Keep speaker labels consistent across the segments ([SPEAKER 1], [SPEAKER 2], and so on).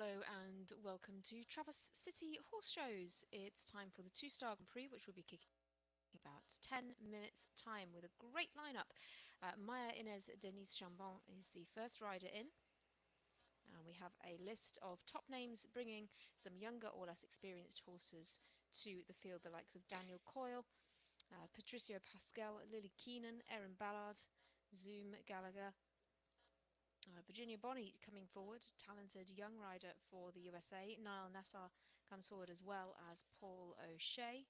[SPEAKER 1] Hello and welcome to Traverse City Horse Shows. It's time for the two-star Grand Prix, which will be kicking about 10 minutes time with a great lineup. Maya Inez Denise Chambon is the first rider in. And we have a list of top names bringing some younger or less experienced horses to the field, the likes of Daniel Coyle, Patricio Pascal, Lily Keenan, Erin Ballard, Zoom Gallagher, Virginia Bonney coming forward, talented young rider for the USA. Niall Nassar comes forward as well as Paul O'Shea.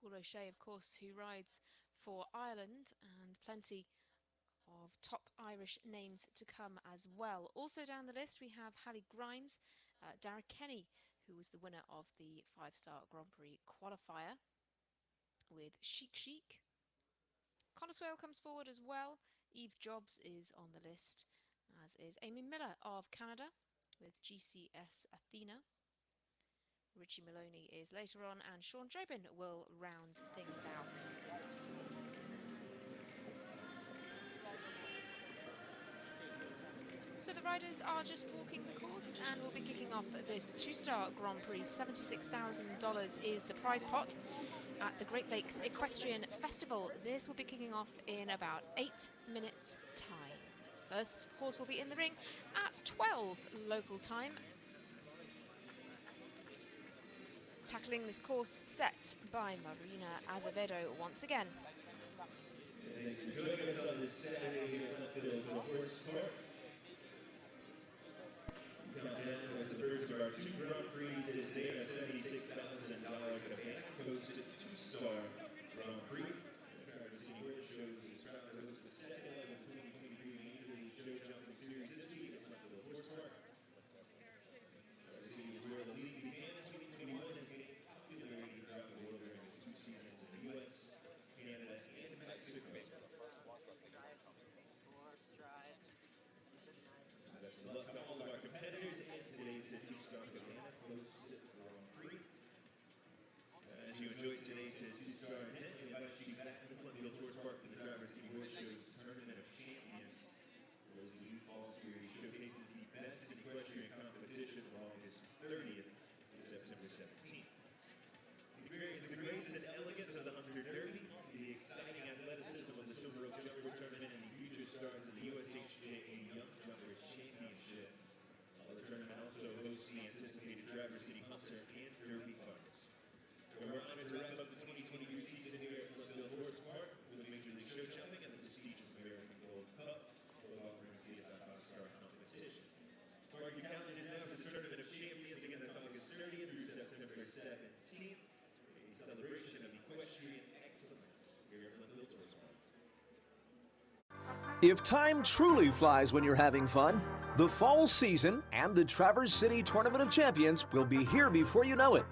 [SPEAKER 1] Paul O'Shea, of course, who rides for Ireland, and plenty of top Irish names to come as well. Also down the list we have Hallie Grimes, Dara Kenny, who was the winner of the 5-star Grand Prix qualifier with Chic Chic. Conor Swale comes forward as well. Eve Jobs is on the list, as is Amy Miller of Canada with GCS Athena. Richie Maloney is later on, and Sean Jobin will round things out. So the riders are just walking the course, and we'll be kicking off this two-star Grand Prix. $76,000 is the prize pot at the Great Lakes Equestrian Festival. This will be kicking off in about 8 minutes' time. First horse will be in the ring at 12 local time. Tackling this course set by Marina Azevedo once again.
[SPEAKER 2] Thanks for joining us on this Saturday here at the Horse Park. Cabana with the first of our two Grand Prix today, a $76,000 Cabana hosted two-star Grand Prix. Traverse City Horse Shows is proud to host the second leg of the 2023 Major League Show Jumping Series this week at the Horse Park. Traverse City is where the league began in 2021 and gained popularity throughout the world during its 2 seasons in the U.S., Canada, and Mexico. Best of luck to all of our competitors and today's two-star Cabana hosted Grand Prix. As you enjoyed today's two-star event, we invite you back to Columbia Horse Park for the Traverse City Horse Show's Tournament of Champions. As the Youth Fall Series showcases the best equestrian competition from August 30th to September 17th. Experience the grace and elegance of the Hunter Derby, the exciting athleticism of the Silver Oak Jumper Tournament, and the future stars of the USHJA Young Jumper Championship. The tournament also hosts the anticipated Traverse City Hunter and Derby Farms. We're honored to wrap up the 2023 season here at Columbia Horse Park with the Major League Show Jumping and the prestigious American Gold Cup, both offering CSI 5-star competition. Mark your calendars now for the Tournament of Champions. Again, that's August 30th through September 17th. A celebration of equestrian excellence here at Columbia Horse Park.
[SPEAKER 3] If time truly flies when you're having fun, the fall season and the Traverse City Tournament of Champions will be here before you know it.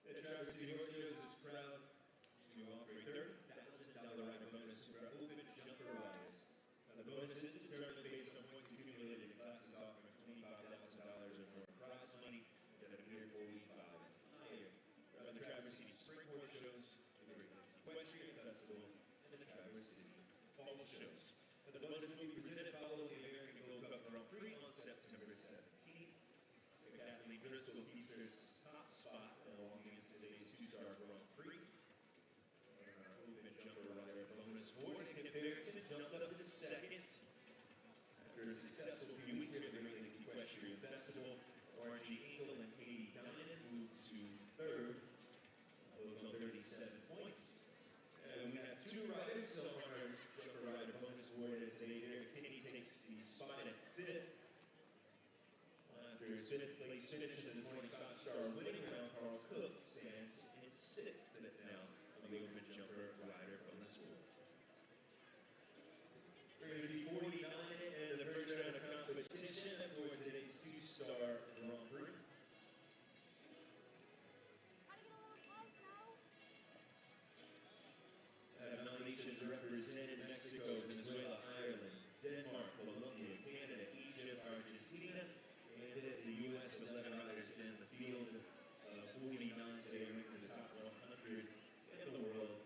[SPEAKER 2] The Traverse City Horse Shows is proud to offer a $30,000 rider bonus for our open jumper riders. The bonus is determined based on points accumulated in classes offering $25,000 or more prize money than a mere 45 higher. The Traverse City Spring Horse Shows, the Great Lakes Equestrian Festival, and the Traverse City Fall Shows. The bonus will be presented following the American Gold Cup Grand Prix on September 17th. Kathleen Driscoll keeps her top spot belonging in today's two-star Grand Prix. Our open jumper rider bonus award, and Barrington jumps up to second. After a successful few weeks here at the Great Lakes Equestrian Festival, RG Engel and Katie Dinan fifth place finish in this morning's five-star winning round. Carl Cook stands in sixth now on the open jumper rider bonus pool. We're going to see 49 in the first round of competition for today's two-star Grand Prix. Nominations represented Mexico, Venezuela, Ireland, Denmark, Colombia, Canada, Egypt, Argentina, and the U.S. 11 riders in the field of 49 today, ranked in the top 100 in the world.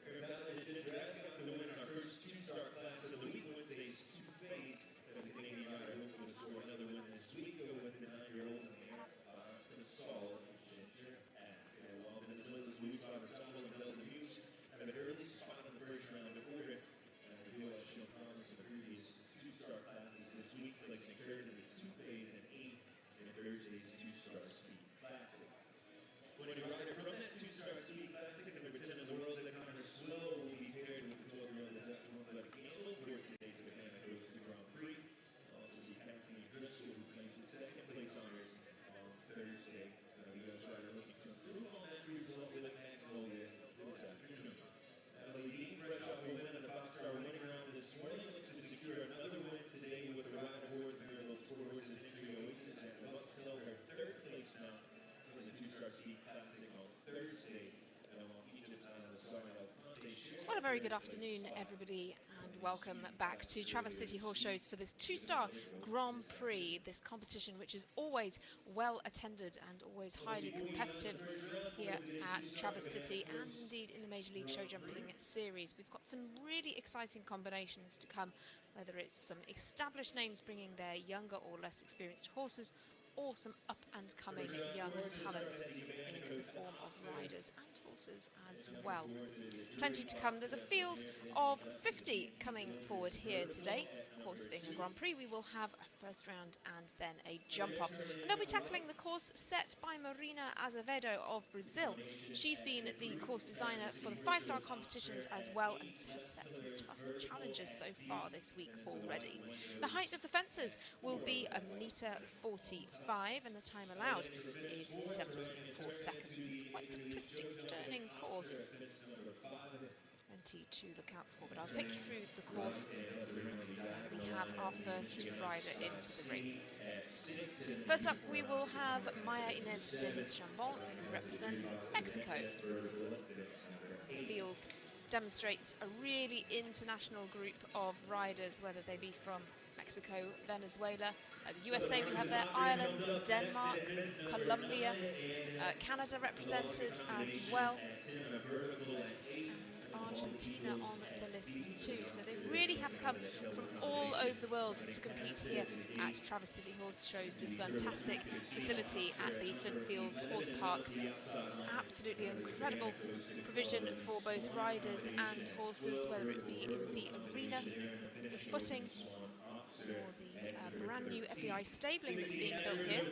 [SPEAKER 2] We're about to dress up to win our first two-star class of the week. Wednesday's two-phase of the Canadian rider hoping to score another win this week. Go with the 9-year-old in the air, Sol. Venezuela's Luis Abertzale and Delta News have an early spot in the first round of order. The U.S. shown promise in the previous two-star classes this week, placing third in the two-phase and eighth in Thursday's two-star speed classic. Winning rider from that two-star speed classic, number 10 in the world, Connor Swill, will be paired with the 12-year-old Athletic Campbell, who today's Cabana goes to Grand Prix. Also see Kathleen Driscoll, who claimed the second-place honors on Thursday. The U.S. rider looking to improve on that result with Magnolia this afternoon. Leading fresh off a win in the five-star winning round this morning, looks to secure another win today with the ride aboard the Miracle Sport Horses Entry Oasis at Bucksell, her third place now in the two-star speed classic on Thursday. Egypt's Anna Sahel.
[SPEAKER 1] What a very good afternoon, everybody, and welcome back to Traverse City Horse Shows for this two-star Grand Prix, this competition which is always well attended and always highly competitive here at Traverse City and indeed in the Major League Show Jumping Series. We've got some really exciting combinations to come, whether it's some established names bringing their younger or less experienced horses, or some up-and-coming young talent in the form of riders and horses as well. Plenty to come. There's a field of 50 coming forward here today. Of course, being a Grand Prix, we will have a first round and then a jump-off. And they'll be tackling the course set by Marina Azevedo of Brazil. She's been the course designer for the five-star competitions as well and has set some tough challenges so far this week already. The height of the fences will be 1.45 m and the time allowed is 74 seconds. It's quite an interesting turning course. Plenty to look out for, but I'll take you through the course. We have our first rider into the ring. First up, we will have Maya Inez Denis Chambon, who represents Mexico. The field demonstrates a really international group of riders, whether they be from Mexico, Venezuela, the USA we have there, Ireland, Denmark, Colombia, Canada represented as well, and Argentina on the list too. So they really have come from all over the world to compete here at Traverse City Horse Shows, this fantastic facility at the Flint Fields Horse Park. Absolutely incredible provision for both riders and horses, whether it be in the arena, the footing, or the brand new FEI stabling that's being built here.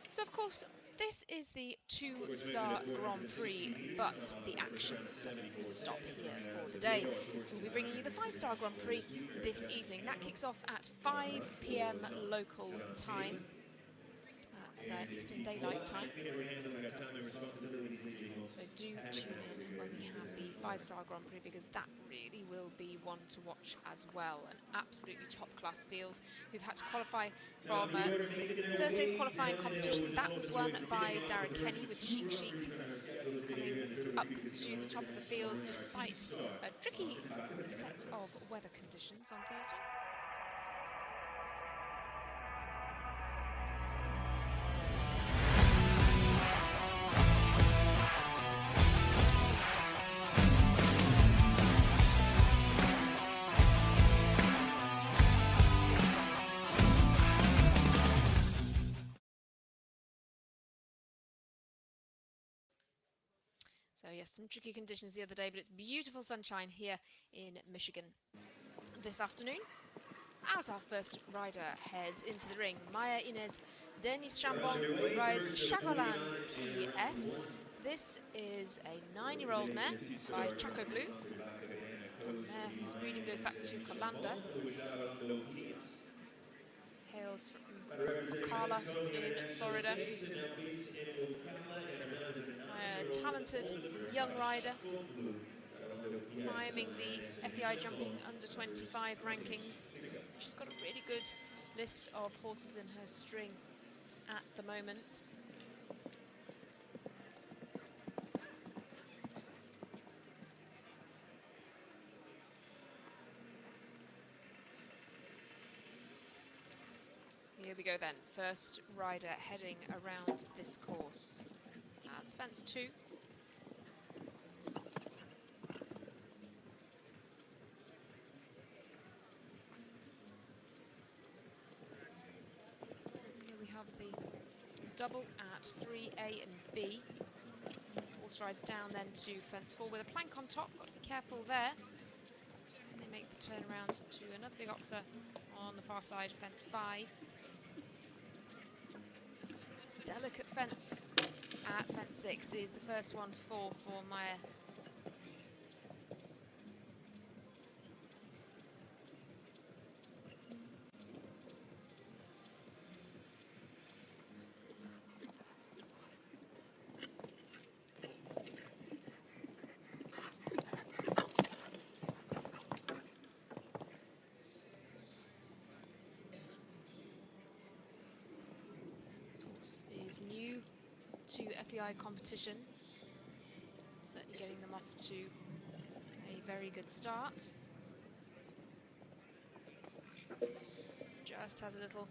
[SPEAKER 1] So of course, this is the two-star Grand Prix, but the action doesn't stop here for the day. We'll be bringing you the five-star Grand Prix this evening. That kicks off at 5 p.m. local time. That's Eastern Daylight Time. So do tune in when we have the five-star Grand Prix, because that really will be one to watch as well. An absolutely top-class field. We've had to qualify from Thursday's qualifying competition. That was won by Darren Kenny with Chic Chic, coming up to the top of the fields despite a tricky set of weather conditions on Thursday. So yes, some tricky conditions the other day, but it's beautiful sunshine here in Michigan this afternoon. As our first rider heads into the ring, Maya Inez Denis Chambon rides Chagoland PS. This is a 9-year-old mare by Chaco Blue. mare whose breeding goes back to Colanda. Hails from Ocala in Florida. A talented young rider, climbing the FEI jumping under 25 rankings. She's got a really good list of horses in her string at the moment. Here we go then, first rider heading around this course. That's fence 2. Here we have the double at 3A and B. Four strides down then to fence 4 with a plank on top, got to be careful there. And they make the turn around to another big oxer on the far side, fence 5. Delicate fence at fence 6 is the first one to fall for Maya. New to FEI competition, certainly getting them off to a very good start. Just has a little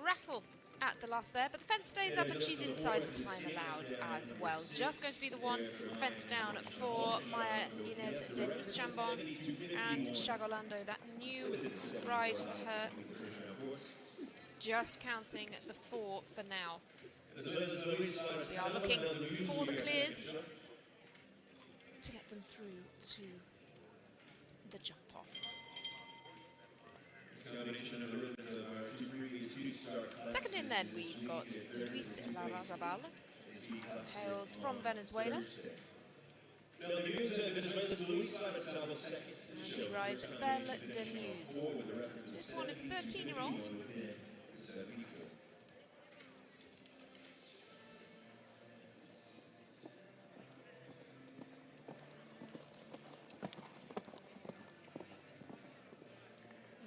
[SPEAKER 1] rattle at the last there, but the fence stays up and she's inside the time allowed as well. Just going to be the one fence down for Maya Inez Denise Chambon and Chagolando, that new ride for her. Just counting the 4 for now. We are looking for the clears to get them through to the jump off. Second in then, we've got Luis Larrazabal, hails from Venezuela. And he rides Belle de Muse. This one is a 13-year-old.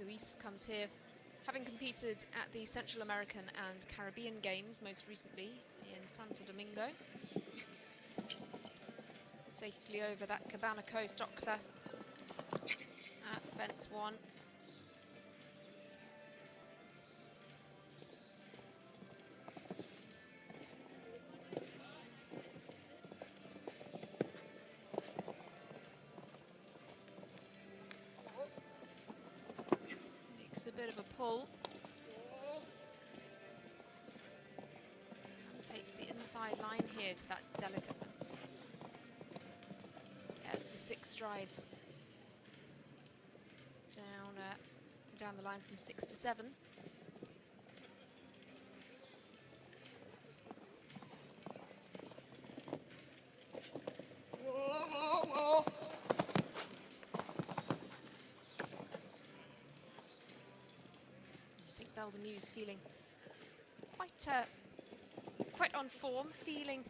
[SPEAKER 1] Luis comes here having competed at the Central American and Caribbean Games most recently in Santo Domingo. Safely over that Cabana coast oxer at fence 1. A bit of a pull. And takes the inside line here to that delicate fence. There's the 6 strides down the line from 6 to 7. Belle de Muse feeling quite on form, feeling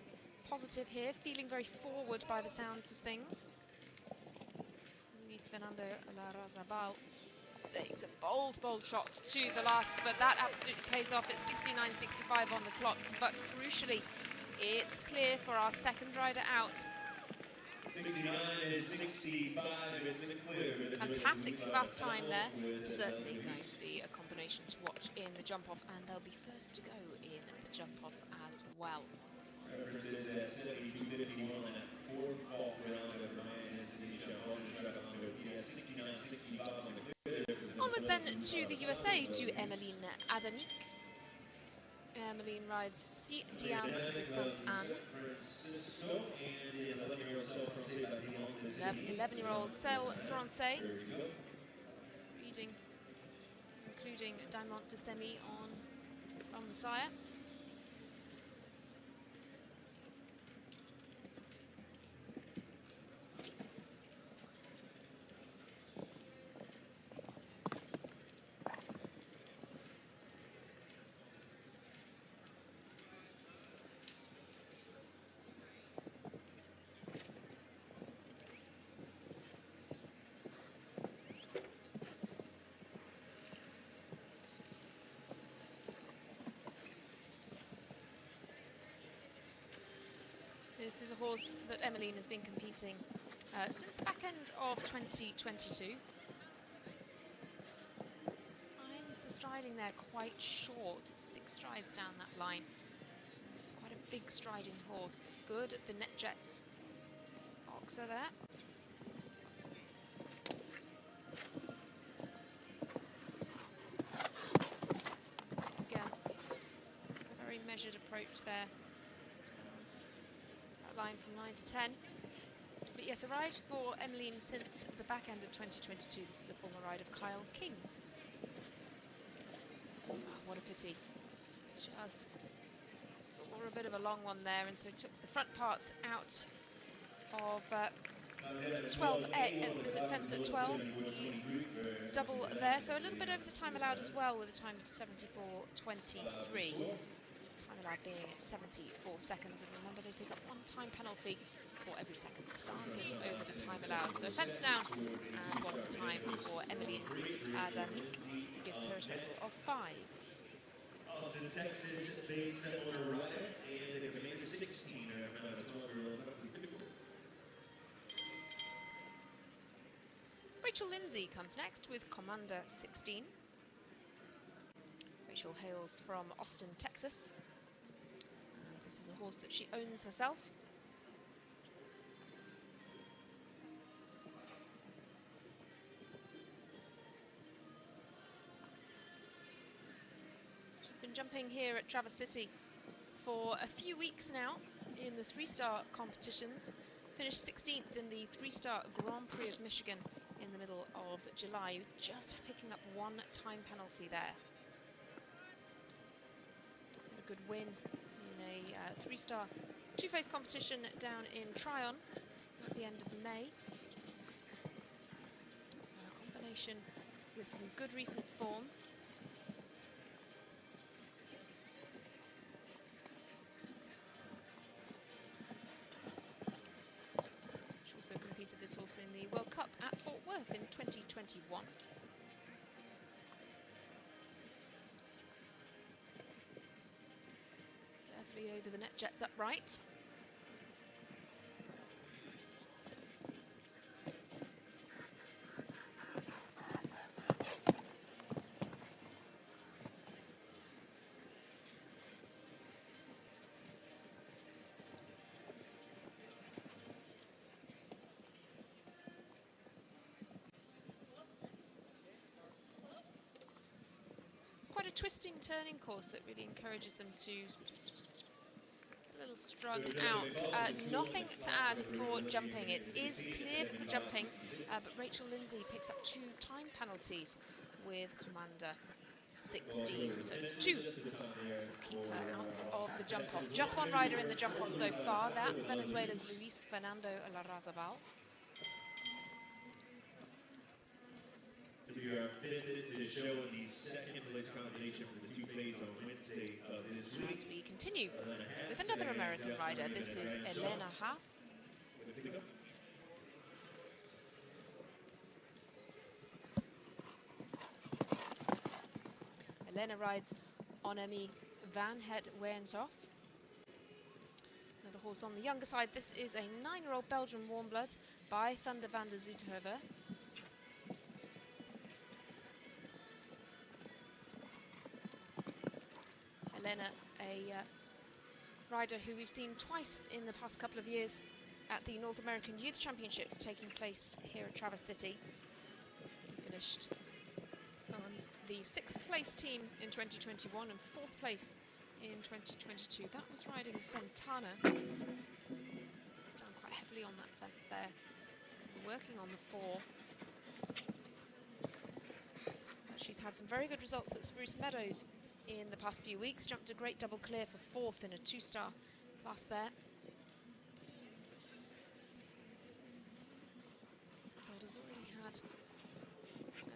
[SPEAKER 1] positive here, feeling very forward by the sounds of things. Luis Fernando Larrazabal takes a bold shot to the last, but that absolutely pays off. It's 69.65 on the clock, but crucially, it's clear for our second rider out.
[SPEAKER 2] 69.65, it's clear.
[SPEAKER 1] Fantastic fast time there. Certainly going to be a combination to watch in the jump-off, and they'll be first to go in the jump-off as well.
[SPEAKER 2] References at 72.51 at 4th fault round of Ryan and 69.65 on the
[SPEAKER 1] Onwards then to the USA, to Emmeline Adanik. Emmeline rides Si Diane de Sainte-Anne. 11-year-old Celle Francais, including Diamant de Semi on the sire. This is a horse that Emmeline has been competing since the back end of 2022. Finds the striding there quite short, 6 strides down that line. It's quite a big striding horse, but good at the net jets. Boxer there. Once again, it's a very measured approach there. That line from 9 to 10. But yes, a ride for Emmeline since the back end of 2022. This is a former ride of Kyle King. Oh, what a pity. Just saw a bit of a long one there, and so took the front part out of 12A, the fence at 12, double there, so a little bit over the time allowed as well, with a time of 74.23. Time allowed being 74 seconds, and remember they pick up 1 time penalty for every second started over the time allowed. So a fence down and 1 time for Emmeline Adami gives her a total of 5.
[SPEAKER 2] Austin, Texas, based on a rider, and the commander 16, a 12-year-old.
[SPEAKER 1] Rachel Lindsay comes next with Commander 16. Rachel hails from Austin, Texas. And this is a horse that she owns herself. Jumping here at Traverse City for a few weeks now in the 3-star competitions. Finished 16th in the 3-star Grand Prix of Michigan in the middle of July, just picking up 1 time penalty there. A good win in a 3-star two-phase competition down in Tryon at the end of May. So a combination with some good recent form. This horse in the World Cup at Fort Worth in 2021. Carefully over the net jets upright. Quite a twisting turning course that really encourages them to sort of get a little strung out. Nothing to add for jumping. It is clear for jumping, but Rachel Lindsay picks up 2 time penalties with Commander 16. So 2 will keep her out of the jump-off. Just 1 rider in the jump-off so far. That's Venezuela's Luis Fernando Larrazabal.
[SPEAKER 2] We are fitted to show in the 2nd place combination for the 2-phase on Wednesday of this week.
[SPEAKER 1] As we continue with another American rider, this is Elena Haas. Elena rides Onemi Van Het Weyentoff. Another horse on the younger side. This is a 9-year-old Belgian warm blood by Thunder van der Zoeterheuvel. Elena, a rider who we've seen twice in the past couple of years at the North American Youth Championships taking place here at Traverse City. He finished on the 6th place team in 2021 and 4th place in 2022. That was riding Santana. He's down quite heavily on that fence there, working on the 4. But she's had some very good results at Spruce Meadows in the past few weeks. Jumped a great double clear for 4th in a 2-star class there. But has already had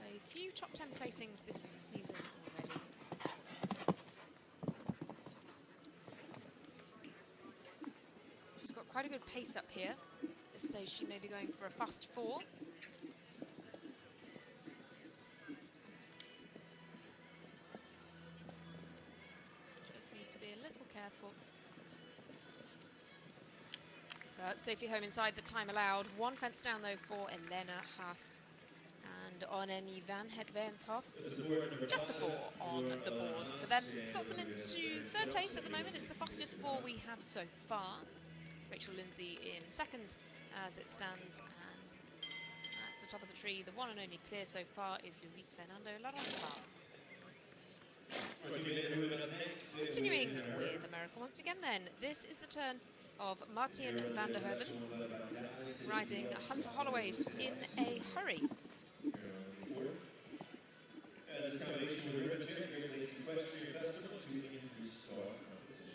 [SPEAKER 1] a few top 10 placings this season already. She's got quite a good pace up here. At this stage she may be going for a fast 4. Careful. Safely home inside the time allowed. One fence down though for Elena Haas. And Oneni van Hedvenshoff, just the 4 on the board for them. Slots them into 3rd place at the moment. It's the fastest 4 we have so far. Rachel Lindsay in 2nd as it stands, and at the top of the tree, the one and only clear so far is Luis Fernando Larospa. Continuing with America once again then, this is the turn of Martin van der Hoeven, riding Hunter Holloway's In a Hurry.
[SPEAKER 2] This combination will represent the Equestrian Festival to the English Star competition.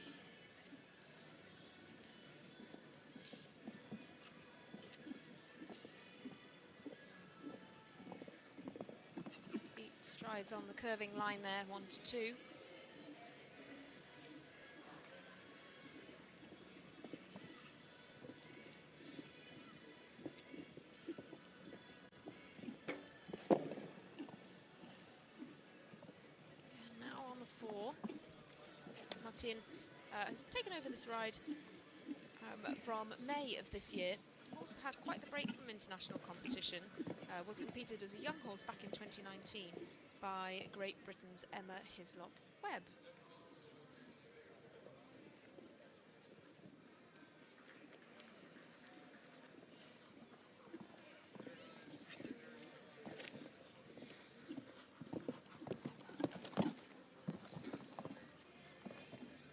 [SPEAKER 1] 8 strides on the curving line there, 1 to 2. Martin has taken over this ride from May of this year. Also had quite the break from international competition. Was competed as a young horse back in 2019 by Great Britain's Emma Hislop-Webb.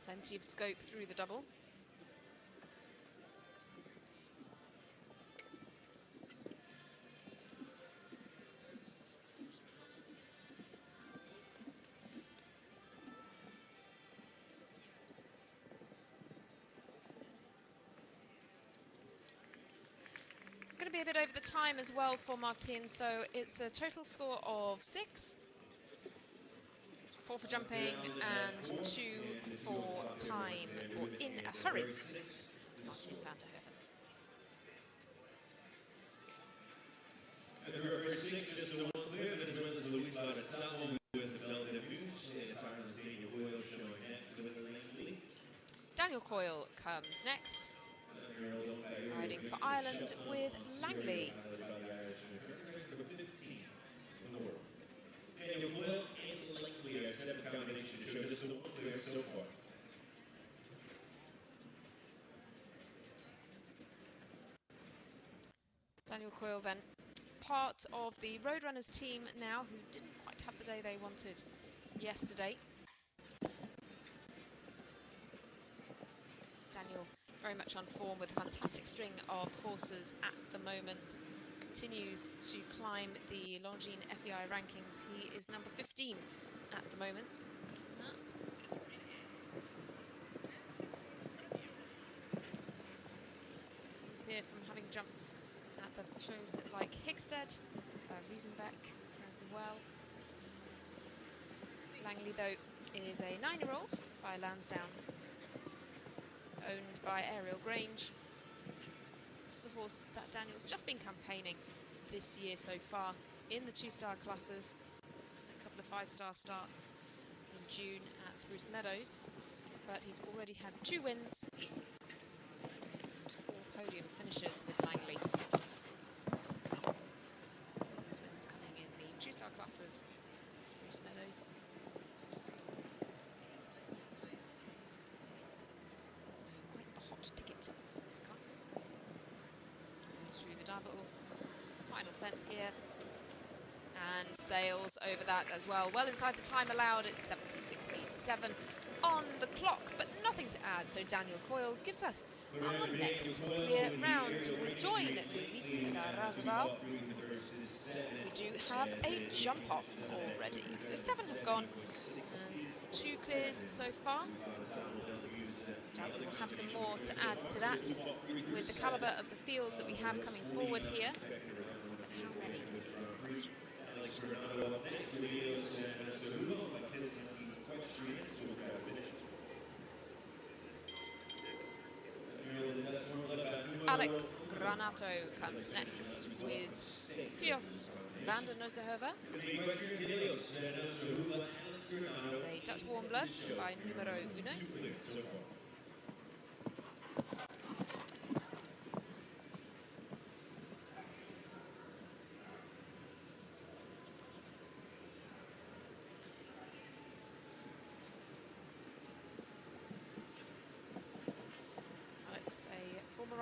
[SPEAKER 1] Plenty of scope through the double. Going to be a bit over the time as well for Martin, so it's a total score of 6. 4 for jumping and 2 for time for In a Hurry. Martin van der Hoeven.
[SPEAKER 2] At the reverse 6, just the 1 clear, this runs Luis Larospa with the Belle de Vuse, Ireland's Daniel Coyle showing next with Langley.
[SPEAKER 1] Daniel Coyle comes next, riding for Ireland with Langley.
[SPEAKER 2] Daniel Coyle and Langley are 7th combination to show this is the 1 clear so far.
[SPEAKER 1] Daniel Coyle then part of the Roadrunners team now, who didn't quite have the day they wanted yesterday. Daniel very much on form with a fantastic string of horses at the moment. Continues to climb the Longines FEI rankings. He is number 15 at the moment. Comes here from having jumped at the shows like Hickstead, Riesenbeck as well. Langley, though, is a 9-year-old by Lansdowne, owned by Ariel Grange. This is a horse that Daniel's just been campaigning this year so far in the 2-star classes. A couple of 5-star starts in June at Spruce Meadows, but he's already had 2 wins and 4 podium finishes with Langley. Those wins coming in the 2-star classes at Spruce Meadows. So quite the hot ticket in this class. Through the double, final fence here, and sails over that as well. Well inside the time allowed, it's 70.67 on the clock, but nothing to add. So Daniel Coyle gives us our next clear round. We'll join Luis Larospa. We do have a jump off already. So 7 have gone, and 2 clears so far. Doubt we will have some more to add to that with the calibre of the fields that we have coming forward here. But how many is the question? Alex Granato comes next with Pios van der Nosterhove. This is a Dutch warm blood by numero 1.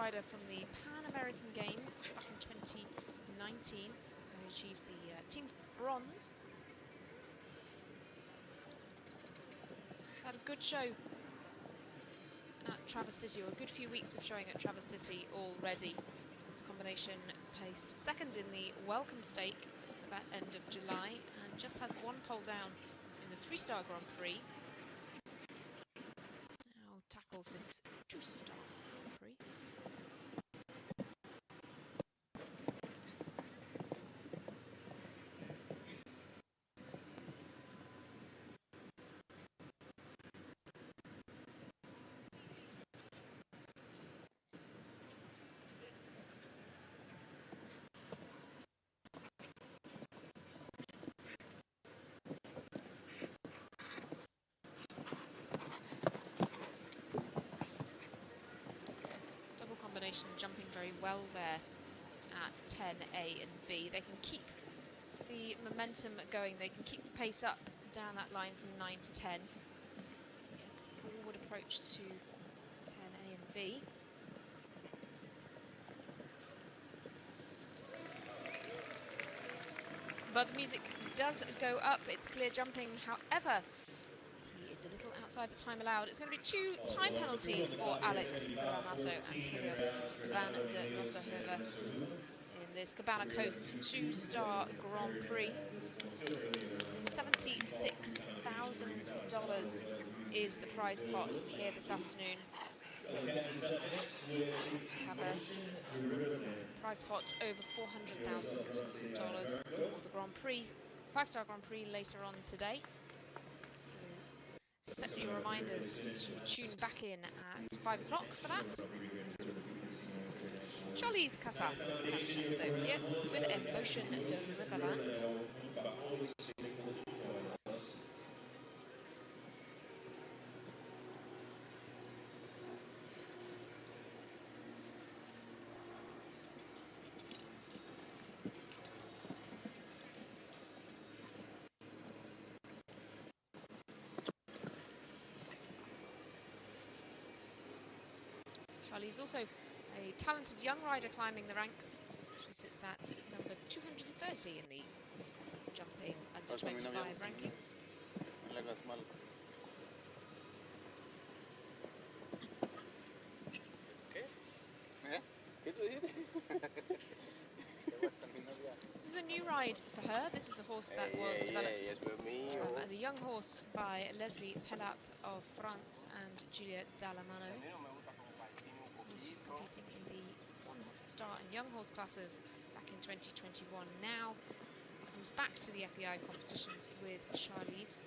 [SPEAKER 1] rider from the Pan American Games back in 2019, who achieved the team's bronze. Had a good show at Traverse City, or a good few weeks of showing at Traverse City already. This combination placed second in the welcome stake at the end of July and just had one pole down in the 3-star Grand Prix. Now tackles this 2-star Grand Prix. Jumping very well there at 10A and B. They can keep the momentum going, they can keep the pace up down that line from 9 to 10. Forward approach to 10A and B. But the music does go up, it's clear jumping, however, a little outside the time allowed. It's going to be 2 time penalties for Alex Granato and Helios van der Nossenhoeve in this Cabana Coast 2-star Grand Prix. $76,000 is the prize pot here this afternoon. We have a prize pot over $400,000 for the Grand Prix, 5-star Grand Prix later on today. Set your reminders to tune back in at 5 o'clock for that. Charlize Casas continues though here with Emotion de Riverland. Charlize also a talented young rider climbing the ranks. She sits at number 230 in the jumping under 25 rankings. This is a new ride for her. This is a horse that was developed as a young horse by Leslie Pellat of France and Julia Dallamano. Was competing in the 1-star and young horse classes back in 2021. Now comes back to the FEI competitions with Charlize.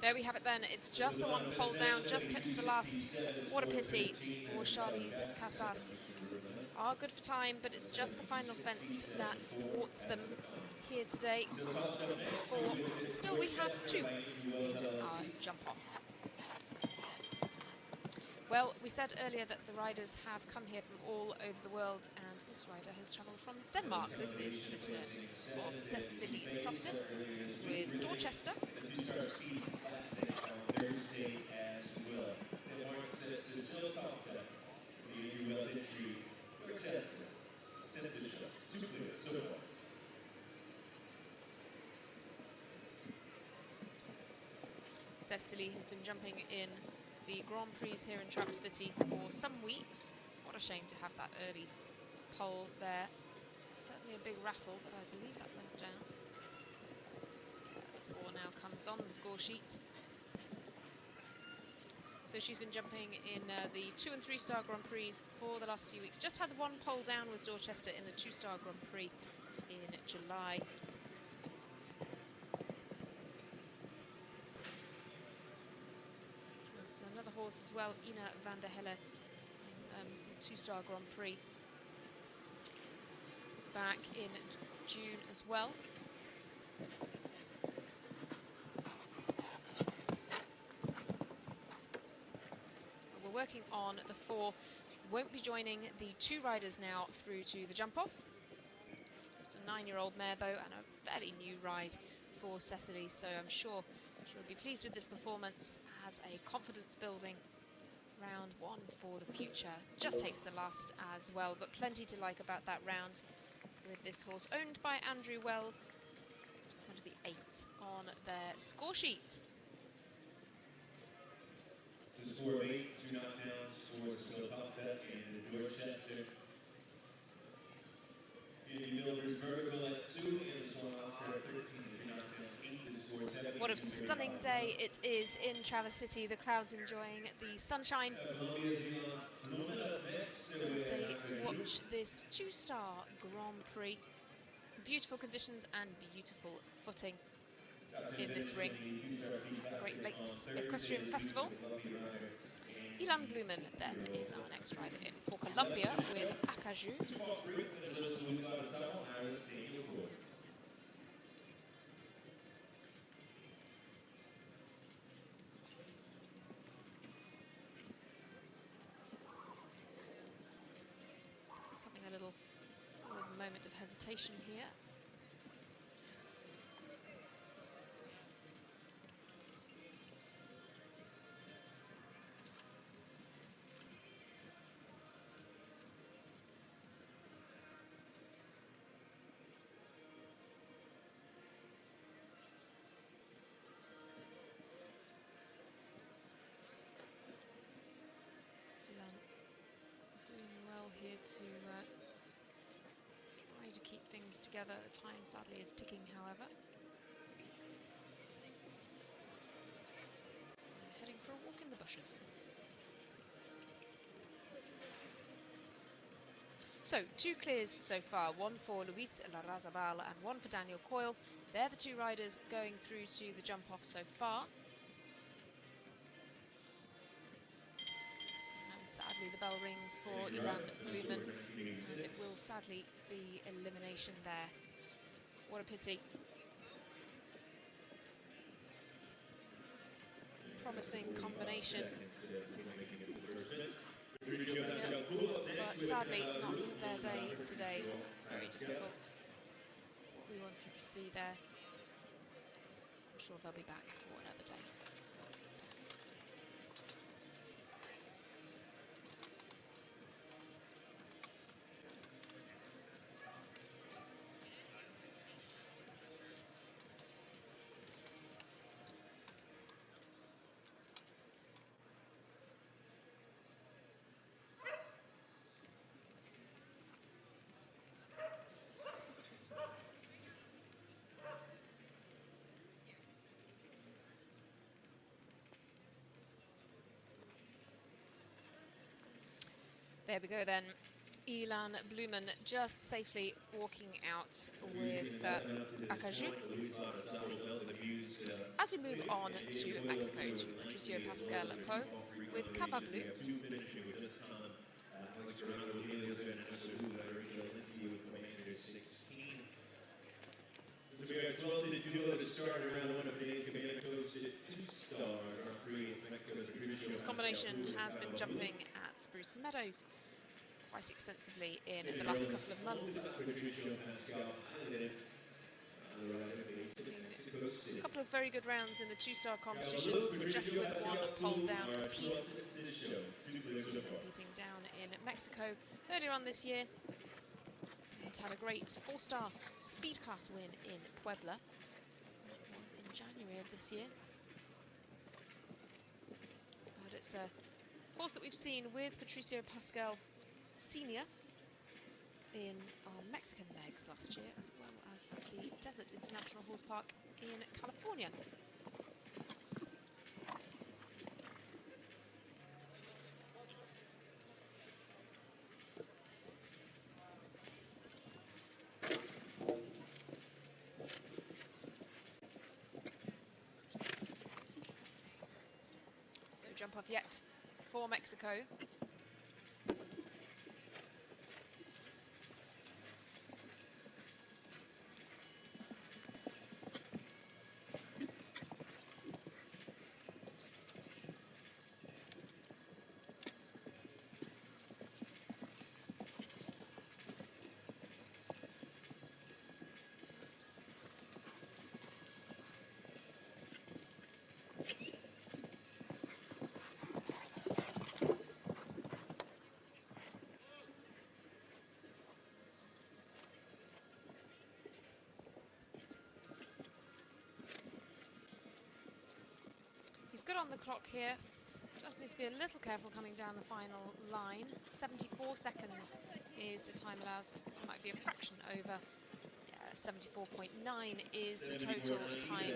[SPEAKER 1] There we have it then, it's just the one pole down, just kept to the last. What a pity for Charlize Casas. Are good for time, but it's just the final fence that thwarts them here today. Still we have 2 jump off. Well, we said earlier that the riders have come here from all over the world, and this rider has travelled from Denmark. This is the turn of Cecilie Toften with Dorchester.
[SPEAKER 2] Thursday as well.
[SPEAKER 1] Cecilie has been jumping in the Grand Prix here in Traverse City for some weeks. What a shame to have that early pole there. Certainly a big rattle, but I believe that went down. The 4 now comes on the score sheet. So she's been jumping in the 2- and 3-star Grand Prix for the last few weeks. Just had 1 pole down with Dorchester in the 2-star Grand Prix in July. There's another horse as well, Ina van der Helle, in the 2-star Grand Prix back in June as well. We're working on the 4. Won't be joining the 2 riders now through to the jump off. Just a 9-year-old mare though, and a fairly new ride for Cecily, so I'm sure she'll be pleased with this performance as a confidence building round 1 for the future. Just takes the last as well, but plenty to like about that round with this horse owned by Andrew Wells. Just going to be 8 on their score sheet.
[SPEAKER 2] This is score of 8, 2 knockdowns for Sopapa and Dorchester. Beauty Builders vertical at 2 and the song officer at 13, 2 knockdowns, 8. This is score 7.
[SPEAKER 1] What a stunning day it is in Traverse City. The crowd's enjoying the sunshine as they watch this 2-star Grand Prix. Beautiful conditions and beautiful footing in this ring. Great Lakes Equestrian Festival. Ilan Blumen then is our next rider in for Colombia with Acajou. Just having a little moment of hesitation here. Here to try to keep things together. Time sadly is ticking, however. Heading for a walk in the bushes. So 2 clears so far, 1 for Luis Larrazabal and 1 for Daniel Coyle. They're the 2 riders going through to the jump off so far. The bell rings for Ilan Blumen, and it will sadly be elimination there. What a pity. Promising combination. Yeah, but sadly not their day today. It's very difficult. What we wanted to see there. I'm sure they'll be back for another day. There we go then. Ilan Blumen just safely walking out with Acajou. As we move on to Mexico, to Patricio Pascal Poe with Cabana.
[SPEAKER 2] So we are 12 to duo to start around 1 of today's Cabana close to 2-star Grand Prix. It's Mexico's Patricio.
[SPEAKER 1] This combination has been jumping at Spruce Meadows quite extensively in the last couple of months. A couple of very good rounds in the 2-star competitions, just with 1 pole down apiece. Competing down in Mexico earlier on this year, and had a great 4-star speed class win in Puebla. That was in January of this year. But it's a horse that we've seen with Patricio Pascal Senior in our Mexican legs last year, as well as at the Desert International Horse Park in California. No jump off yet for Mexico. good on the clock here. Just needs to be a little careful coming down the final line. 74 seconds is the time allows. It might be a fraction over. 74.9 is the total time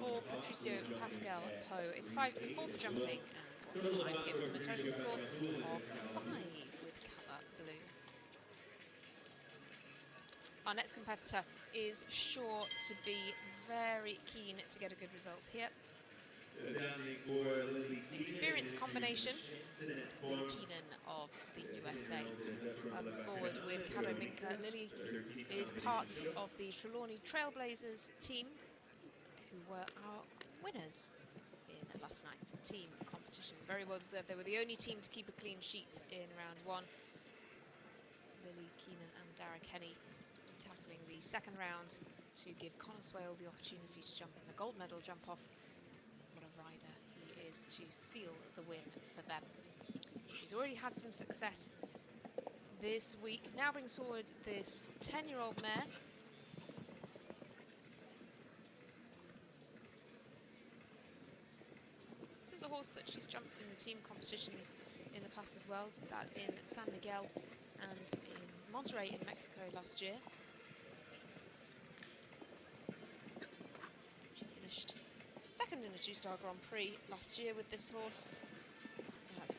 [SPEAKER 1] for Patricio Pascal Poe. It's 4 for jumping, and the time gives them a total score of 5 with Caba Blue. Our next competitor is sure to be very keen to get a good result here. Experienced combination. Lily Keenan of the USA comes forward with Cado Minka. Lily is part of the Trelawney Trailblazers team, who were our winners in last night's team competition. Very well deserved. They were the only team to keep a clean sheet in round 1. Lily Keenan and Dara Kenny tackling the second round to give Connor Swale the opportunity to jump in the gold medal jump-off. What a rider he is to seal the win for them. She's already had some success this week. Now brings forward this 10-year-old mare. This is a horse that she's jumped in the team competitions in the past as well. Did that in San Miguel and in Monterrey in Mexico last year. She finished second in the two-star Grand Prix last year with this horse.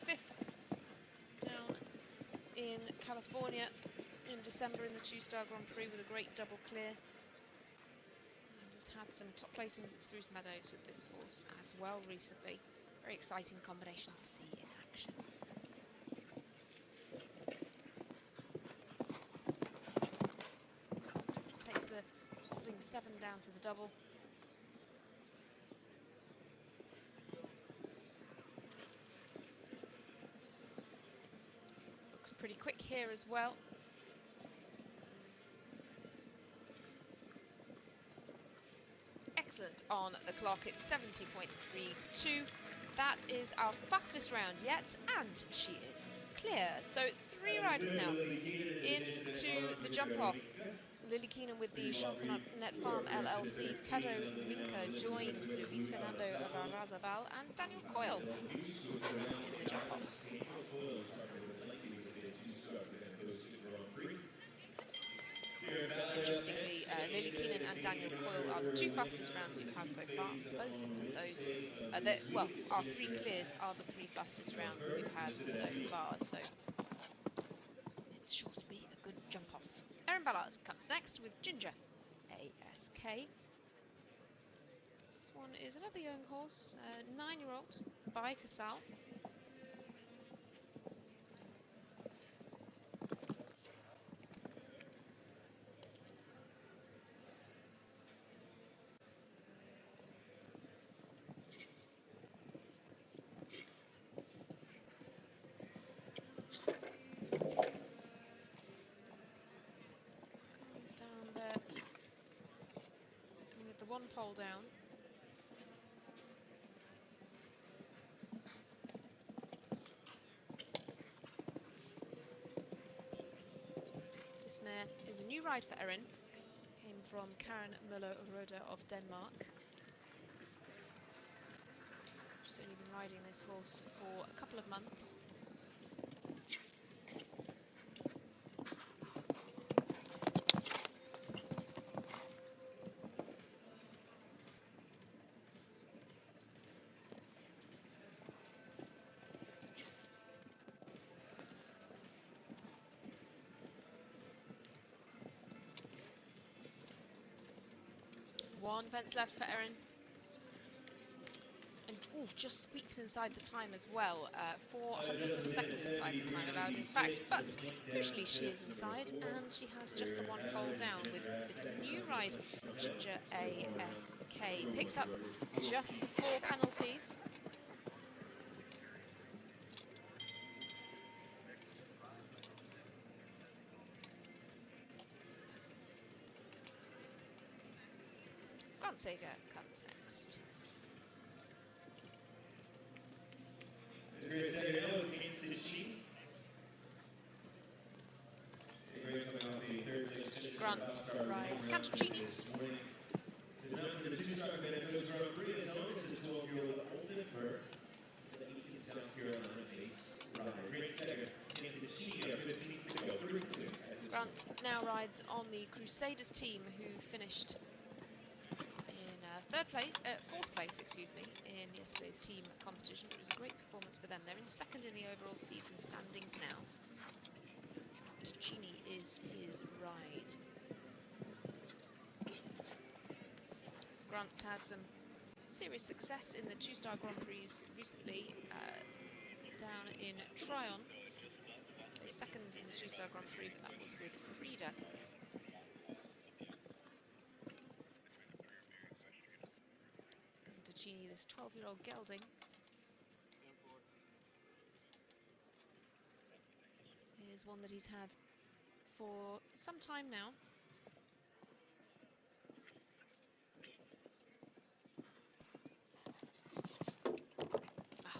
[SPEAKER 1] 5th down in California in December in the two-star Grand Prix with a great double clear. And has had some top placings at Spruce Meadows with this horse as well recently. Very exciting combination to see in action. Just takes the holding 7 down to the double. Pretty quick here as well. Excellent on the clock. It's 70.32. That is our fastest round yet, and she is clear. So it's 3 riders now into the jump-off. Lily Keenan with the Chansonet Farm LLC's Cado Minka joins Luis Fernando Arrazabal and Daniel Coyle in the jump-off. Interestingly, Lily Keenan and Daniel Coyle are the 2 fastest rounds we've had so far. Both of those, well, our 3 clears are the 3 fastest rounds that we've had so far, so it's sure to be a good jump-off. Erin Ballard comes next with Ginger ASK. This one is another young horse, 9-year-old by Casal. One pole down. This mare is a new ride for Erin. Came from Karen Müller-Rode of Denmark. She's only been riding this horse for a couple of months. One fence left for Erin. And just squeaks inside the time as well. 400th of a second inside the time allowed, in fact. But crucially, she is inside, and she has just the 1 pole down with this new ride, Ginger ASK. Picks up just the 4 penalties. Sega comes next. Grant rides Cantuccini.
[SPEAKER 2] The two-star Grand Prix is known as a 12-year-old Olden
[SPEAKER 1] now rides on the Crusaders team, who finished in fourth place, excuse me, in yesterday's team competition. It was a great performance for them. They're in second in the overall season standings now. Ticini is his ride. Grant's had some serious success in the two-star Grand Prix recently, down in Tryon. The second in the two-star Grand Prix, but that was with Frida. Ticini, this 12-year-old gelding, is one that he's had for some time now.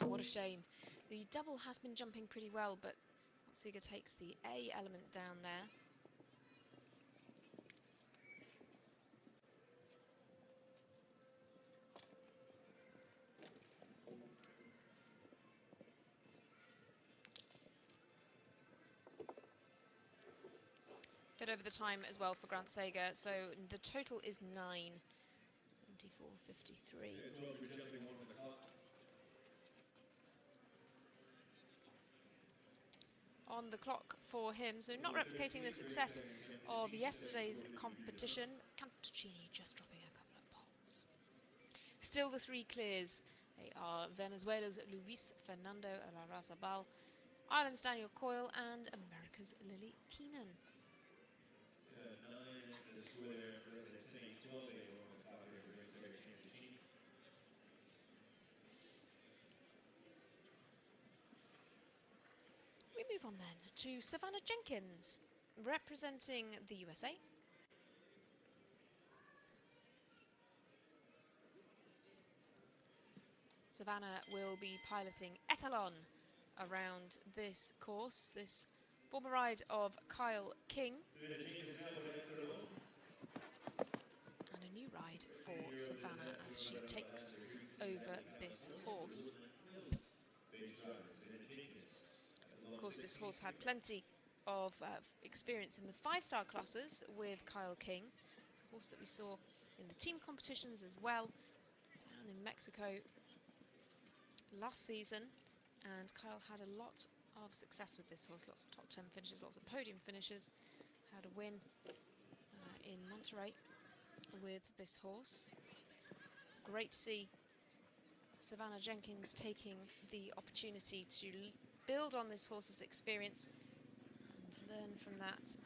[SPEAKER 1] Oh, what a shame. The double has been jumping pretty well, but Siga takes the A element down there. Bit over the time as well for Grant Sager, so the total is 9. 24.53. On the clock for him, so not replicating the success of yesterday's competition. Cantuccini just dropping a couple of poles. Still the three clears. They are Venezuela's Luis Fernando Larrazabal, Ireland's Daniel Coyle, and America's Lily Keenan. We move on then to Savannah Jenkins, representing the USA. Savannah will be piloting Etalon around this course, this former ride of Kyle King. And a new ride for Savannah as she takes over this horse. Of course, this horse had plenty of experience in the 5-star classes with Kyle King. It's a horse that we saw in the team competitions as well, down in Mexico last season. And Kyle had a lot of success with this horse, lots of top 10 finishes, lots of podium finishes. Had a win in Monterey with this horse. Great to see Savannah Jenkins taking the opportunity to build on this horse's experience and learn from that.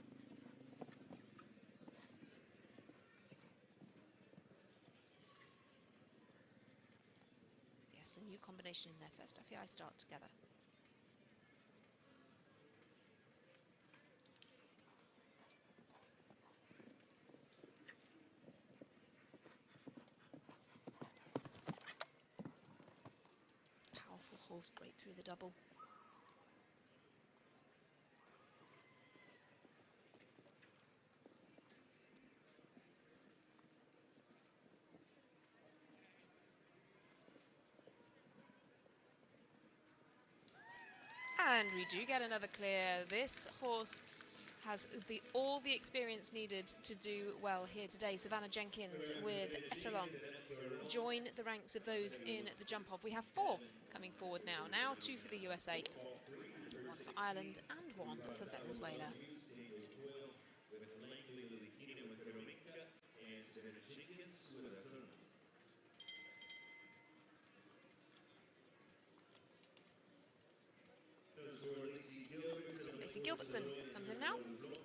[SPEAKER 1] Yes, a new combination in their first FEI start together. Powerful horse, great through the double. And we do get another clear. This horse has all the experience needed to do well here today. Savannah Jenkins with Etalon join the ranks of those in the jump off. We have 4 coming forward now. Now 2 for the USA, 1 for Ireland and 1 for Venezuela. Lacey Gilbertson comes in now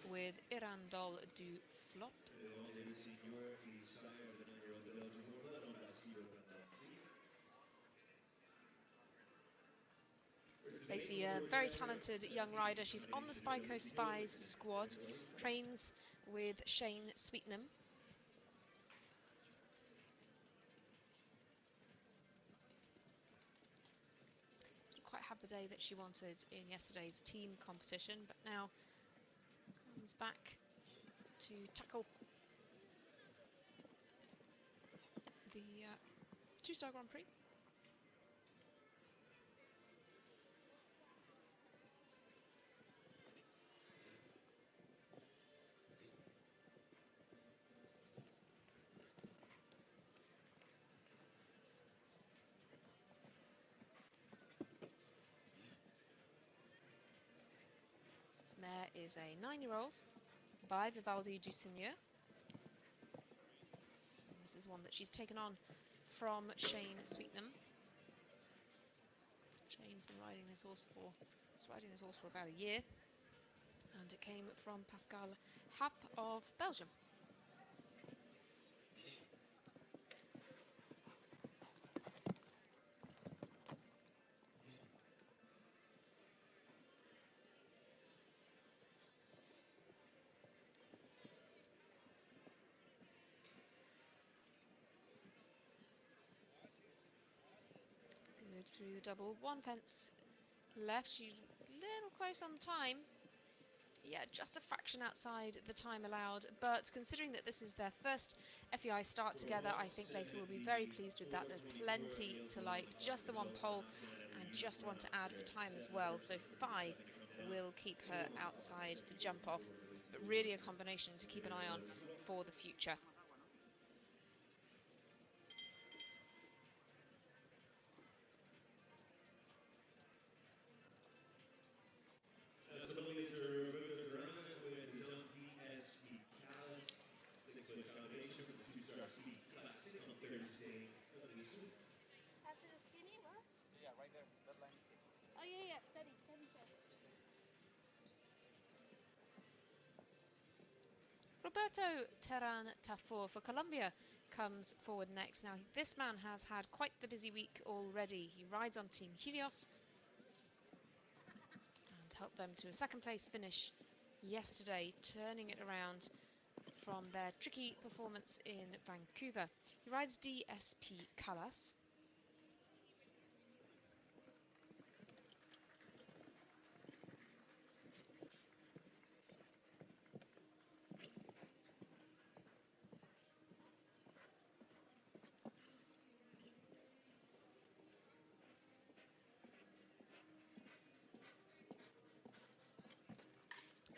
[SPEAKER 1] with Irandol du Flot. Lacey, a very talented young rider. She's on the Spy Coast Spies squad, trains with Shane Sweetnam. Didn't quite have the day that she wanted in yesterday's team competition, but now comes back to tackle the 2-star Grand Prix. is a 9-year-old by Vivaldi du Seigneur. This is one that she's taken on from Shane Sweetnam. Shane's been riding this horse for about a year, and it came from Pascal Happ of Belgium. Good through the double, 1 fence left. She's a little close on the time. Yeah, just a fraction outside the time allowed, but considering that this is their first FEI start together, I think Lacey will be very pleased with that. There's plenty to like, just the 1 pole and just 1 to add for time as well, so 5 will keep her outside the jump off, but really a combination to keep an eye on for the future. Roberto Terran Tafour for Colombia comes forward next. Now, this man has had quite the busy week already. He rides on Team Helios and helped them to a 2nd place finish yesterday, turning it around from their tricky performance in Vancouver. He rides DSP Callas.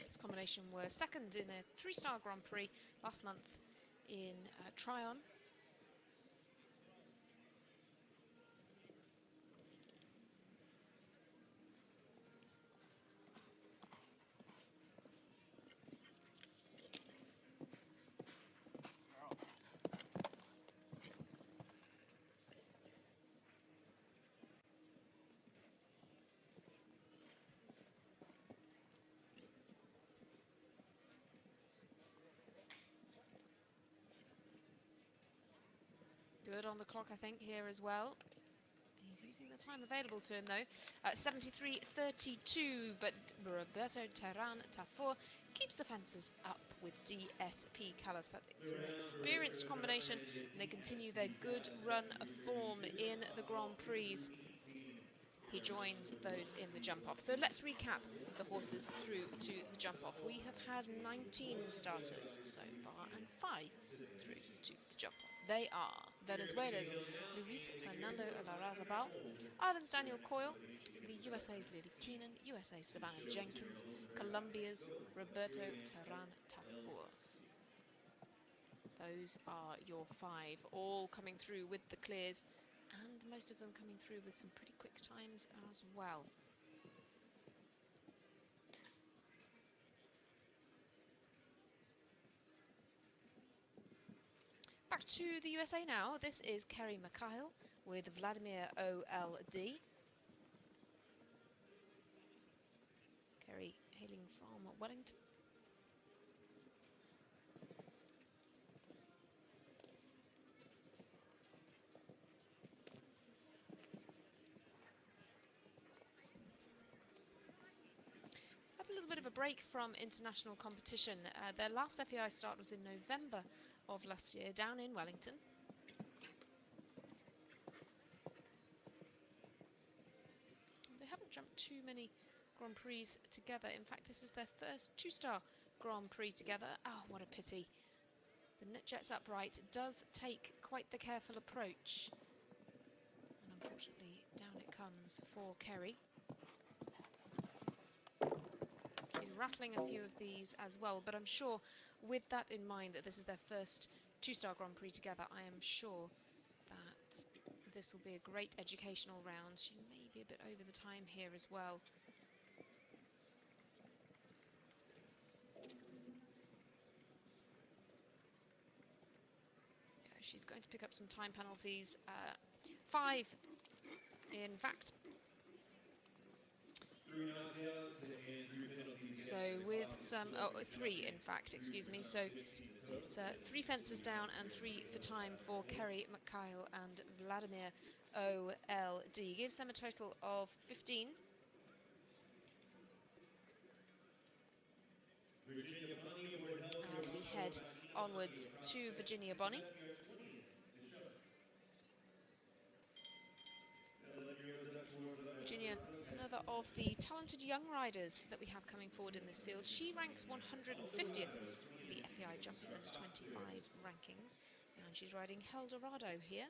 [SPEAKER 1] This combination were 2nd in a 3-star Grand Prix last month in Tryon. Good on the clock, I think, here as well. He's using the time available to him, though. 73.32, but Roberto Terran Tafour keeps the fences up with DSP Callas. That is an experienced combination, and they continue their good run of form in the Grand Prix. He joins those in the jump-off. So let's recap the horses through to the jump-off. We have had 19 starters so far, and 5 through to the jump-off. They are Venezuela's Luis Fernando Larrazabal, Ireland's Daniel Coyle, the USA's Lily Keenan, USA's Savannah Jenkins, Colombia's Roberto Terran Tafour. Those are your 5, all coming through with the clears, and most of them coming through with some pretty quick times as well. Back to the USA now. This is Kerry Mikhail with Vladimir OLD. Kerry hailing from Wellington. Had a little bit of a break from international competition. Their last FEI start was in November of last year down in Wellington. They haven't jumped too many Grand Prix together. In fact, this is their first 2-star Grand Prix together. Oh, what a pity. The Netjets upright does take quite the careful approach. And unfortunately, down it comes for Kerry. He's rattling a few of these as well, but I'm sure with that in mind, that this is their first 2-star Grand Prix together, I am sure that this will be a great educational round. She may be a bit over the time here as well. to pick up some time penalties. 5, in fact. So with some, 3 in fact, excuse me. So it's 3 fences down and 3 for time for Kerry, Mikhail and Vladimir OLD. Gives them a total of 15. As we head onwards to Virginia Bonney. Virginia, another of the talented young riders that we have coming forward in this field. She ranks 150th in the FEI Jumping Under 25 rankings, and she's riding Eldorado here.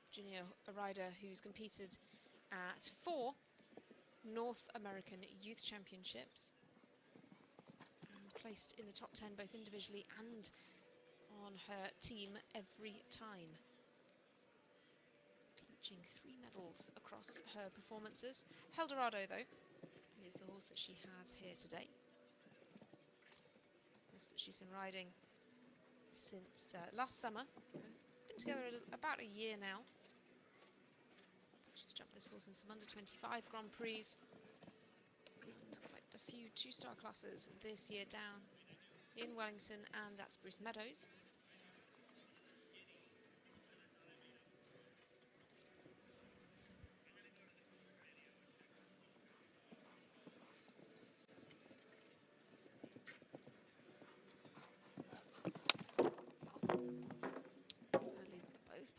[SPEAKER 1] Virginia, a rider who's competed at 4 North American Youth Championships, and placed in the top 10 both individually and on her team every time. Clinching 3 medals across her performances. Eldorado, though, is the horse that she has here today. Horse that she's been riding since last summer. So been together about a year now. She's jumped this horse in some under 25 Grand Prix. And quite a few 2-star classes this year down in Wellington and at Spruce Meadows.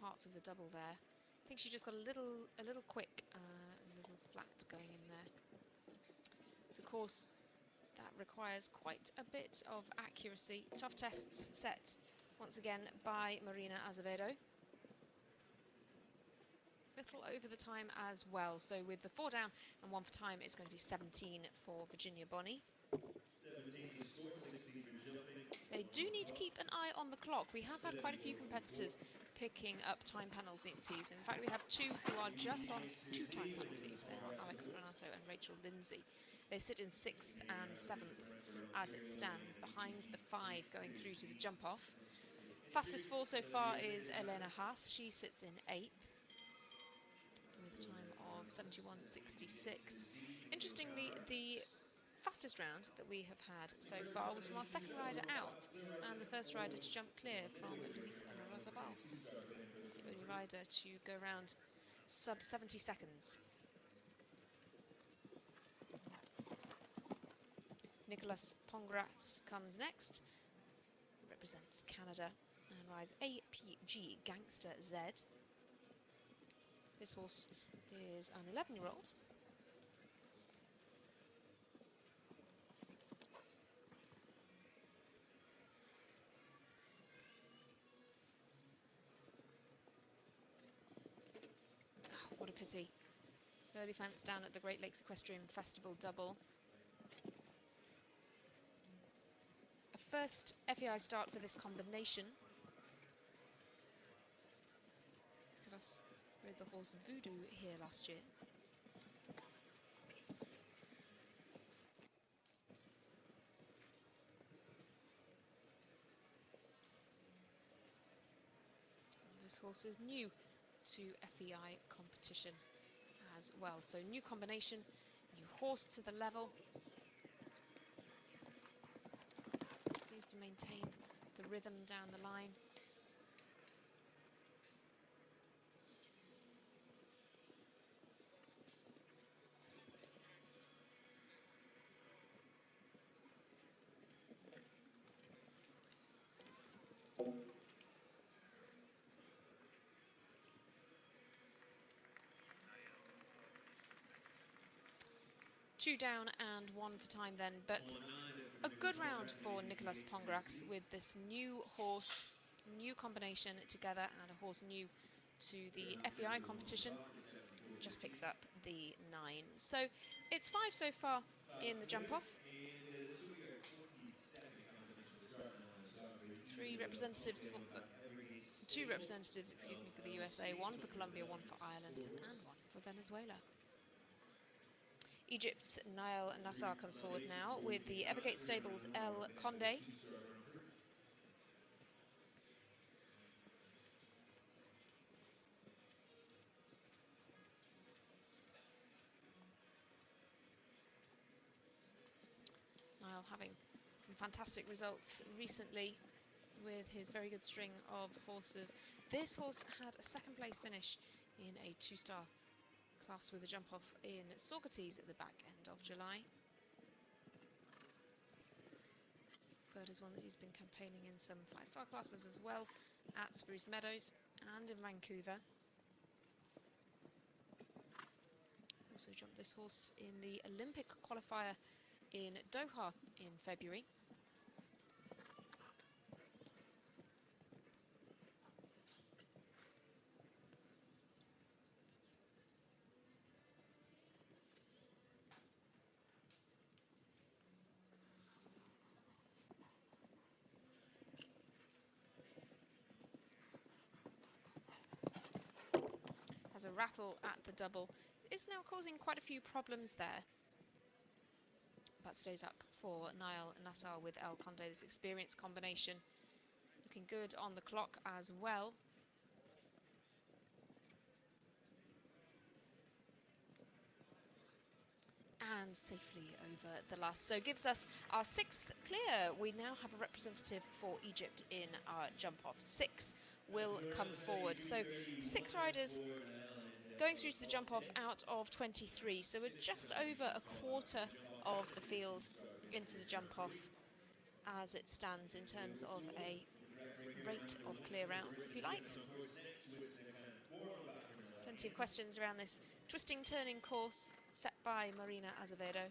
[SPEAKER 1] Parts of the double there. I think she just got a little quick, a little flat going in there. It's a course that requires quite a bit of accuracy. Tough tests set once again by Marina Azevedo. Little over the time as well. So with the 4 down and 1 for time, it's going to be 17 for Virginia Bonney. They do need to keep an eye on the clock. We have had quite a few competitors picking up time penalties. In fact, we have 2 who are just on 2 time penalties. They are Alex Granato and Rachel Lindsay. They sit in 6th and 7th as it stands, behind the 5 going through to the jump off. Fastest fall so far is Elena Haas. She sits in 8th with a time of 71.66. Interestingly, the fastest round that we have had so far was from our second rider out and the first rider to jump clear from Luis Enrazabal, the only rider to go around sub 70 seconds. Nicolas Pongras comes next. He represents Canada and rides APG Gangster Z. This horse is an 11-year-old. What a pity. Early fence down at the Great Lakes Equestrian Festival double. A first FEI start for this combination. Nicolas rode the horse Voodoo here last year. This horse is new to FEI competition as well. So new combination, new horse to the level. Needs to maintain the rhythm down the line. Two down and 1 for time then, but a good round for Nicolas Pongras with this new horse, new combination together, and a horse new to the FEI competition. Just picks up the 9. So it's 5 so far in the jump off. 2 representatives, excuse me, for the USA, 1 for Colombia, 1 for Ireland, and 1 for Venezuela. Egypt's Nail Nassar comes forward now with the Evergate Stables El Conde. Niall having some fantastic results recently with his very good string of horses. This horse had a second place finish in a 2-star class with a jump off in Saugerties at the back end of July. Bird is one that he's been campaigning in some 5-star classes as well at Spruce Meadows and in Vancouver. Also jumped this horse in the Olympic qualifier in Doha in February. Has a rattle at the double. Is now causing quite a few problems there, but stays up for Niall Nassar with El Conde. This experienced combination looking good on the clock as well. And safely over the last. So gives us our 6th clear. We now have a representative for Egypt in our jump off. 6 will come forward. So 6 riders going through to the jump off out of 23. So we're just over a quarter of the field into the jump off as it stands in terms of a rate of clear rounds, if you like. Plenty of questions around this twisting turning course set by Marina Azevedo.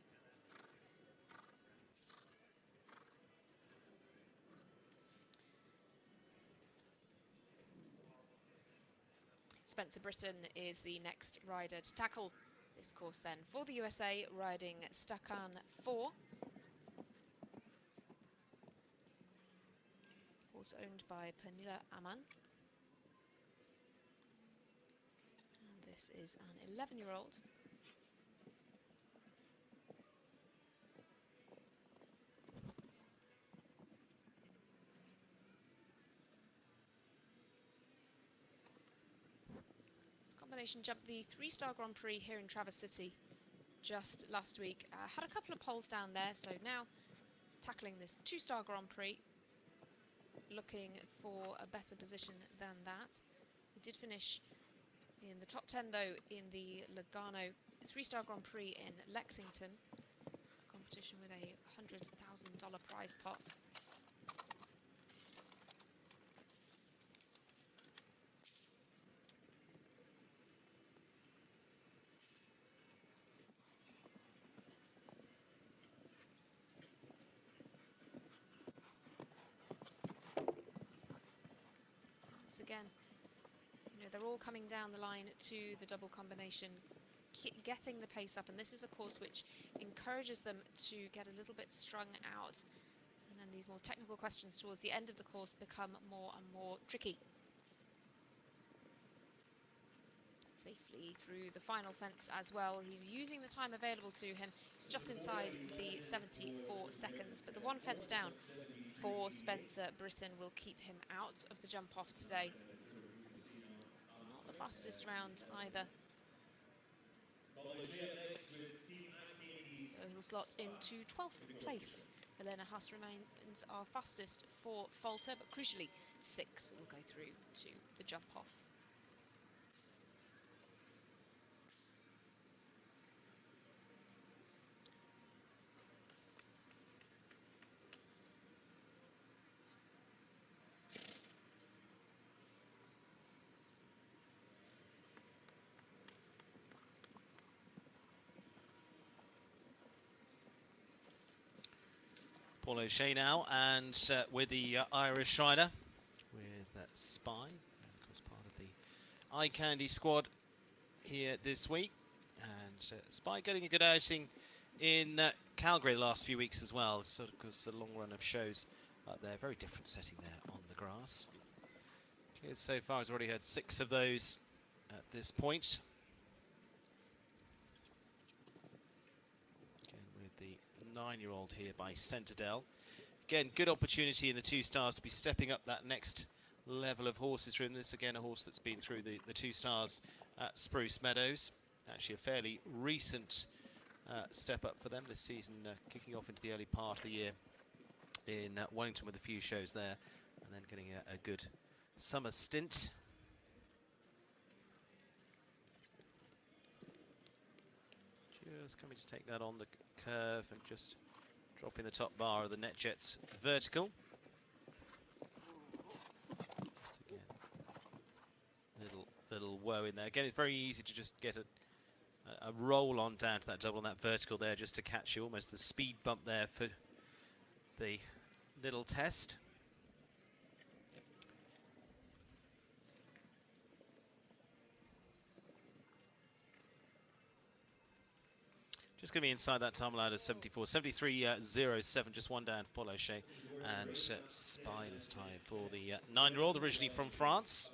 [SPEAKER 1] Spencer Britton is the next rider to tackle this course then for the USA, riding Stakan 4. Horse owned by Pernilla Aman. And this is an 11-year-old. Jumped the 3-star Grand Prix here in Traverse City just last week. Had a couple of poles down there, so now tackling this 2-star Grand Prix, looking for a better position than that. He did finish in the top 10 though in the Lugano 3-star Grand Prix in Lexington, competition with a $100,000 prize pot. Again, you know, they're all coming down the line to the double combination, getting the pace up, and this is a course which encourages them to get a little bit strung out, and then these more technical questions towards the end of the course become more and more tricky. Safely through the final fence as well. He's using the time available to him. It's just inside the 74 seconds, but the one fence down for Spencer Britton will keep him out of the jump off today. It's not the fastest round either. So he'll slot into 12th place. Helena Haas remains our fastest for Falter, but crucially 6 will go through to the jump off.
[SPEAKER 4] Paul O'Shea now, and with the Irish rider, with Spy, of course part of the Eye Candy squad here this week. And Spy getting a good outing in Calgary the last few weeks as well. Sort of, because the long run of shows up there, very different setting there on the grass. So far has already had 6 of those at this point. The 9-year-old here by Centerdell. Again, good opportunity in the 2 stars to be stepping up that next level of horses through. And this again a horse that's been through the 2 stars at Spruce Meadows. Actually a fairly recent step up for them this season, kicking off into the early part of the year in Wellington with a few shows there, and then getting a good summer stint. Just coming to take that on the curve and just dropping the top bar of the NetJets vertical. Just again, little woe in there. Again, it's very easy to just get a roll on down to that double on that vertical there, just to catch you. Almost the speed bump there for the little test. Just going to be inside that time allowed of 74, 73.07, just one down for Paul O'Shea. And Spy this time for the 9-year-old, originally from France.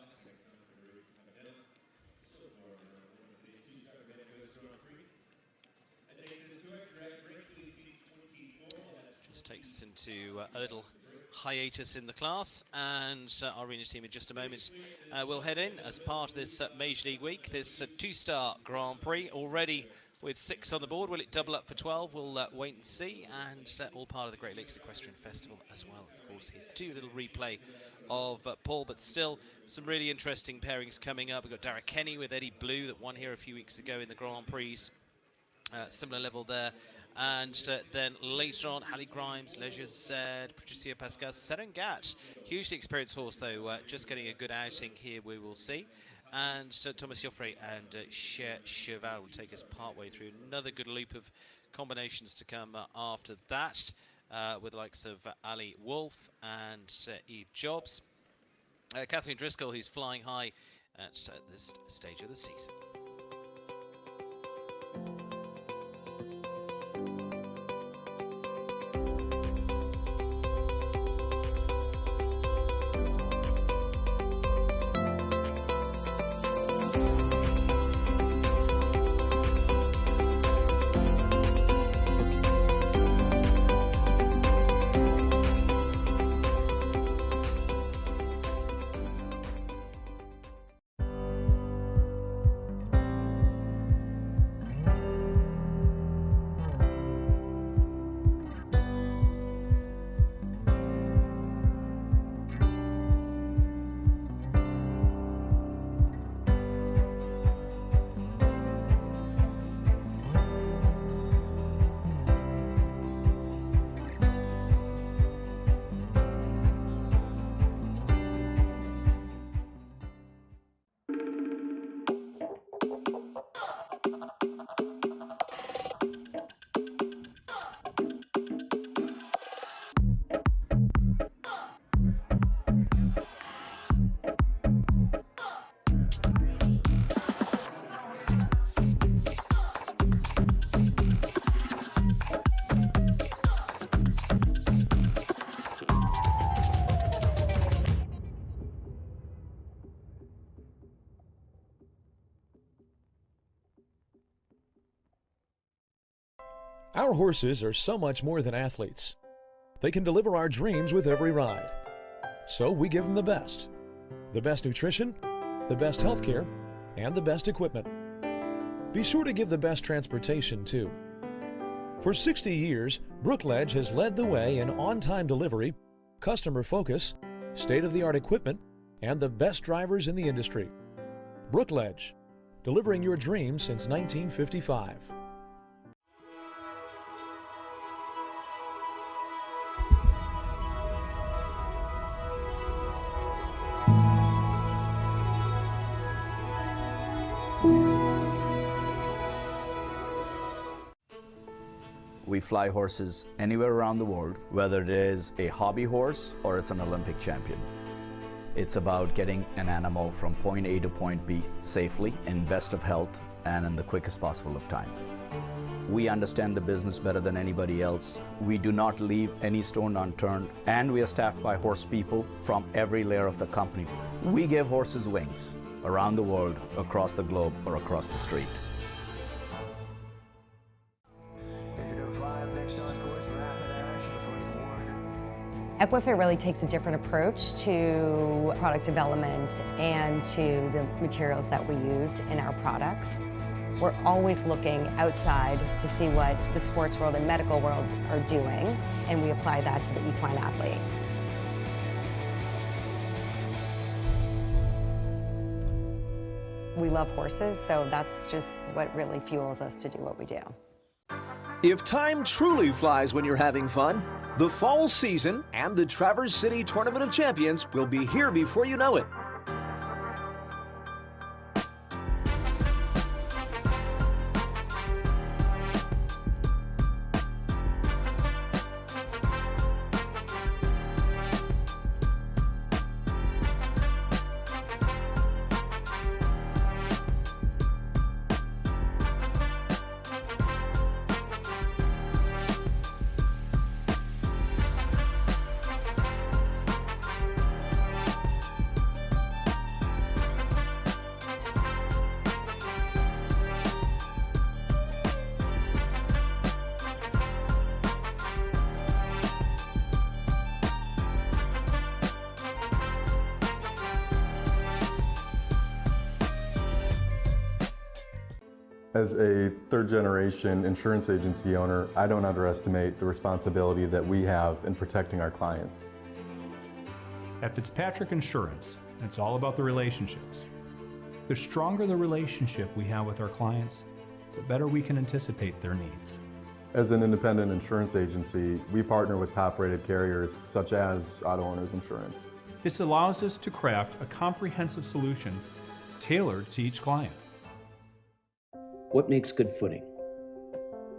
[SPEAKER 4] Just takes us into a little hiatus in the class, and our arena team in just a moment will head in as part of this Major League week, this two-star Grand Prix already with 6 on the board. Will it double up for 12? We'll wait and see, and all part of the Great Lakes Equestrian Festival as well. Of course, here do a little replay of Paul, but still some really interesting pairings coming up. We've got Dara Kenny with Eddie Blue that won here a few weeks ago in the Grand Prix. Similar level there. And then later on, Hallie Grimes, Leisure Z, Patricia Pascal, Serengat. Hugely experienced horse, though, just getting a good outing here, we will see. And Thomas Joffre and Cher Cheval will take us partway through. Another good loop of combinations to come after that, with the likes of Ali Wolf and Eve Jobs. Kathleen Driscoll, who's flying high at this stage of the season.
[SPEAKER 3] Our horses are so much more than athletes. They can deliver our dreams with every ride. So we give them the best nutrition, the best health care, and the best equipment. Be sure to give the best transportation too. For 60 years, Brookledge has led the way in on-time delivery, customer focus, state-of-the-art equipment, and the best drivers in the industry. Brookledge, delivering your dreams since 1955.
[SPEAKER 5] We fly horses anywhere around the world, whether it is a hobby horse or it's an Olympic champion. It's about getting an animal from point A to point B safely, in best of health, and in the quickest possible of time. We understand the business better than anybody else. We do not leave any stone unturned, and we are staffed by horse people from every layer of the company. We give horses wings around the world, across the globe, or across the street.
[SPEAKER 6] Ecuestre really takes a different approach to product development and to the materials that we use in our products. We're always looking outside to see what the sports world and medical worlds are doing, and we apply that to the equine athlete. We love horses, so that's just what really fuels us to do what we do.
[SPEAKER 3] If time truly flies when you're having fun, the fall season and the Traverse City Tournament of Champions will be here before you know it.
[SPEAKER 7] As a third-generation insurance agency owner, I don't underestimate the responsibility that we have in protecting our clients.
[SPEAKER 8] At Fitzpatrick Insurance, it's all about the relationships. The stronger the relationship we have with our clients, the better we can anticipate their needs.
[SPEAKER 7] As an independent insurance agency, we partner with top-rated carriers such as Auto Owners Insurance.
[SPEAKER 8] This allows us to craft a comprehensive solution tailored to each client.
[SPEAKER 9] What makes good footing?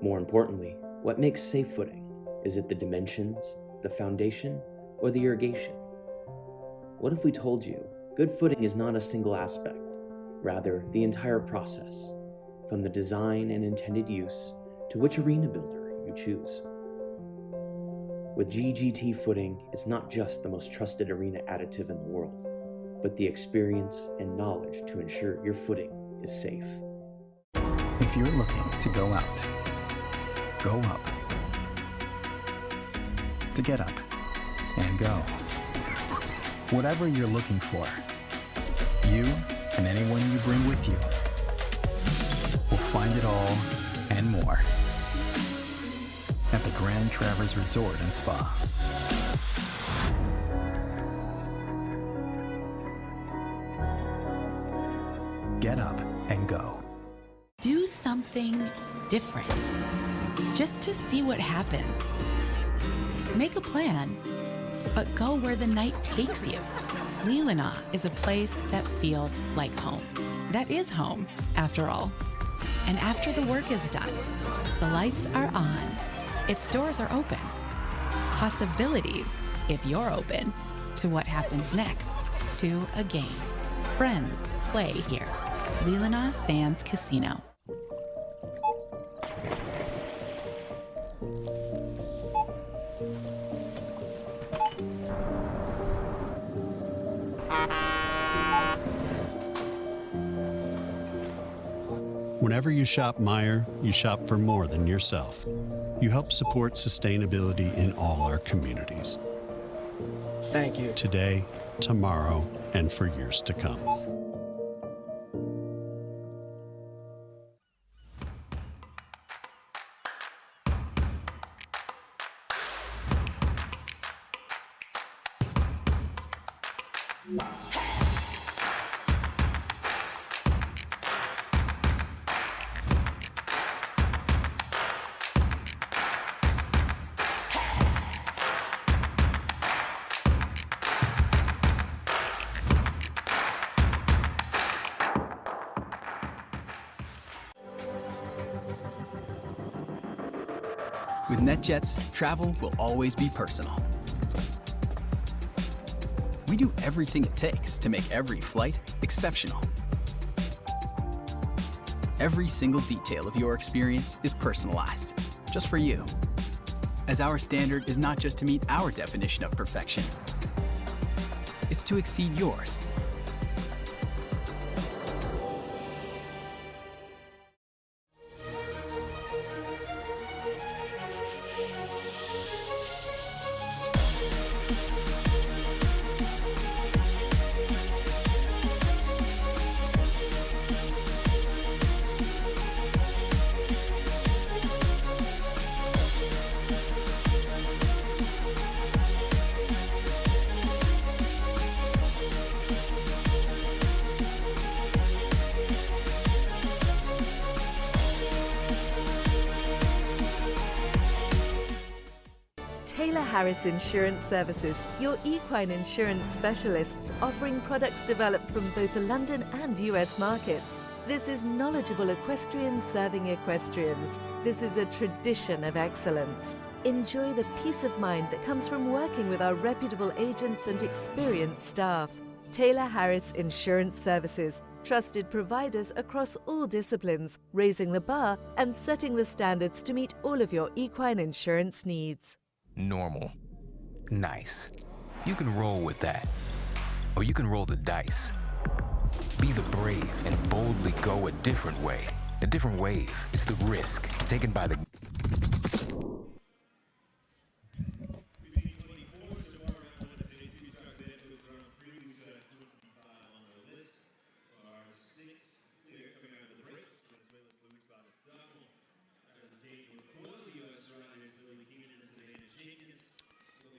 [SPEAKER 9] More importantly, what makes safe footing? Is it the dimensions, the foundation, or the irrigation? What if we told you good footing is not a single aspect, rather the entire process, from the design and intended use to which arena builder you choose? With GGT footing, it's not just the most trusted arena additive in the world, but the experience and knowledge to ensure your footing is safe.
[SPEAKER 10] If you're looking to go out, go up. To get up and go. Whatever you're looking for, you and anyone you bring with you will find it all and more at the Grand Traverse Resort and Spa. Get up and go.
[SPEAKER 11] Do something different, just to see what happens. Make a plan, but go where the night takes you. Leelanau is a place that feels like home. That is home, after all. And after the work is done, the lights are on, its doors are open. Possibilities, if you're open, to what happens next, to a game. Friends play here. Leelanau Sands Casino.
[SPEAKER 12] Whenever you shop Meijer, you shop for more than yourself. You help support sustainability in all our communities.
[SPEAKER 13] Thank you.
[SPEAKER 12] Today, tomorrow, and for years to come.
[SPEAKER 14] With NetJets, travel will always be personal. We do everything it takes to make every flight exceptional. Every single detail of your experience is personalized, just for you. As our standard is not just to meet our definition of perfection, it's to exceed yours.
[SPEAKER 15] Harris Insurance Services, your equine insurance specialists offering products developed from both the London and US markets. This is knowledgeable equestrians serving equestrians. This is a tradition of excellence. Enjoy the peace of mind that comes from working with our reputable agents and experienced staff. Taylor Harris Insurance Services, trusted providers across all disciplines, raising the bar and setting the standards to meet all of your equine insurance needs.
[SPEAKER 16] Normal. Nice. You can roll with that. Or you can roll the dice. Be the brave and boldly go a different way. A different wave is the risk taken by the...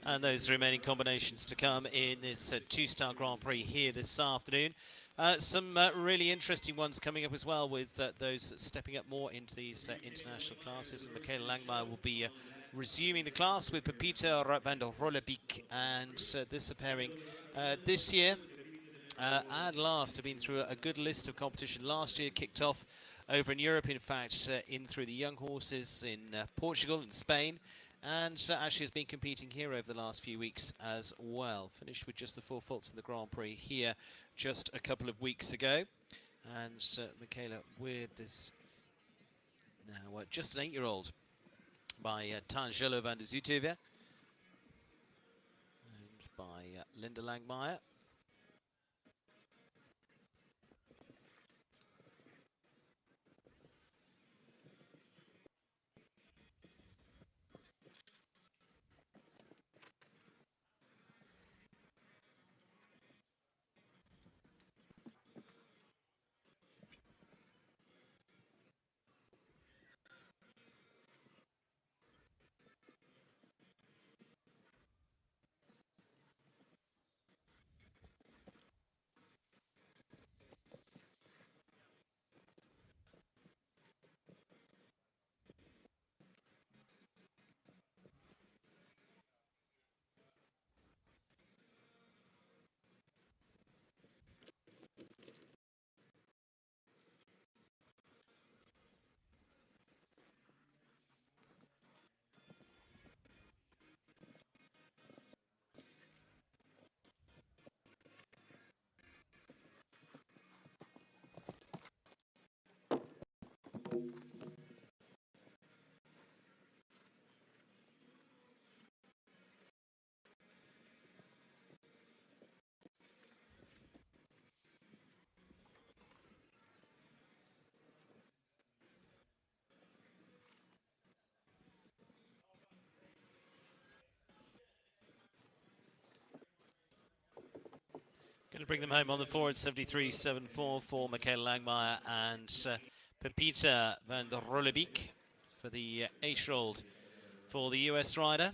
[SPEAKER 4] And those remaining combinations to come in this two-star Grand Prix here this afternoon. Some really interesting ones coming up as well, with those stepping up more into these international classes. And Michaela Langmeier will be resuming the class with Pepita van der Rollebeek, and this appearing this year and last. Have been through a good list of competition last year, kicked off over in Europe, in fact, in through the young horses in Portugal and Spain. And actually has been competing here over the last few weeks as well. Finished with just the 4 faults in the Grand Prix here just a couple of weeks ago. And Michaela with this now just an 8-year-old by Tangelo van der Zutuve and by Linda Langmeier. Going to bring them home on the forward, 73.74 for Michaela Langmeier and Pepita van der Rollebeek for the 8-year-old for the US rider.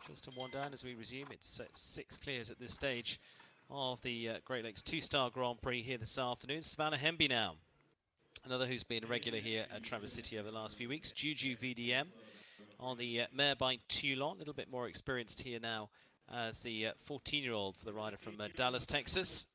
[SPEAKER 4] Just on one down as we resume. It's 6 clears at this stage of the Great Lakes two-star Grand Prix here this afternoon. Savannah Hemby now, another who's been a regular here at Traverse City over the last few weeks. Juju VDM on the mare by Toulon, a little bit more experienced here now as the 14-year-old for the rider from Dallas, Texas.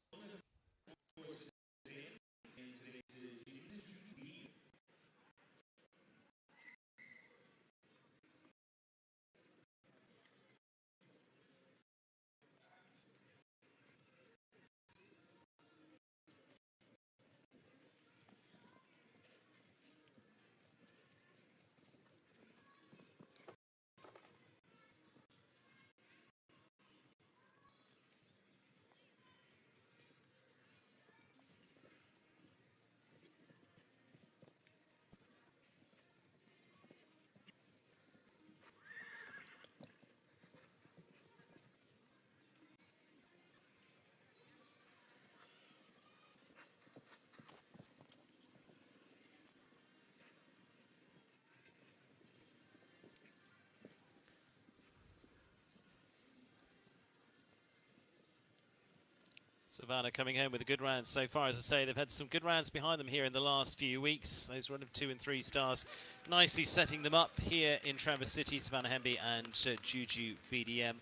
[SPEAKER 4] Savannah coming home with a good round so far. As I say, they've had some good rounds behind them here in the last few weeks. Those run of 2 and 3 stars nicely setting them up here in Traverse City. Savannah Hemby and Juju VDM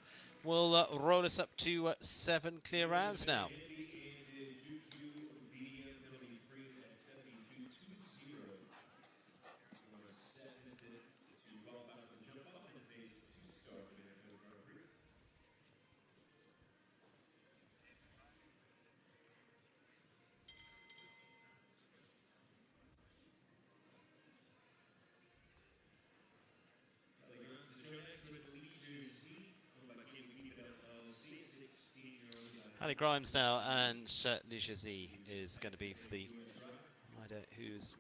[SPEAKER 4] will roll us up to 7 clear rounds now. Hallie Grimes now, and Leisure Z is going to be for the rider who's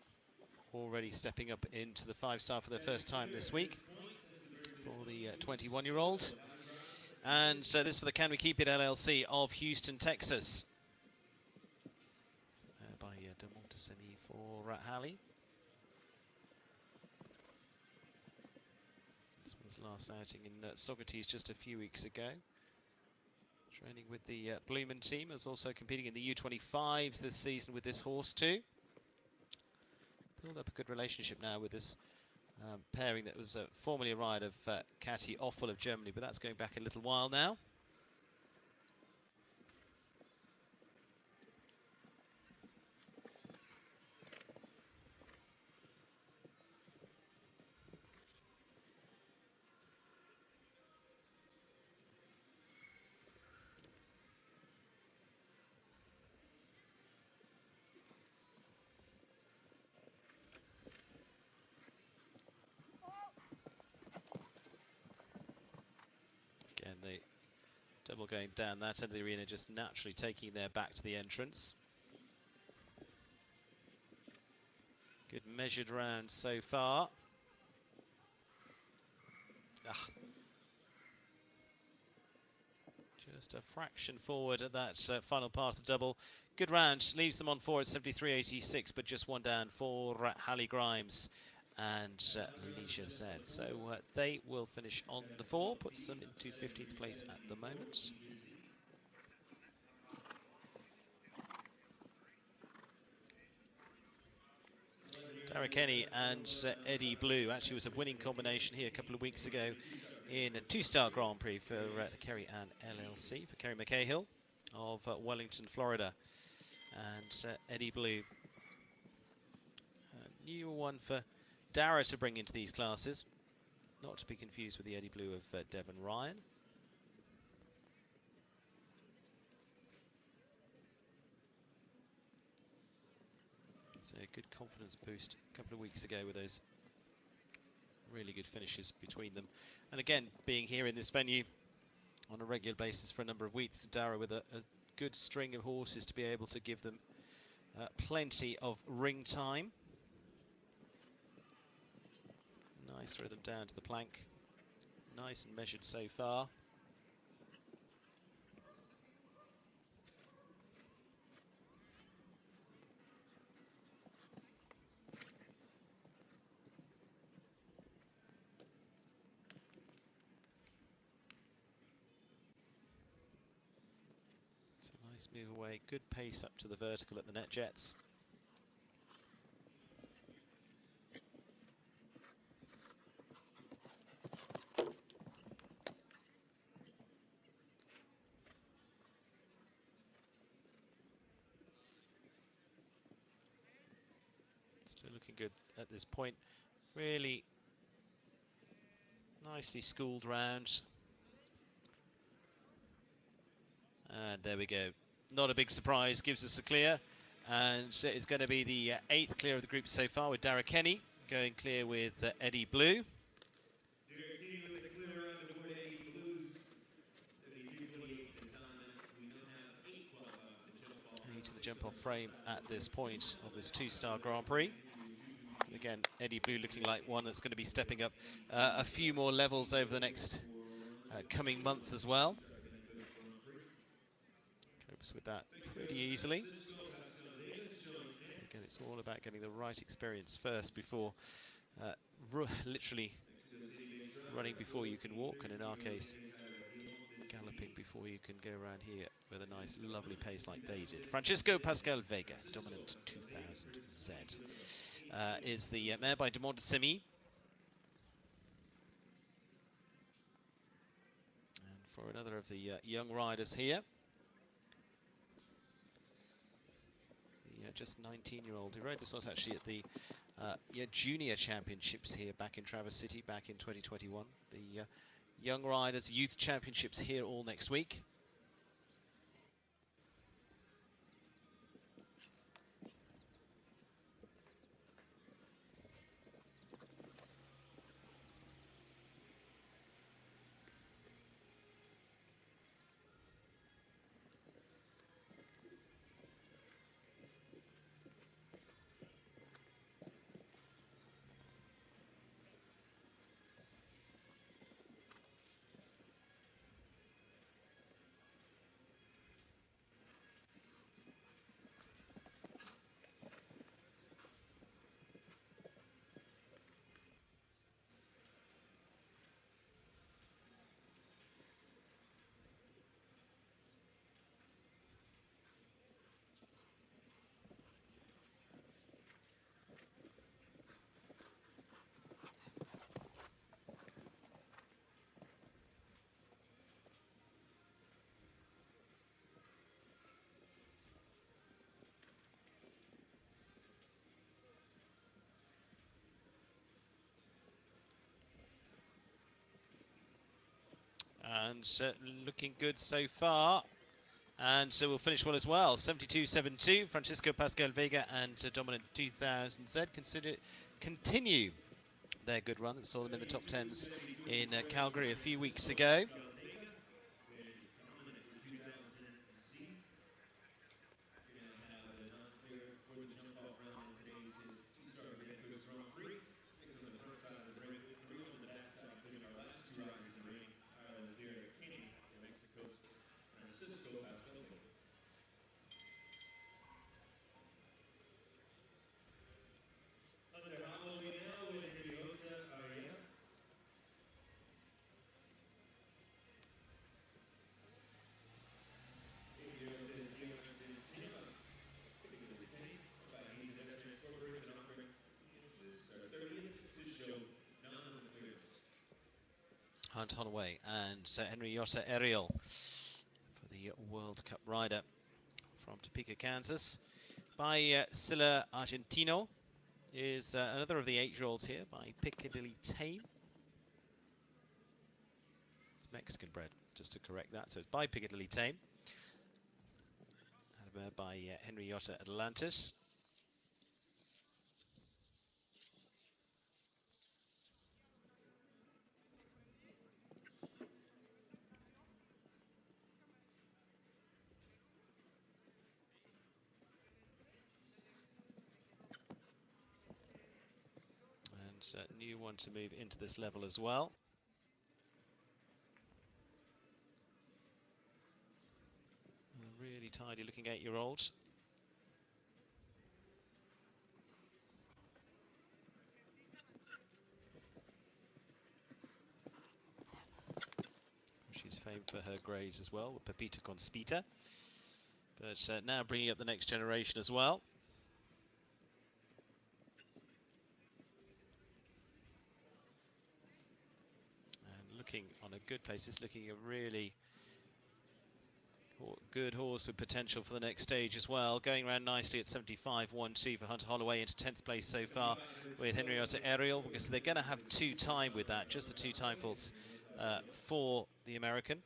[SPEAKER 4] already stepping up into the 5-star for the first time this week for the 21-year-old. And this for the Can We Keep It LLC of Houston, Texas. By De Montesini for Hallie. This was last outing in Socrates just a few weeks ago. Training with the Blumen team, is also competing in the U25s this season with this horse too. Build up a good relationship now with this pairing that was formerly a ride of Kati Offel of Germany, but that's going back a little while now. Again, the double going down that end of the arena, just naturally taking their back to the entrance. Good measured round so far. Just a fraction forward at that final part of the double. Good round, leaves them on 4 at 73.86, but just one down for Hallie Grimes and Leisure Z. So they will finish on the 4, puts them into 15th place at the moment. Dara Kenny and Eddie Blue actually was a winning combination here a couple of weeks ago in a 2-star Grand Prix for the Kerry Ann LLC, for Kerry McCahill of Wellington, Florida. And Eddie Blue, a new one for Dara to bring into these classes, not to be confused with the Eddie Blue of Devon Ryan. It's a good confidence boost a couple of weeks ago with those really good finishes between them. And again, being here in this venue on a regular basis for a number of weeks, Dara with a good string of horses to be able to give them plenty of ring time. Nice rhythm down to the plank. Nice and measured so far. It's a nice move away. Good pace up to the vertical at the net jets. Still looking good at this point. Really nicely schooled round. And there we go. Not a big surprise, gives us a clear. And it's going to be the 8th clear of the group so far, with Dara Kenny going clear with Eddie Blue. To the jump off frame at this point of this 2-star Grand Prix. Again, Eddie Blue looking like one that's going to be stepping up a few more levels over the next coming months as well. Copes with that pretty easily. Again, it's all about getting the right experience first before literally running before you can walk, and in our case, galloping jumping before you can go around here with a nice, lovely pace like they did. Francisco Pascal Vega, dominant 2000 Z, is the mare by Demond de Semi. And for another of the young riders here, the just 19-year-old who rode this was actually at the junior championships here back in Traverse City back in 2021. The Young Riders Youth Championships here all next week. And looking good so far. And so we'll finish well as well. 72.72, Francisco Pascal Vega and Dominant 2000Z continue their good run that saw them in the top 10s in Calgary a few weeks ago. Hunt Holloway and Henrietta Ariel for the World Cup rider from Topeka, Kansas. By Silla Argentino is another of the 8-year-olds here by Piccadilly Tame. It's Mexican bred, just to correct that. So it's by Piccadilly Tame. And by Henrietta Atlantis. New one to move into this level as well. A really tidy looking 8-year-old. She's famed for her greys as well, with Pepita Conspita. But now bringing up the next generation as well. Looking on a good place. It's looking a really good horse with potential for the next stage as well. Going around nicely at 75.12 for Hunter Holloway, into 10th place so far with Henrietta Ariel, because they're going to have 2 time with that, just the 2 time faults for the American.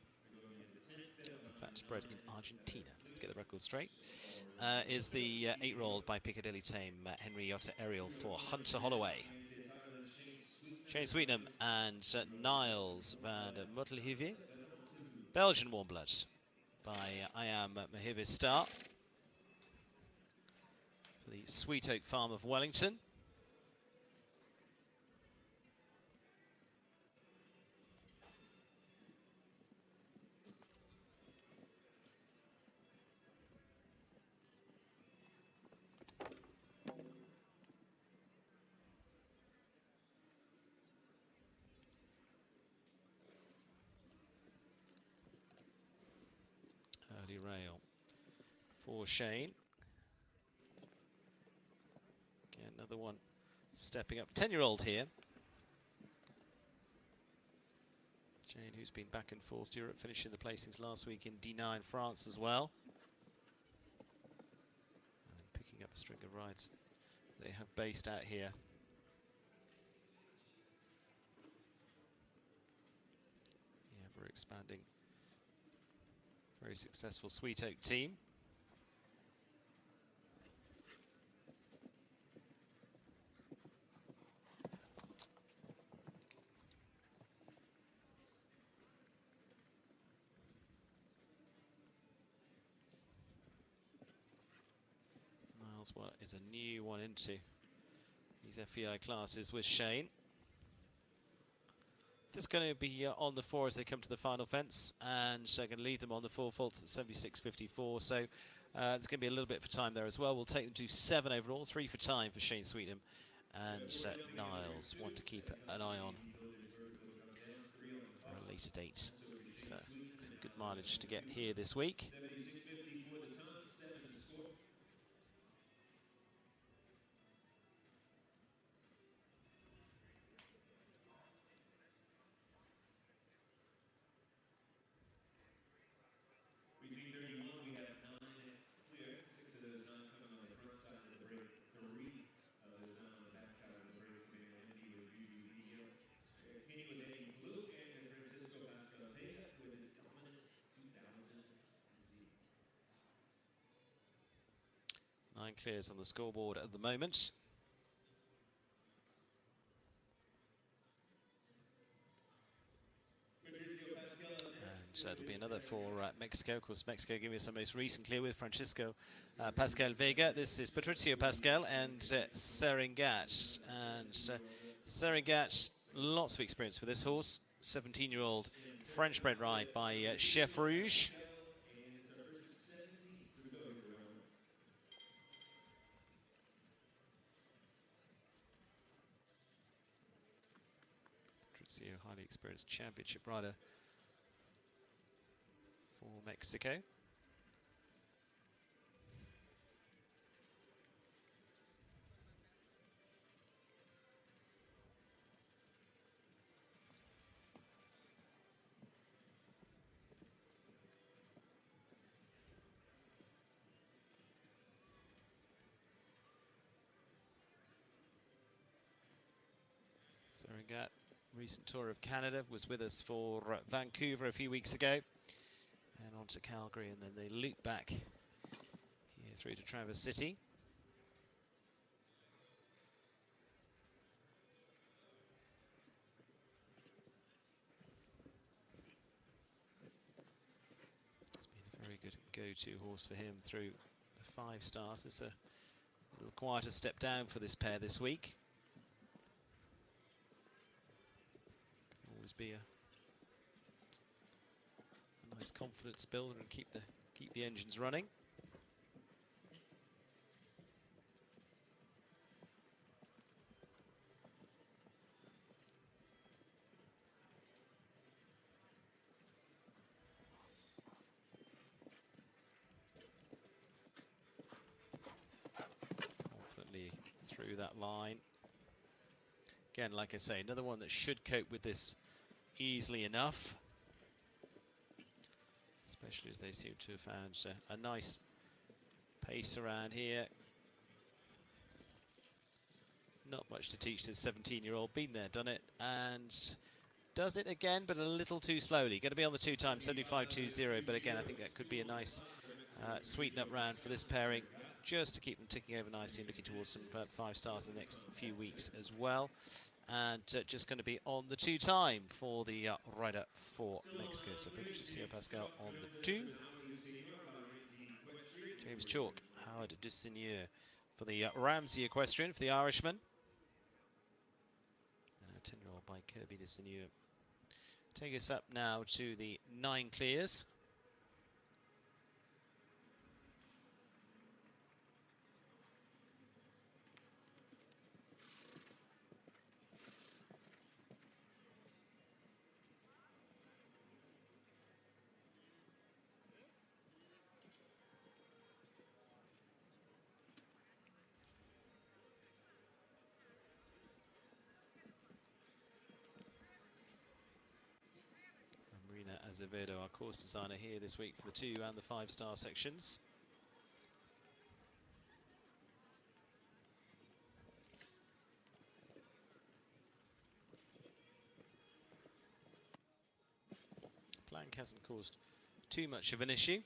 [SPEAKER 4] In fact, bred in Argentina. Let's get the record straight. Is the 8-year-old by Piccadilly Tame, Henrietta Ariel for Hunter Holloway. Shane Sweetnam and Niles van Mottelhive. Belgian Warm Bloods by I Am Mahibis Star for the Sweet Oak Farm of Wellington. rail for Shane. Again, another one stepping up. 10-year-old here. Shane, who's been back and forth to Europe, finishing the placings last week in D9 France as well. And picking up a string of rides they have based out here. The ever-expanding, very successful Sweet Oak team. Miles, what is a new one into these FEI classes with Shane. Just going to be on the 4 as they come to the final fence, and going to leave them on the 4 faults at 76.54. So there's going to be a little bit for time there as well. We'll take them to 7 overall, 3 for time for Shane Sweetenham and Niles, one to keep an eye on for a later date. So some good mileage to get here this week. Nine clears on the scoreboard at the moment. And it'll be another for Mexico. Of course, Mexico giving us the most recent clear with Francisco Pascal Vega. This is Patricio Pascal and Seringat. And Seringat, lots of experience for this horse. 17-year-old French-bred ride by Chef Rouge. Patricio, highly experienced championship rider for Mexico. Seringat, recent tour of Canada, was with us for Vancouver a few weeks ago. And on to Calgary, and then they loop back here through to Traverse City. It's been a very good go-to horse for him through the 5 stars. It's a little quieter step down for this pair this week. Can always be a nice confidence builder and keep the engines running. Confidently through that line. Again, like I say, another one that should cope with this easily enough. Especially as they seem to have found a nice pace around here. Not much to teach this 17-year-old. Been there, done it, and does it again, but a little too slowly. Going to be on the 2 times, 75.20. But again, I think that could be a nice sweeten up round for this pairing, just to keep them ticking over nicely and looking towards some 5 stars in the next few weeks as well. And just going to be on the 2 time for the rider for Mexico. So Patricio Pascal on the 2. James Chalk, Howard de Seigneur for the Ramsey Equestrian for the Irishman. And a 10-year-old by Kirby de Seigneur. Take us up now to the 9 clears. Azevedo, our course designer here this week for the 2 and the 5-star sections. Plank hasn't caused too much of an issue.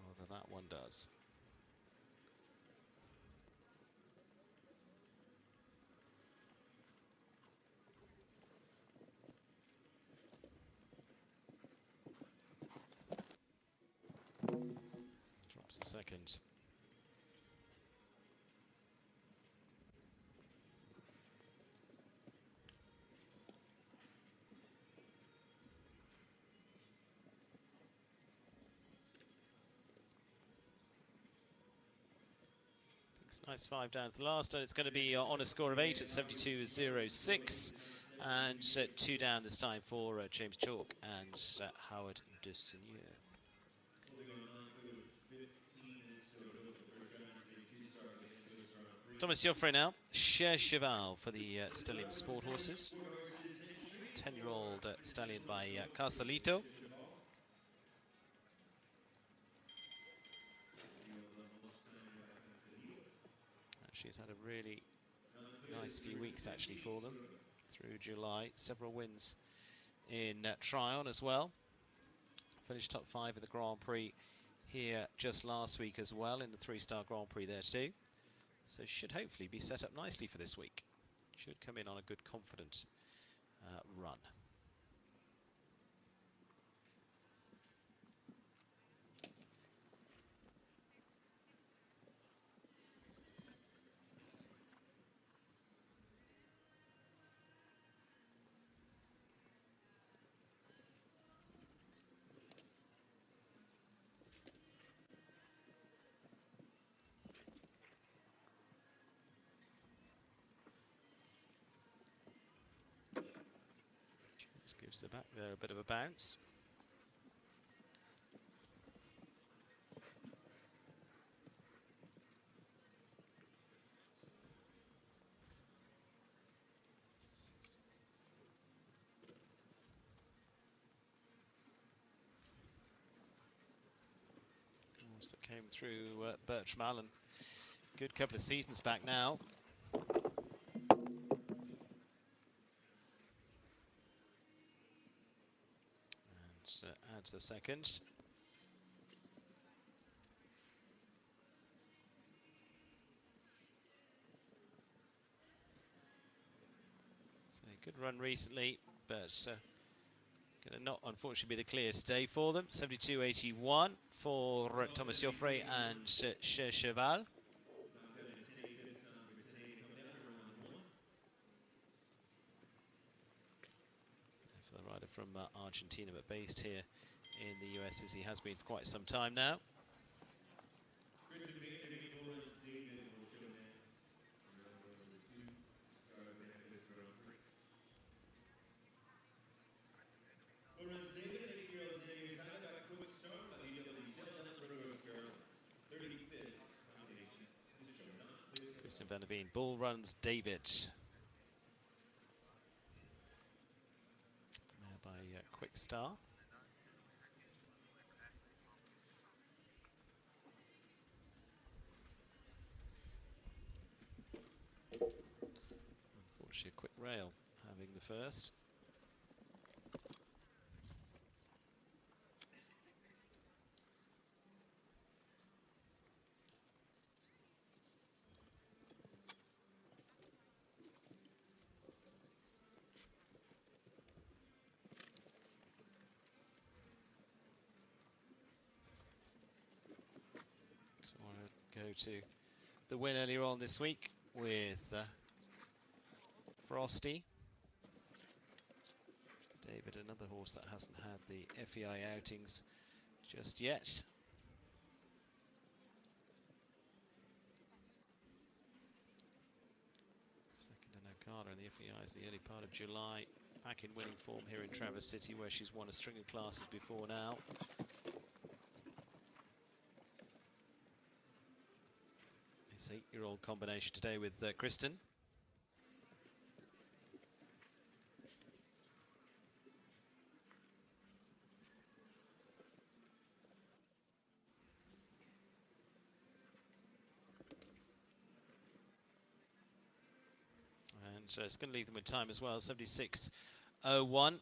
[SPEAKER 4] However, that one does. Drops a second. Nice 5 down to the last, and it's going to be on a score of 8 at 72.06, and 2 down this time for James Chalk and Howard de Seigneur. Thomas Joffre now, Cher Cheval for the Stallion Sport Horses. 10-year-old stallion by Casalito. She's had a really nice few weeks actually for them through July. Several wins in Tryon as well. Finished top 5 at the Grand Prix here just last week as well in the 3-star Grand Prix there too. So should hopefully be set up nicely for this week. Should come in on a good confident run. Just gives the back there a bit of a bounce. Horse that came through Bertram Allen. Good couple of seasons back now. Adds the second. So good run recently, but going to not unfortunately be the clear today for them. 72.81 for Thomas Joffre and Cher Cheval. For the rider from Argentina, but based here in the US as he has been for quite some time now. Christian Van der Veen, bull runs David. Now by Quick Star. Unfortunately, a quick rail having the first. So I want to go to the win earlier on this week with Frosty. David, another horse that hasn't had the FEI outings just yet. Second in Okada in the FEIs the early part of July. back in winning form here in Traverse City, where she's won a string of classes before now. This 8-year-old combination today with Kristen. And it's going to leave them with time as well, 76.01.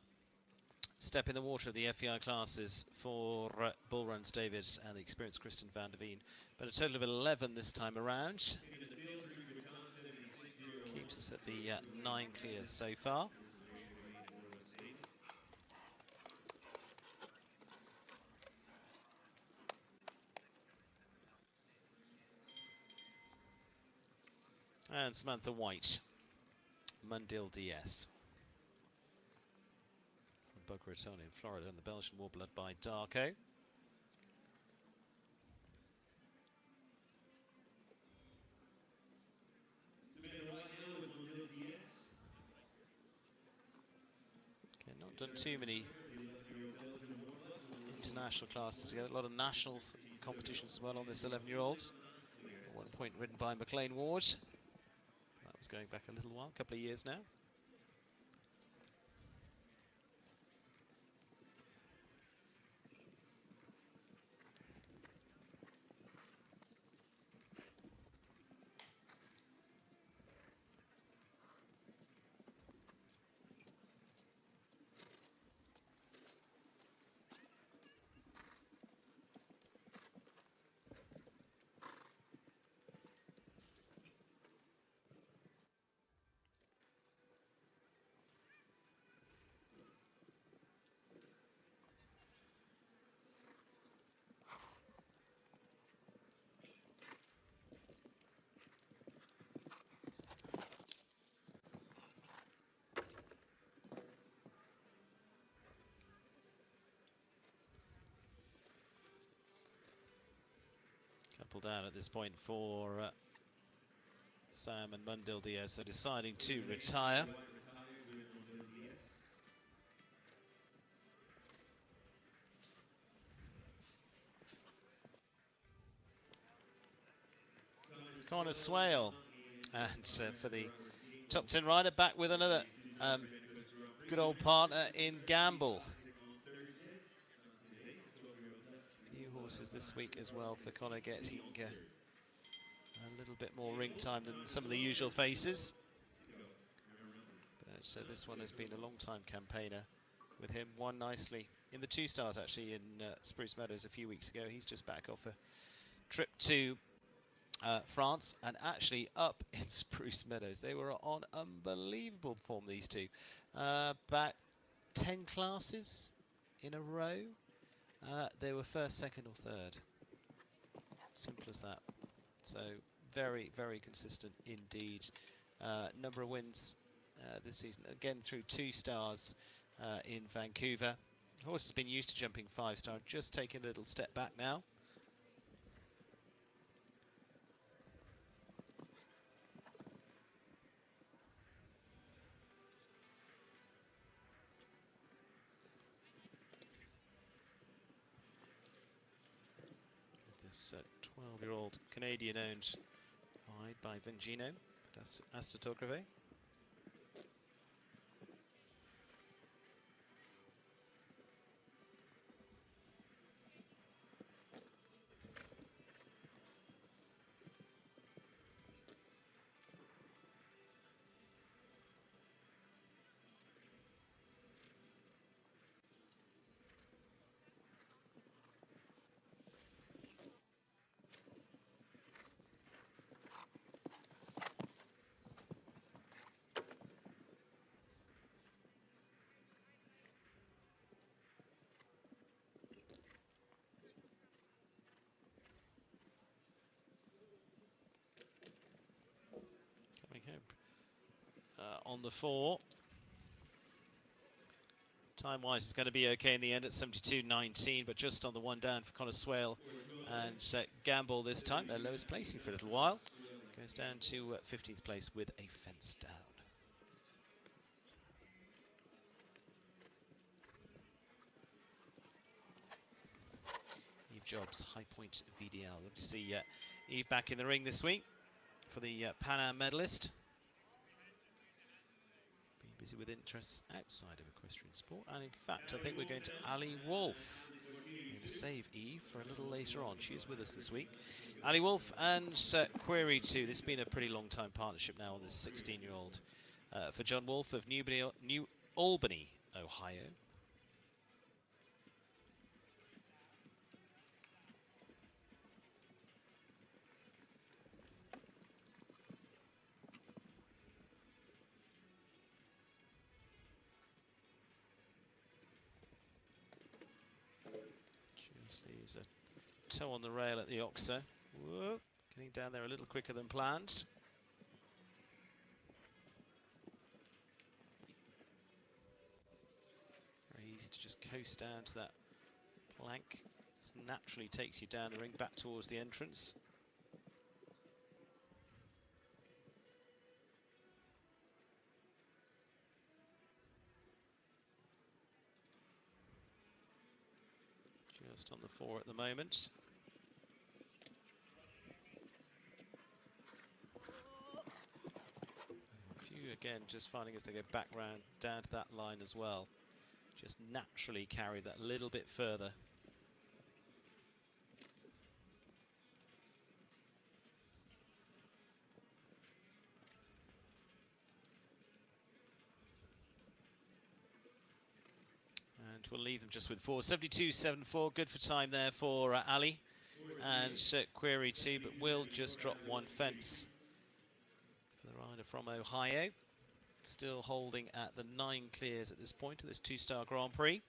[SPEAKER 4] Step in the water of the FEI classes for Bull Runs David and the experienced Kristen van der Veen. But a total of 11 this time around. Keeps us at the 9 clears so far. And Samantha White, Mundil DS. From Boca Raton in Florida, and the Belgian Warbler by Darko. Okay, not done too many international classes together. A lot of national competitions as well on this 11-year-old. At one point ridden by McLean Ward. That was going back a little while, a couple of years now. Couple down at this point for Sam and Mundil Diaz, so deciding to retire. Connor Swale, and for the top 10 rider, back with another good old partner in Gamble. Horses this week as well for Connor, getting a little bit more ring time than some of the usual faces. But this one has been a long time campaigner with him. Won nicely in the 2 stars actually in Spruce Meadows a few weeks ago. He's just back off a trip to France, and actually up in Spruce Meadows they were on unbelievable form, these two. Back 10 classes in a row. They were first, second or third. Simple as that. So very, very consistent indeed. Number of wins this season, again through 2 stars in Vancouver. The horse has been used to jumping 5-star, just taking a little step back now. This 12-year-old Canadian-owned ride by Vangino, that's Astotographe. On the 4. Time-wise, it's going to be okay in the end at 72.19, but just on the 1 down for Connor Swale and Gamble this time. Their lowest placing for a little while. Goes down to 15th place with a fence down. jobs. High Point VDL. Love to see Eve back in the ring this week for the Pan Am medalist. Being busy with interests outside of equestrian sport. And in fact, I think we're going to Ali Wolf. Going to save Eve for a little later on. She is with us this week. Ali Wolf and Query 2. This has been a pretty long time partnership now on this 16-year-old. For John Wolf of New Albany, Ohio. Just leaves a toe on the rail at the Oxer. Whoa, getting down there a little quicker than planned. Very easy to just coast down to that plank. Just naturally takes you down the ring back towards the entrance. Just on the 4 at the moment. A few again just finding as they go back round down to that line as well. Just naturally carry that a little bit further. And we'll leave them just with 4. 72.74, good for time there for Ali. And Query 2, but will just drop one fence for the rider from Ohio. Still holding at the 9 clears at this point of this 2-star Grand Prix.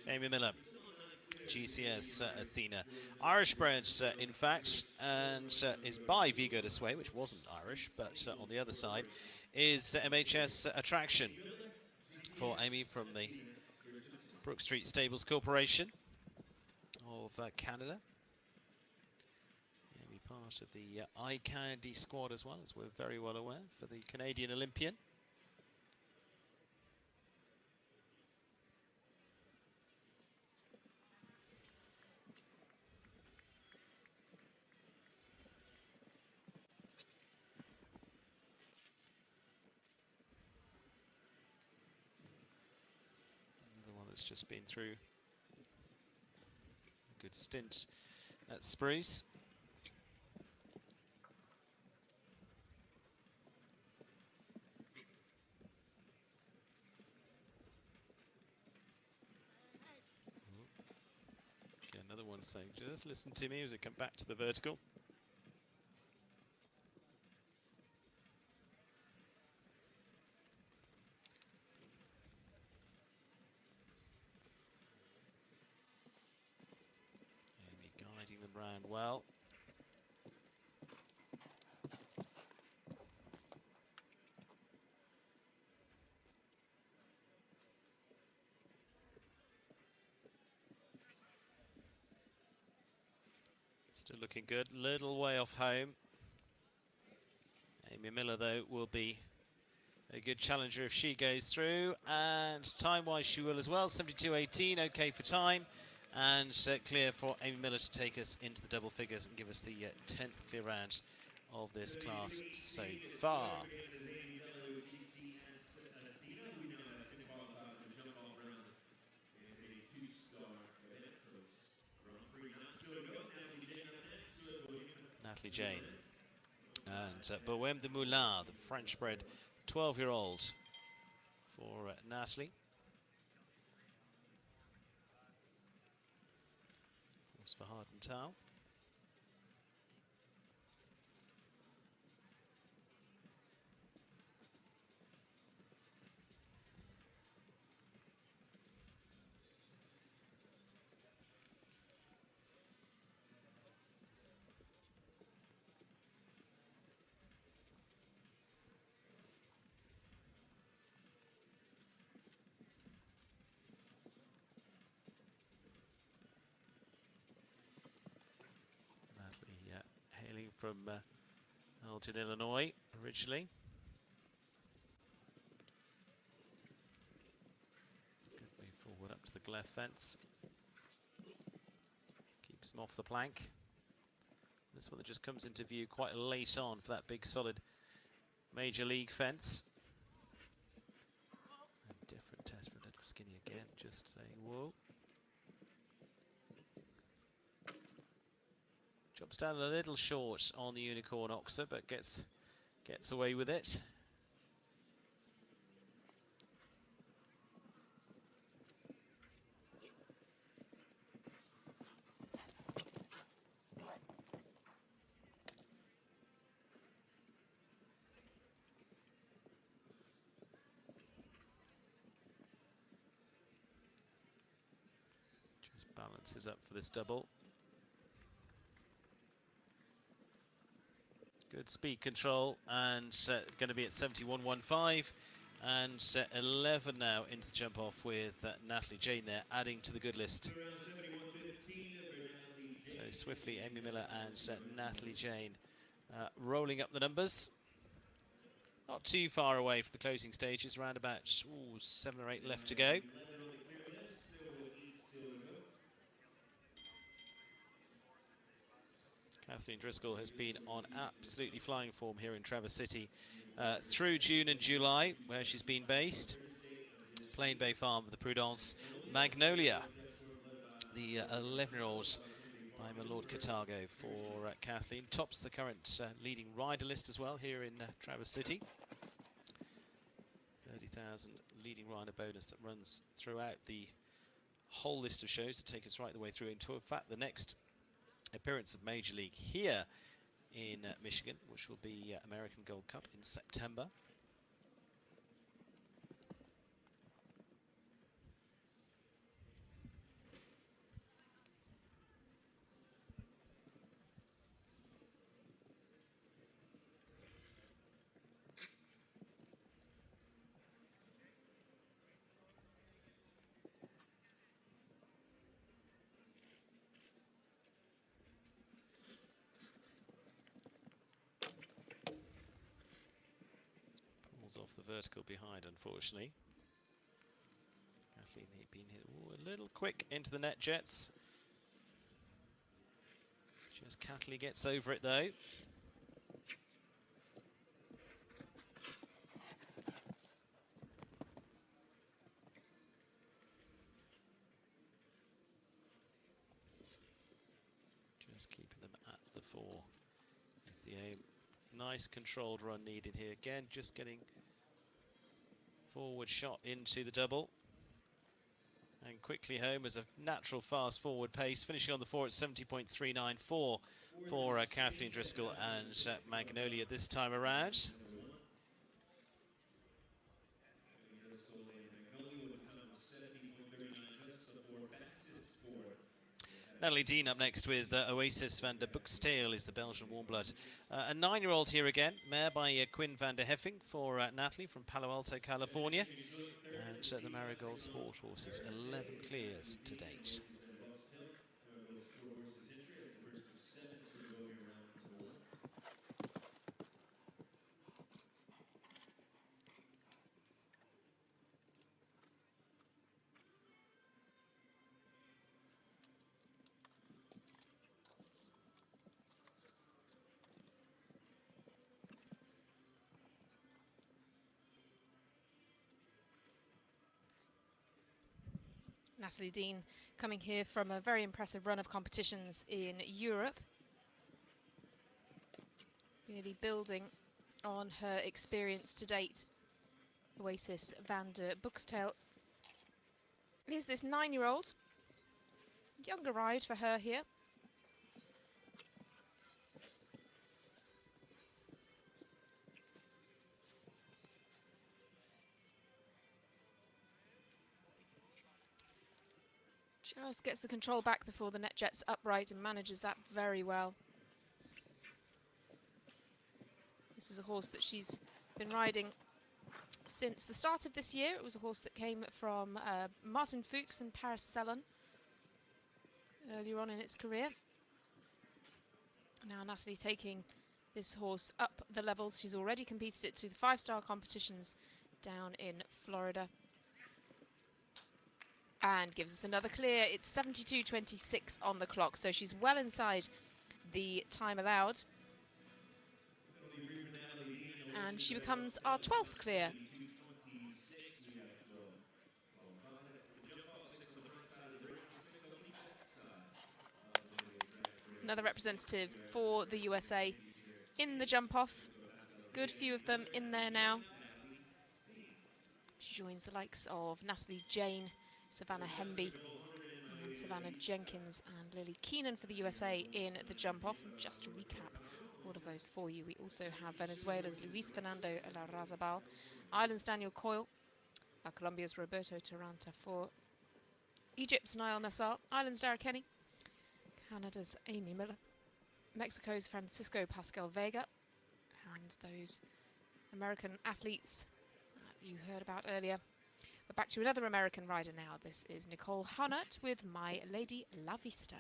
[SPEAKER 4] Amy Miller, GCS Athena. Irish bred, in fact, and is by Vigo de Sway, which wasn't Irish, but on the other side is MHS Attraction for Amy from the Brook Street Stables Corporation of Canada. Amy part of the Eye Candy squad as well, as we're very well aware, for the Canadian Olympian. That's just been through a good stint at Spruce. Okay, another one saying, just listen to me as I come back to the vertical. Them round well. Still looking good, little way off home. Amy Miller though will be a good challenger if she goes through, and time-wise she will as well. 72.18, okay for time. And clear for Amy Miller to take us into the double figures and give us the 10th clear round of this class so far. Natalie Jane. And Bohème de Moulin, the French-bred 12-year-old for Natalie. For Hardentown. from Elgin, Illinois, originally. Good move forward up to the left fence. Keeps him off the plank. This one that just comes into view quite late on for that big solid Major League fence. A different test for Little Skinny again, just saying whoa. Drops down a little short on the Unicorn Oxer, but gets away with it. Just balances up for this double. Good speed control, and going to be at 71.15, and 11 now into the jump off with Natalie Jane there, adding to the good list. So swiftly, Amy Miller and Natalie Jane rolling up the numbers. Not too far away from the closing stages, around about 7 or 8 left to go. Kathleen Driscoll has been on absolutely flying form here in Traverse City through June and July, where she's been based. Plain Bay Farm for the Prudence. Magnolia, the 11-year-old by my Lord Cartago for Kathleen. Tops the current leading rider list as well here in Traverse City. 30,000 leading rider bonus that runs throughout the whole list of shows to take us right the way through into, in fact, the next appearance of Major League here in Michigan, which will be American Gold Cup in September. Off the vertical behind, unfortunately. Kathleen been hit a little quick into the net jets. Just Kathleen gets over it though. Just keeping them at the 4 is the aim. Nice controlled run needed here. Again, just getting forward shot into the double. And quickly home as a natural fast forward pace. Finishing on the 4 at 70.394 for Kathleen Driscoll and Magnolia this time around. Natalie Dean up next with Oasis van der Buxteel is the Belgian warmblood. A 9-year-old here again, mare by Quinn van der Heffing for Natalie from Palo Alto, California. And the Marigold Sport horses, 11 clears to date.
[SPEAKER 1] Natalie Dean coming here from a very impressive run of competitions in Europe. Really building on her experience to date. Oasis van der Buxteel. Here's this 9-year-old. Younger ride for her here. Just gets the control back before the net jets upright and manages that very well. This is a horse that she's been riding since the start of this year. It was a horse that came from Martin Fuchs and Paris Ceylon earlier on in its career. Now Natalie taking this horse up the levels. She's already competed it to the 5-star competitions down in Florida. And gives us another clear. It's 72.26 on the clock, so she's well inside the time allowed. And she becomes our 12th clear. Another representative for the USA in the jump off. Good few of them in there now. She joins the likes of Natalie Jane, Savannah Hemby, and Savannah Jenkins and Lily Keenan for the USA in the jump off. And just to recap all of those for you, we also have Venezuela's Luis Fernando Larrazabal, Ireland's Daniel Coyle, Colombia's Roberto Taranta for Egypt's Niall Nassar, Ireland's Dara Kenny, Canada's Amy Miller, Mexico's Francisco Pascal Vega, and those American athletes you heard about earlier. We're back to another American rider now. This is Nicole Hunnert with My Lady La Vista.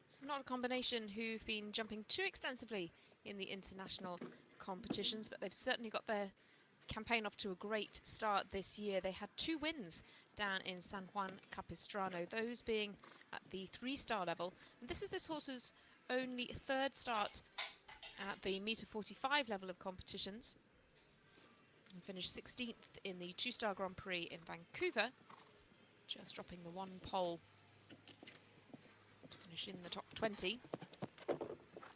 [SPEAKER 1] This is not a combination who've been jumping too extensively in the international competitions, but they've certainly got their campaign off to a great start this year. They had 2 wins down in San Juan Capistrano, those being at the 3-star level. And this is this horse's only 3rd start at the meter 45 level of competitions. And finished 16th in the 2-star Grand Prix in Vancouver, just dropping the 1 pole to finish in the top 20.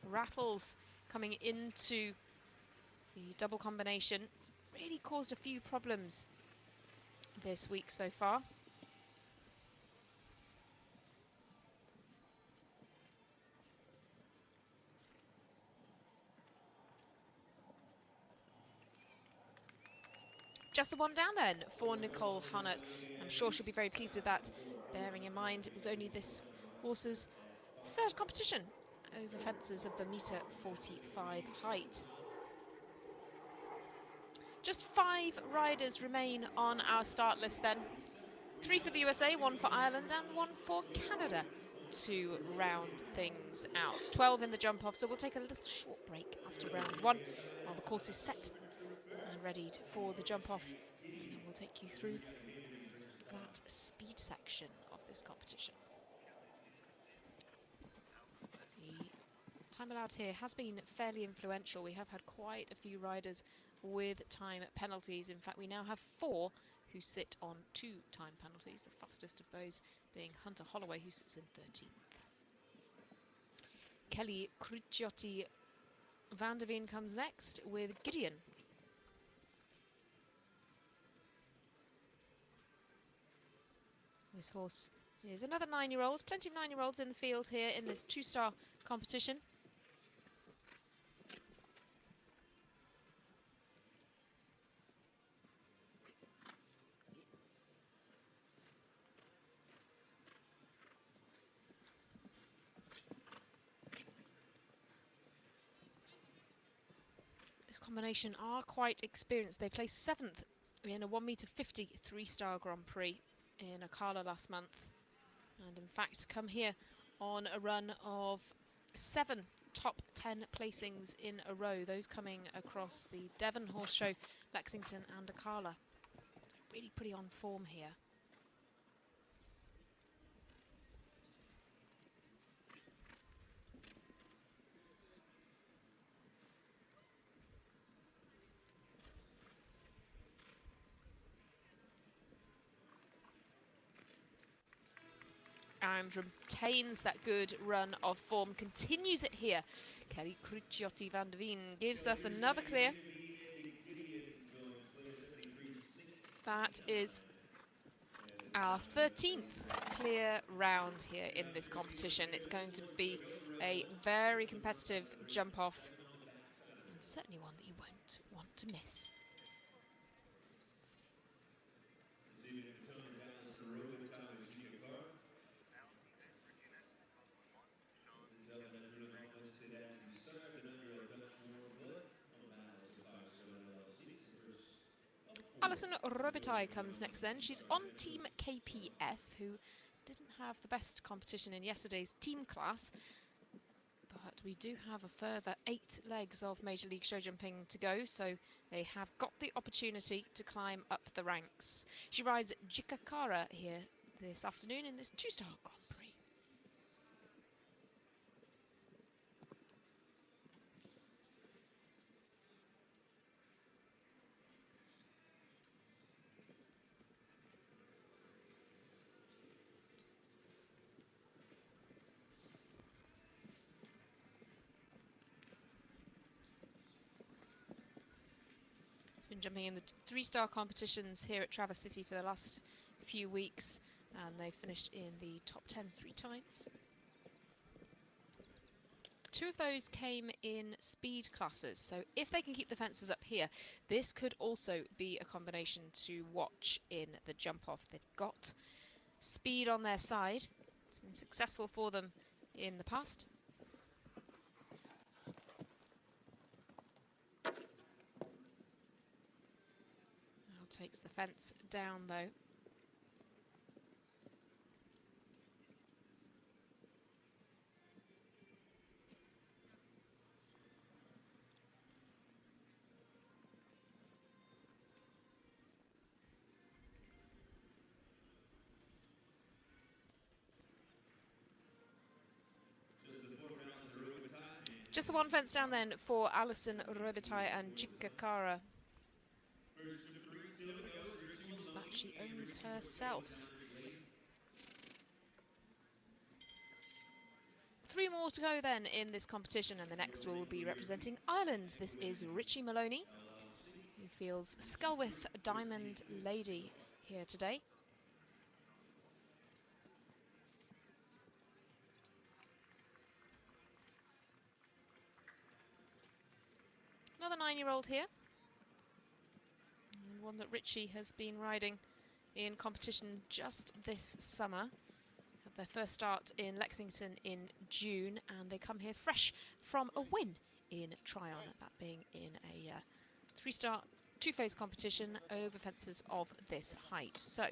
[SPEAKER 1] Rattles coming into the double combination. It's really caused a few problems this week so far. Just the one down then for Nicole Hunnert. I'm sure she'll be very pleased with that, bearing in mind it was only this horse's 3rd competition over fences of the meter 45 height. Just 5 riders remain on our start list then. 3 for the USA, 1 for Ireland and 1 for Canada to round things out. 12 in the jump off, so we'll take a little short break after round 1 while the course is set and readied for the jump off. And then we'll take you through that speed section of this competition. The time allowed here has been fairly influential. We have had quite a few riders with time penalties. In fact, we now have 4 who sit on 2 time penalties, the fastest of those being Hunter Holloway, who sits in 13th. Kelly Criciotti van der Veen comes next with Gideon. This horse is another 9-year-old, plenty of 9-year-olds in the field here in this 2-star competition. Combination are quite experienced. They placed 7th in a 1 meter 50 3-star Grand Prix in Ocala last month, and in fact come here on a run of 7 top 10 placings in a row, those coming across the Devon Horse Show, Lexington and Ocala. So really pretty on form here. And retains that good run of form, continues it here. Kelly Criciotti van der Veen gives us another clear. That is our 13th clear round here in this competition. It's going to be a very competitive jump off, and certainly one that you won't want to miss. Alison Robitaille comes next then. She's on Team KPF, who didn't have the best competition in yesterday's team class. But we do have a further 8 legs of Major League show jumping to go, so they have got the opportunity to climb up the ranks. She rides Jikakara here this afternoon in this 2-star Grand Prix. Been jumping in the 3-star competitions here at Traverse City for the last few weeks, and they finished in the top 10 3 times. 2 of those came in speed classes, so if they can keep the fences up here, this could also be a combination to watch in the jump off. They've got speed on their side. It's been successful for them in the past. Takes the fence down though. Just the one fence down then for Alison Robitaille and Jikakara. That she owns herself. 3 more to go then in this competition, and the next will be representing Ireland. This is Richie Maloney, who fields Sculwith Diamond Lady here today. Another 9-year-old here. One that Richie has been riding in competition just this summer. Had their first start in Lexington in June, and they come here fresh from a win in Tryon, that being in a 3-star 2-phase competition over fences of this height. So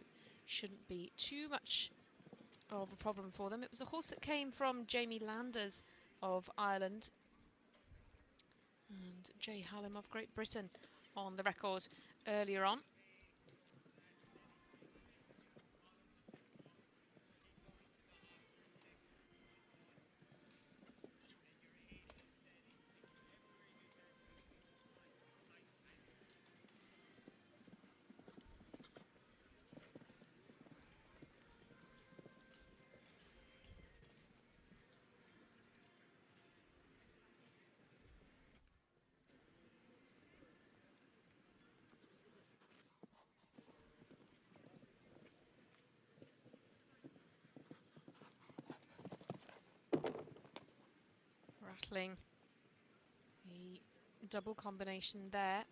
[SPEAKER 1] shouldn't be too much of a problem for them. It was a horse that came from Jamie Landers of Ireland and Jay Hallam of Great Britain on the record earlier on. Rattling the double combination there.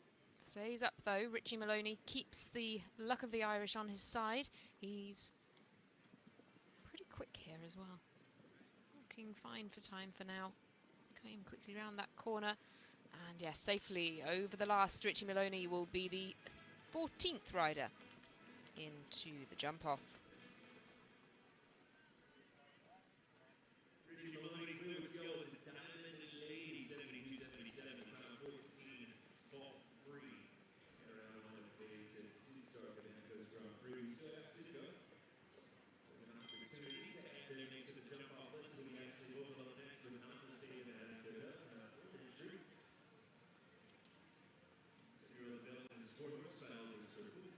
[SPEAKER 1] Stays up though. Richie Maloney keeps the luck of the Irish on his side. He's pretty quick here as well. Looking fine for time for now. Came quickly round that corner. And yes, safely over the last. Richie Maloney will be the 14th rider into the jump off.
[SPEAKER 2] Richie Maloney clears go with the Diamond Lady 72-77, time 14, ball 3. Around 1 of days at 2-star Cabana Grand Prix. We still have to go. With an opportunity to add their names to the jump off list, so we actually open up next with an understatement and after that, history. 10-year-old Bell and 4 horsepower in the circle.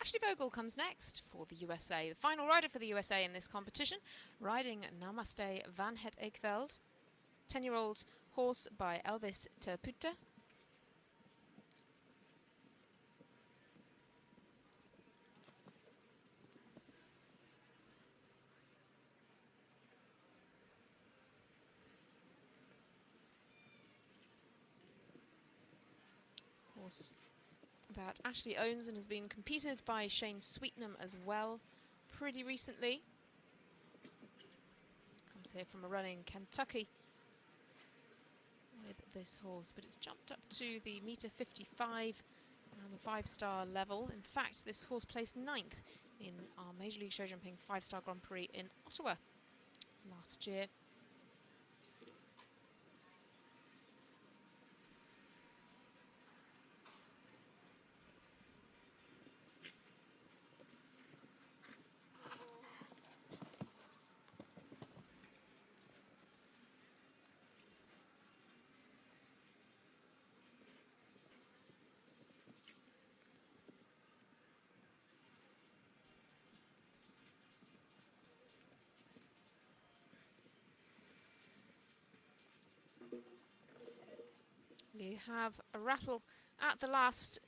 [SPEAKER 1] Ashley Vogel comes next for the USA, the final rider for the USA in this competition, riding Namaste Van Het Ekveld, 10-year-old horse by Elvis Terpute. Horse that Ashley owns and has been competed by Shane Sweetnam as well pretty recently. Comes here from a run in Kentucky with this horse, but it's jumped up to the metre 55 and the 5-star level. In fact, this horse placed 9th in our Major League Show Jumping 5-star Grand Prix in Ottawa last year. We have a rattle at the last,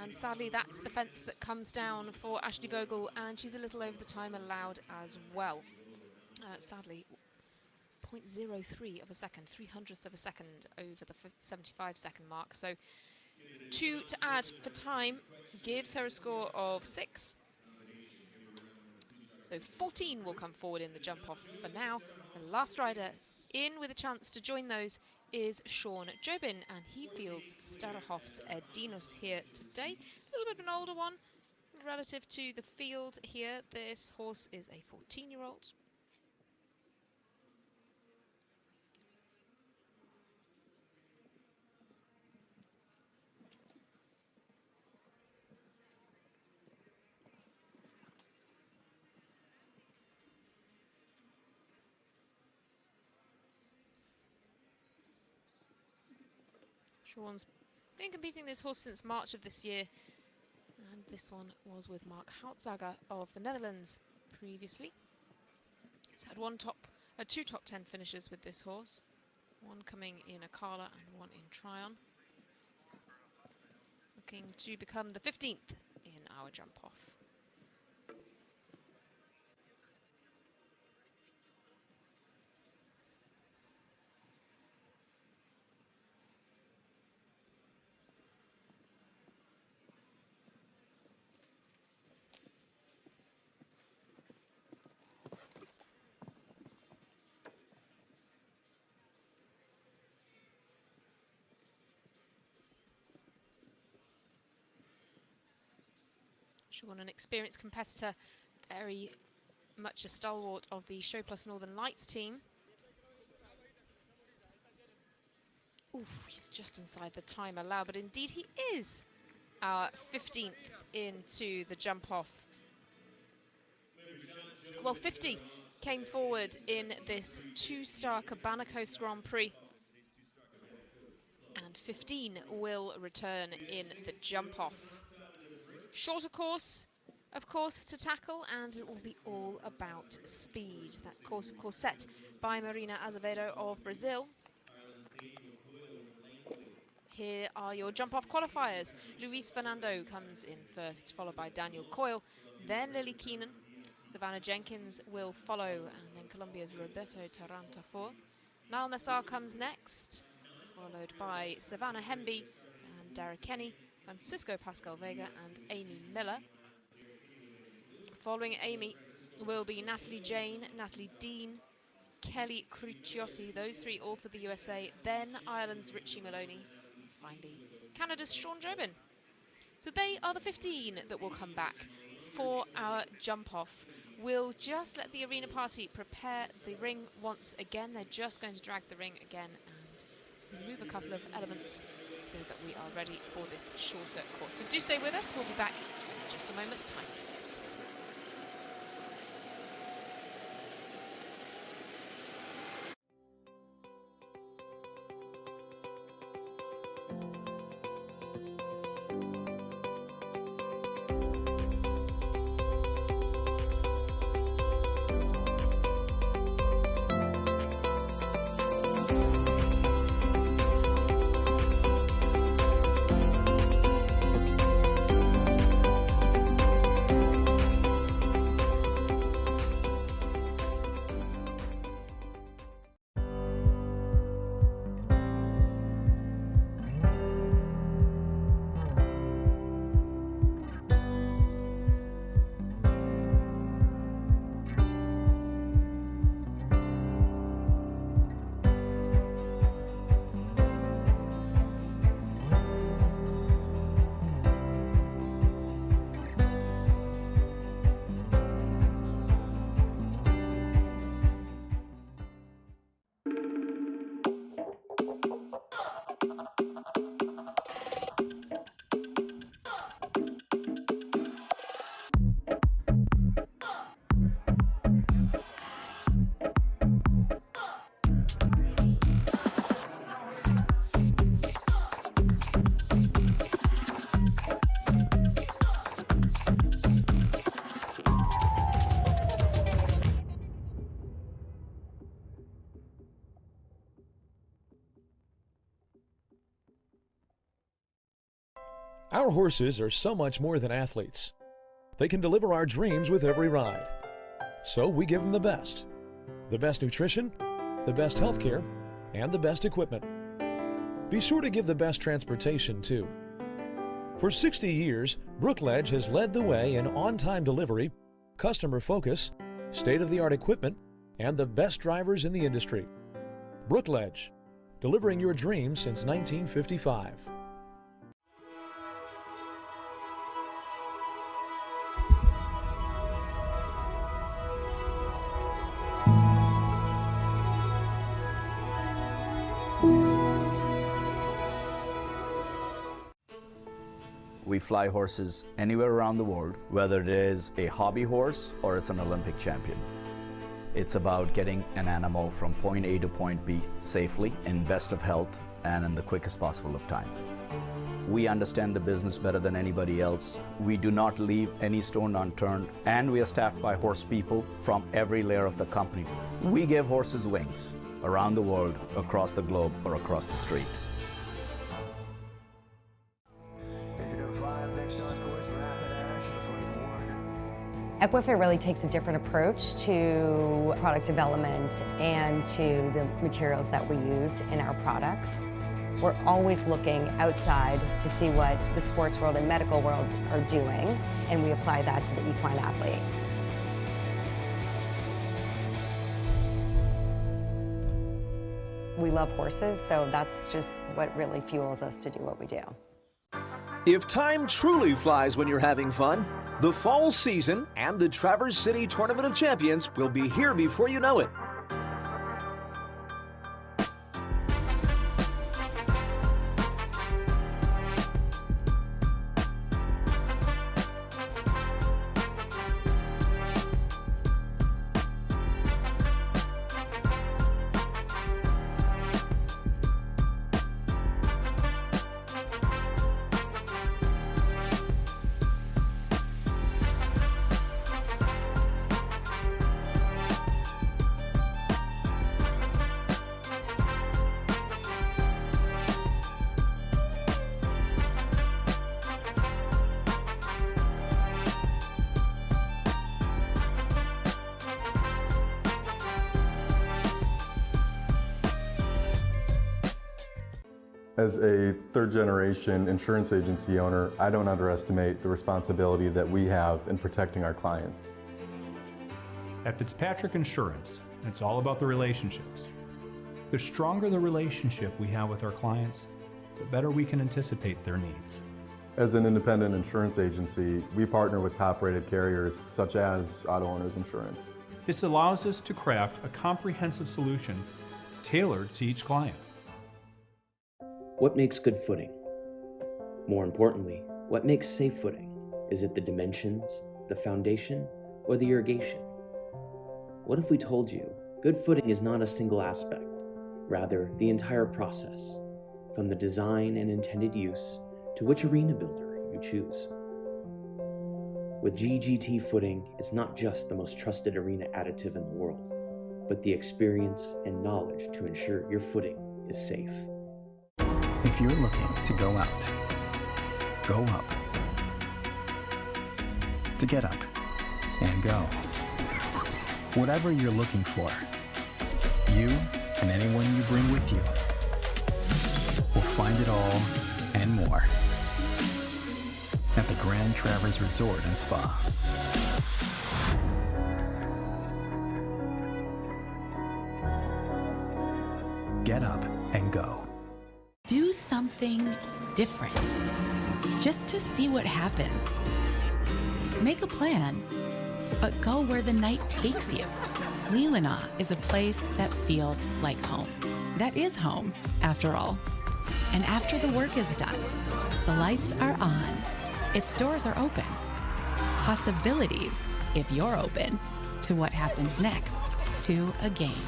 [SPEAKER 1] and sadly that's the fence that comes down for Ashley Bogle, and she's a little over the time allowed as well. Sadly, 0.03 of a second, 300ths of a second over the 75-second mark. So 2 to add for time gives her a score of 6. So 14 will come forward in the jump off for now. The last rider in with a chance to join those is Sean Jobin, and he fields Starahof's Dinos here today. A little bit of an older one relative to the field here. This horse is a 14-year-old. Sean's been competing this horse since March of this year, and this one was with Mark Houtzager of the Netherlands previously. He's had two top 10 finishes with this horse, one coming in Akala and one in Tryon. Looking to become the 15th in our jump off. Sean, an experienced competitor, very much a stalwart of the Show Plus Northern Lights team. Oof, he's just inside the time allowed, but indeed he is our 15th into the jump off. Well, 50 came forward in this 2-star Cabana Coast Grand Prix, and 15 will return in the jump off. Shorter course, of course, to tackle, and it will be all about speed. That course, of course, set by Marina Azevedo of Brazil. Here are your jump-off qualifiers. Luis Fernando comes in first, followed by Daniel Coyle, then Lily Keenan. Savannah Jenkins will follow, and then Colombia's Roberto Tarantafor. Nal Nassar comes next, followed by Savannah Hemby and Dara Kenny, Francisco Pascal Vega and Amy Miller. Following Amy will be Natalie Jane, Natalie Dean, Kelly Cruciotti, those three all for the USA, then Ireland's Richie Maloney, finally Canada's Sean Jobin. So they are the 15 that will come back for our jump off. We'll just let the arena party prepare the ring once again. They're just going to drag the ring again and remove a couple of elements so that we are ready for this shorter course. So do stay with us, we'll be back in just a moment's time.
[SPEAKER 3] Our horses are so much more than athletes. They can deliver our dreams with every ride. So we give them the best nutrition, the best health care, and the best equipment. Be sure to give the best transportation too. For 60 years, Brookledge has led the way in on-time delivery, customer focus, state-of-the-art equipment, and the best drivers in the industry. Brookledge, delivering your dreams since 1955.
[SPEAKER 5] We fly horses anywhere around the world, whether it is a hobby horse or it's an Olympic champion. It's about getting an animal from point A to point B safely, in best of health, and in the quickest possible of time. We understand the business better than anybody else. We do not leave any stone unturned, and we are staffed by horse people from every layer of the company. We give horses wings around the world, across the globe, or across the street.
[SPEAKER 6] Ecuestre really takes a different approach to product development and to the materials that we use in our products. We're always looking outside to see what the sports world and medical worlds are doing, and we apply that to the equine athlete. We love horses, so that's just what really fuels us to do what we do.
[SPEAKER 17] If time truly flies when you're having fun, the fall season and the Traverse City Tournament of Champions will be here before you know it.
[SPEAKER 7] As a third-generation insurance agency owner, I don't underestimate the responsibility that we have in protecting our clients.
[SPEAKER 8] At Fitzpatrick Insurance, it's all about the relationships. The stronger the relationship we have with our clients, the better we can anticipate their needs.
[SPEAKER 7] As an independent insurance agency, we partner with top-rated carriers such as Auto Owners Insurance.
[SPEAKER 8] This allows us to craft a comprehensive solution tailored to each client.
[SPEAKER 9] What makes good footing? More importantly, what makes safe footing? Is it the dimensions, the foundation, or the irrigation? What if we told you good footing is not a single aspect, rather the entire process, from the design and intended use to which arena builder you choose? With GGT footing, it's not just the most trusted arena additive in the world, but the experience and knowledge to ensure your footing is safe.
[SPEAKER 10] If you're looking to go out, go up. To get up and go. Whatever you're looking for, you and anyone you bring with you will find it all and more at the Grand Traverse Resort and Spa. Get up and go.
[SPEAKER 11] Do something different, just to see what happens. Make a plan, but go where the night takes you. Leelanau is a place that feels like home. That is home, after all. And after the work is done, the lights are on, its doors are open. Possibilities, if you're open, to what happens next, to a game.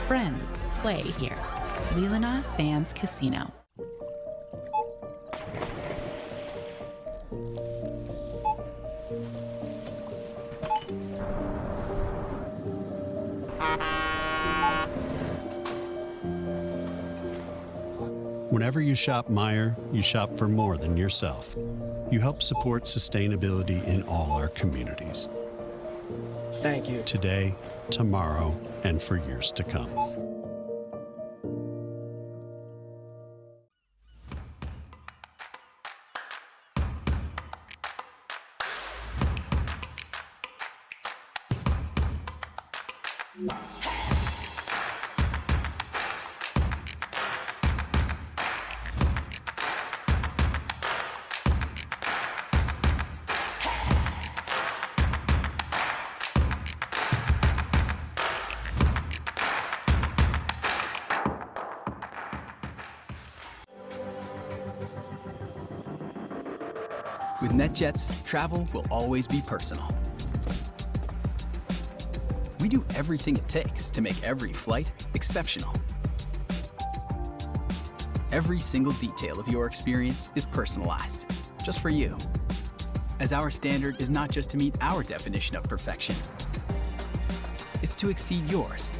[SPEAKER 11] Friends play here. Leelanau Sands Casino.
[SPEAKER 12] Whenever you shop Meijer, you shop for more than yourself. You help support sustainability in all our communities.
[SPEAKER 13] Thank you.
[SPEAKER 12] Today, tomorrow, and for years to come.
[SPEAKER 14] With NetJets, travel will always be personal. We do everything it takes to make every flight exceptional. Every single detail of your experience is personalized, just for you. As our standard is not just to meet our definition of perfection, it's to exceed yours.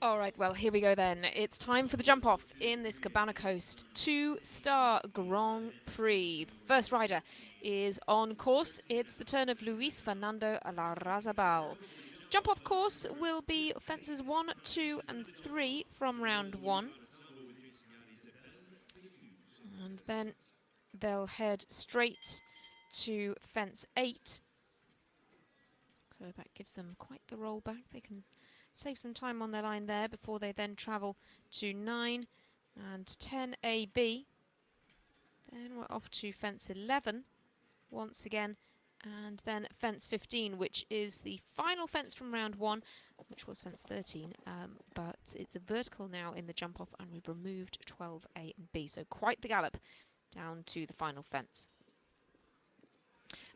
[SPEAKER 1] All right, well, here we go then. It's time for the jump off in this Cabana Coast 2-star Grand Prix. The first rider is on course. It's the turn of Luis Fernando Larrazabal. Jump off course will be fences 1, 2, and 3 from round 1. And then they'll head straight to fence 8. So that gives them quite the roll back. They can save some time on their line there before they then travel to 9 and 10AB. Then we're off to fence 11 once again, and then fence 15, which is the final fence from round 1, which was fence 13, but it's a vertical now in the jump off, and we've removed 12A and B, so quite the gallop down to the final fence.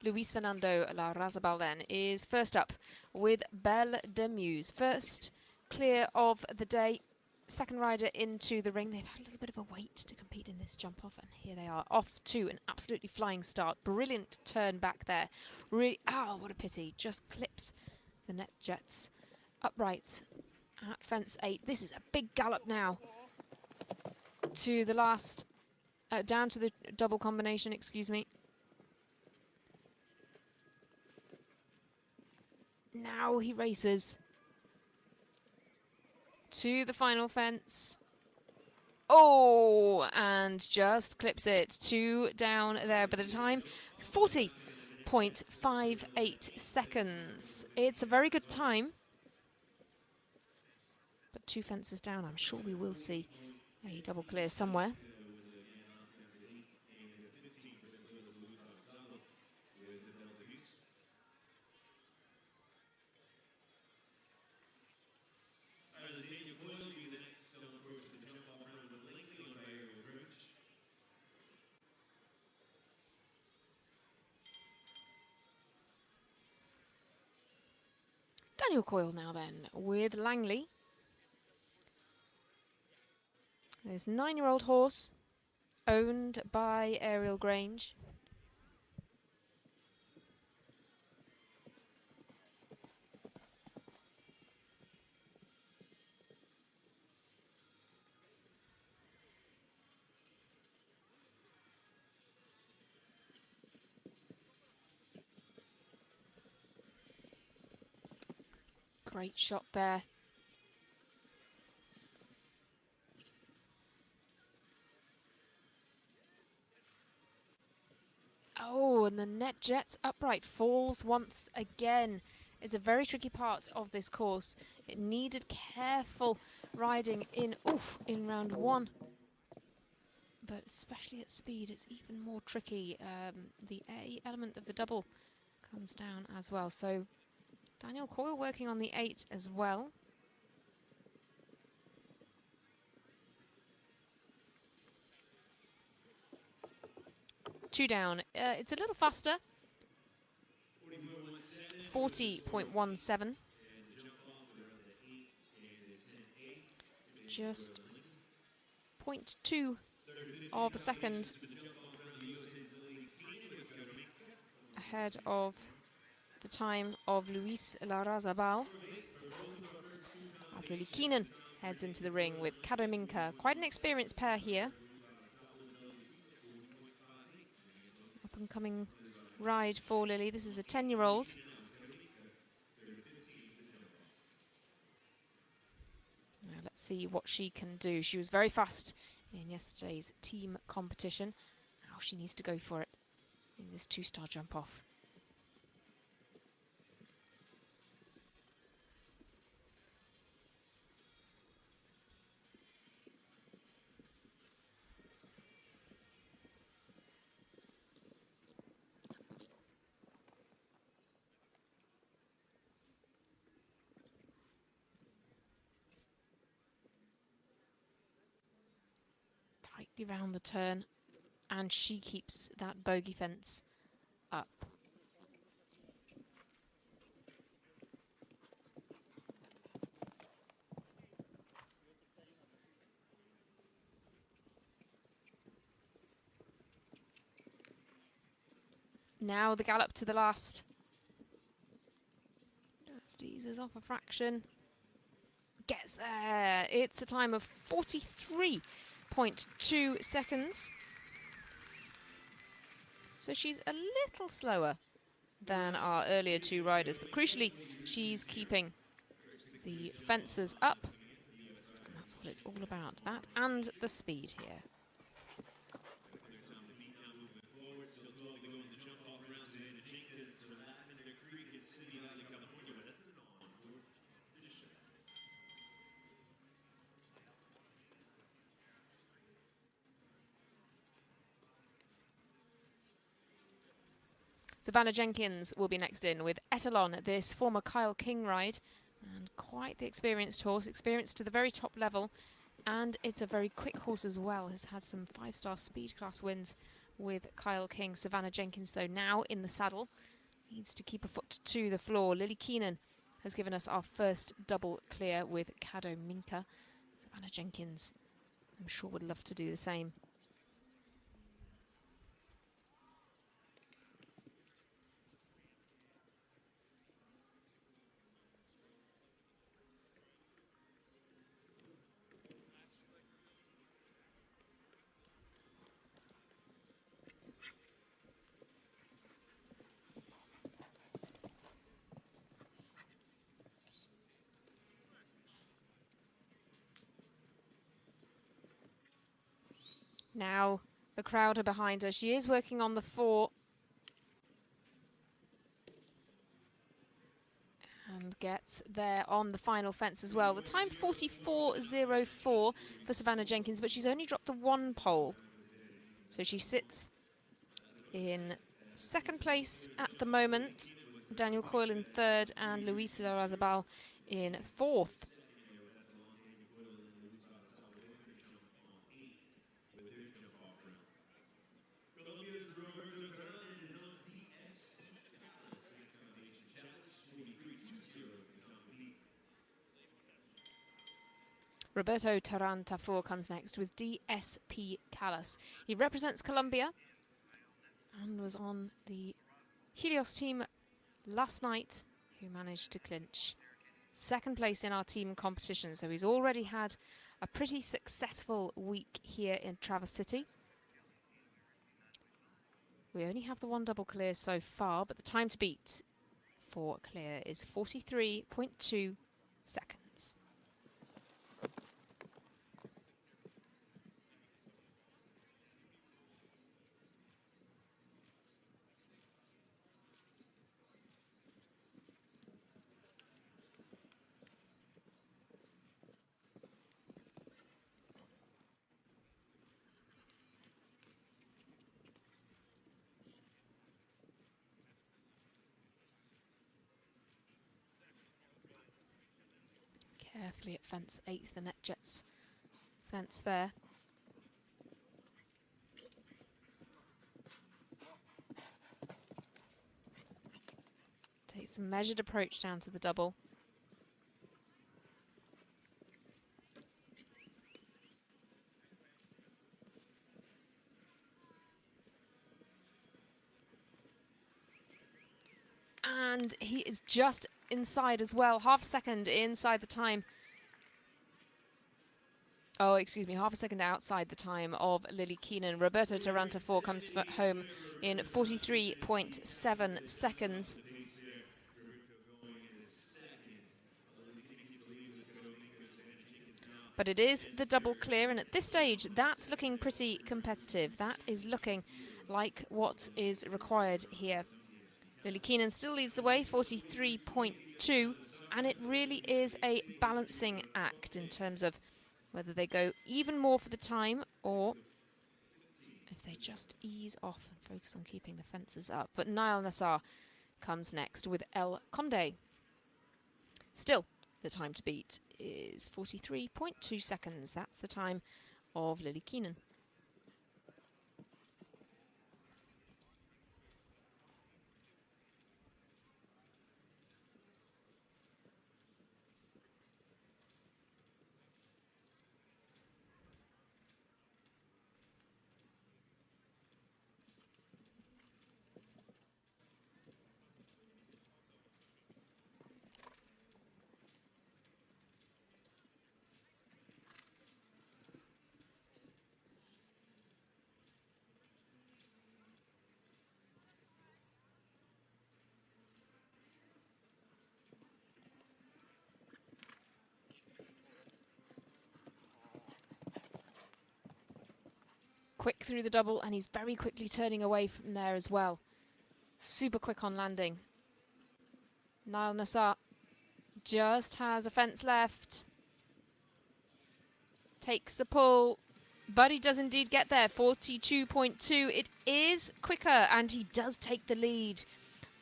[SPEAKER 1] Luis Fernando Larrazabal then is first up with Belle de Muse. First clear of the day, second rider into the ring. They've had a little bit of a wait to compete in this jump off, and here they are off to an absolutely flying start. Brilliant turn back there. Really, what a pity. Just clips the NetJets uprights at fence 8. This is a big gallop now to the last, down to the double combination, excuse me. Now he races to the final fence. Oh, and just clips it. 2 down there by the time. 40.58 seconds. It's a very good time. But 2 fences down, I'm sure we will see a double clear somewhere. Daniel Coyle now then with Langley. This 9-year-old horse owned by Ariel Grange. Great shot there. Oh, and the NetJets upright falls once again. It's a very tricky part of this course. It needed careful riding in round 1. but especially at speed, it's even more tricky. The A element of the double comes down as well. So Daniel Coyle working on the 8 as well. Two down. It's a little faster. 40.17. Just 0.2 of a second ahead of the time of Luis Larrazabal. As Lily Keenan heads into the ring with Kadominka. Quite an experienced pair here. Up and coming ride for Lily. This is a 10-year-old. Now let's see what she can do. She was very fast in yesterday's team competition. Now she needs to go for it in this 2-star jump off. Tightly round the turn, and she keeps that bogey fence up. Now the gallop to the last. Just eases off a fraction. Gets there. It's a time of 43.2 seconds. So she's a little slower than our earlier two riders, but crucially, she's keeping the fences up. And that's what it's all about, that and the speed here. Savannah Jenkins will be next in with Etalon, this former Kyle King ride. And quite the experienced horse, experienced to the very top level. And it's a very quick horse as well, has had some 5-star speed class wins with Kyle King. Savannah Jenkins, though, now in the saddle. Needs to keep a foot to the floor. Lily Keenan has given us our first double clear with Kadominka. Savannah Jenkins, I'm sure, would love to do the same. Now the crowd are behind her. She is working on the 4. And gets there on the final fence as well. The time 44.04 for Savannah Jenkins, but she's only dropped the 1 pole. So she sits in 2nd place at the moment. Daniel Coyle in 3rd and Luis Larrazabal in 4th. Roberto Tarantafor comes next with DSP Callas. He represents Colombia and was on the Helios team last night, who managed to clinch 2nd place in our team competition. So he's already had a pretty successful week here in Traverse City. We only have the 1 double clear so far, but the time to beat for clear is 43.2 seconds. lovely at fence 8, the NetJets fence there. Takes a measured approach down to the double. And he is just inside as well, half a second inside the time. Oh, excuse me, half a second outside the time of Lily Keenan. Roberto Taranto comes home in 43.7 seconds. But it is the double clear, and at this stage, that's looking pretty competitive. That is looking like what is required here. Lily Keenan still leads the way, 43.2, and it really is a balancing act in terms of whether they go even more for the time or if they just ease off and focus on keeping the fences up. But Niall Nassar comes next with El Conde. Still, the time to beat is 43.2 seconds. That's the time of Lily Keenan. Quick through the double, and he's very quickly turning away from there as well. Super quick on landing. Niall Nassar just has a fence left. Takes a pull, but he does indeed get there. 42.2. It is quicker, and he does take the lead.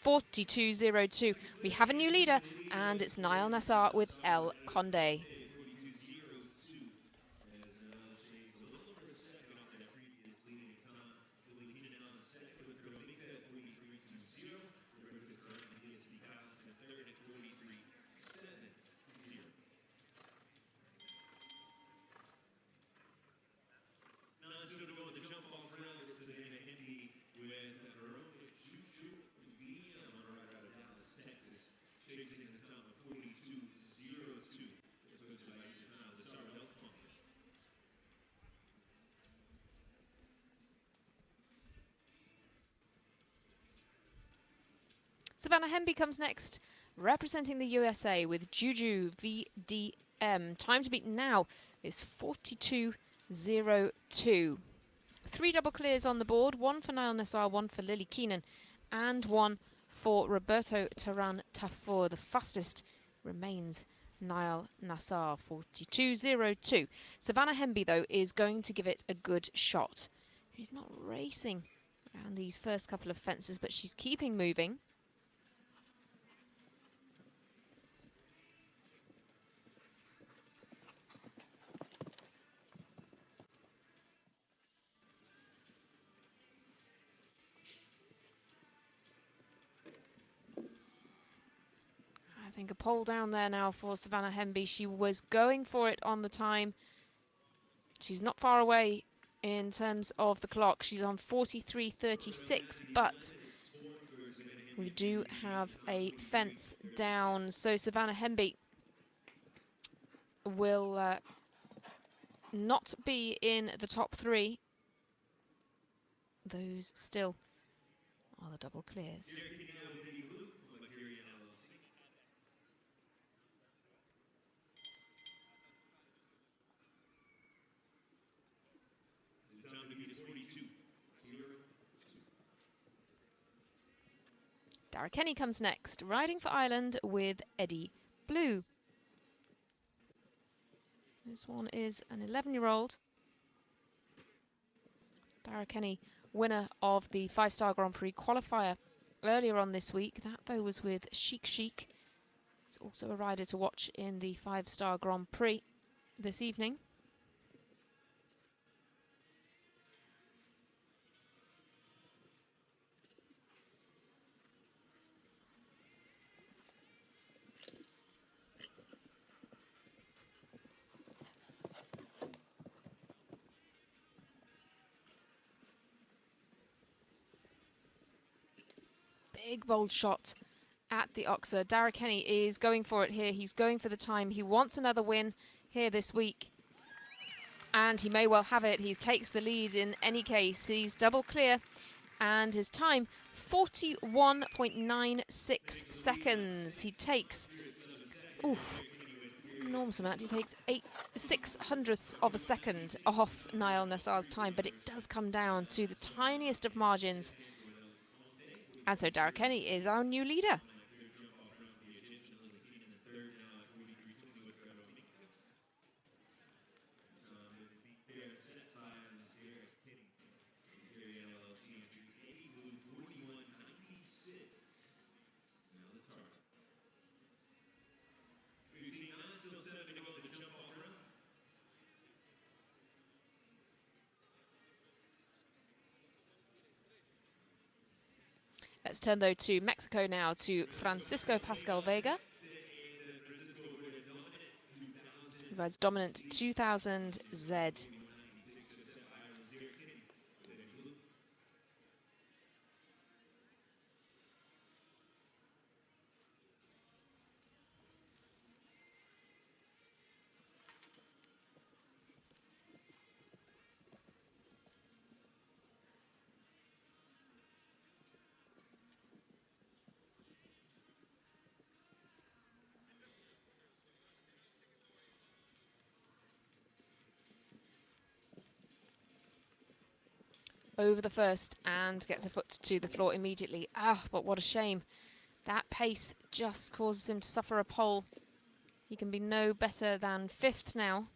[SPEAKER 1] 42.02. We have a new leader, and it's Niall Nassar with El Conde. Savannah Hemby comes next, representing the USA with Juju VDM. Time to beat now is 42.02. 3 double clears on the board, 1 for Niall Nassar, 1 for Lily Keenan, and 1 for Roberto Taranto. The fastest remains Niall Nassar, 42.02. Savannah Hemby, though, is going to give it a good shot. She's not racing around these first couple of fences, but she's keeping moving. I think a pole down there now for Savannah Hemby. She was going for it on the time. She's not far away in terms of the clock. She's on 43.36, but we do have a fence down. So Savannah Hemby will not be in the top 3. Those still are the double clears. Dara Kenny comes next, riding for Ireland with Eddie Blue. This one is an 11-year-old. Dara Kenny, winner of the 5-Star Grand Prix qualifier earlier on this week. That, though, was with Chic Chic. It's also a rider to watch in the 5-star Grand Prix this evening. Big bold shot at the Oxer. Derek Henney is going for it here. He's going for the time. He wants another win here this week. And he may well have it. He takes the lead in any case. He's double clear. And his time, 41.96 seconds. He takes, enormous amount. He takes 6/100ths of a second off Niall Nassar's time. But it does come down to the tiniest of margins. And so Derek Henney is our new leader. Let's turn, though, to Mexico now, to Francisco Pascal Vega. He rides dominant 2000 Z. Over the first and gets a foot to the floor immediately. But what a shame. That pace just causes him to suffer a pole. He can be no better than 5th now.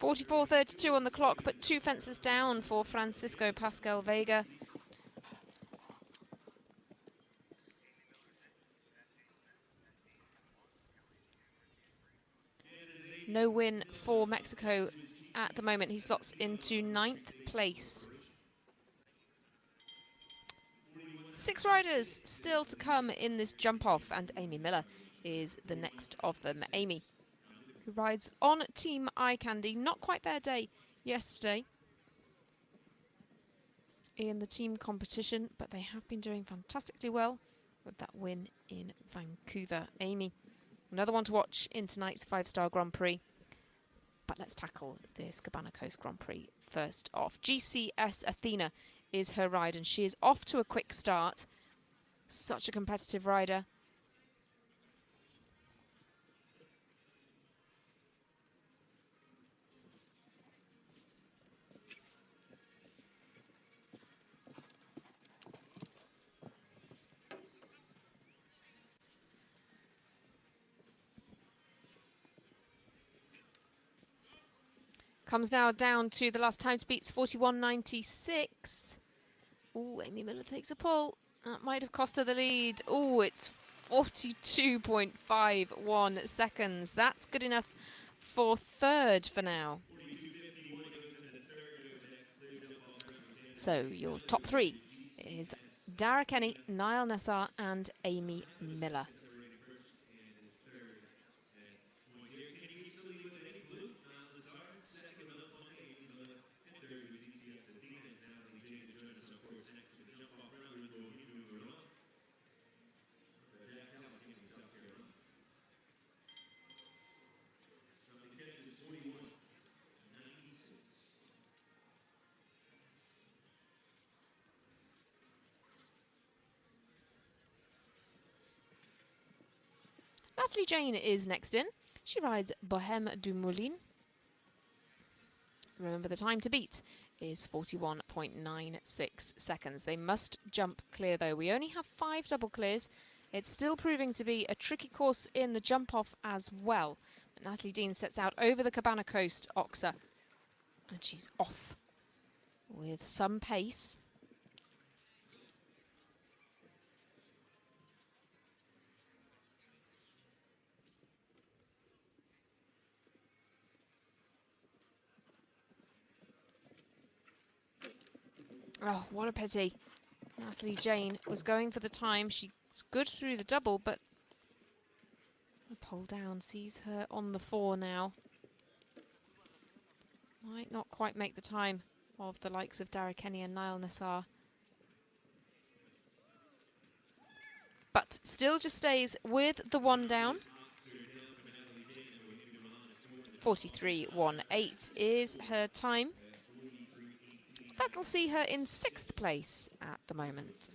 [SPEAKER 1] .44.32 on the clock, but 2 fences down for Francisco Pascal Vega. No win for Mexico at the moment. He slots into 9th place. 6 riders still to come in this jump-off, and Amy Miller is the next of them. Amy, who rides on Team Eye Candy, not quite their day yesterday in the team competition, but they have been doing fantastically well with that win in Vancouver. Amy, another one to watch in tonight's 5-star Grand Prix. But let's tackle this Cabana Coast Grand Prix first off. GCS Athena is her ride, and she is off to a quick start. Such a competitive rider. Comes now down to the last time to beats 41.96. Ooh, Amy Miller takes a pull. That might have cost her the lead. Ooh, it's 42.51 seconds. That's good enough for 3rd for now. So your top 3 is Derek Henney, Niall Nassar and Amy Miller. Natalie Jane is next in. She rides Bohème du Moulin. Remember, the time to beat is 41.96 seconds. They must jump clear, though. We only have 5 double clears. It's still proving to be a tricky course in the jump-off as well. But Natalie Dean sets out over the Cabana coast, Oxa, and she's off with some pace. Oh, what a pity. Natalie Jane was going for the time. She's good through the double, but the pole down sees her on the 4 now. Might not quite make the time of the likes of Dara Kenny and Niall Nassar. But still just stays with the 1 down. 43.18 is her time. That'll see her in 6th place at the moment.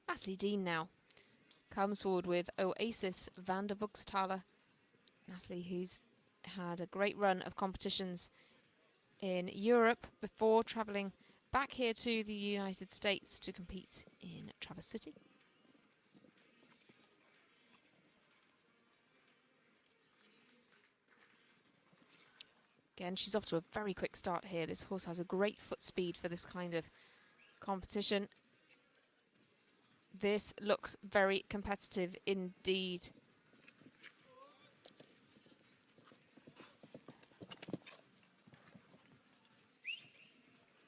[SPEAKER 1] Natalie Dean now comes forward with Oasis van der Buxthaler. Natalie, who's had a great run of competitions in Europe before travelling back here to the United States to compete in Traverse City. Again, she's off to a very quick start here. This horse has a great foot speed for this kind of competition. This looks very competitive indeed.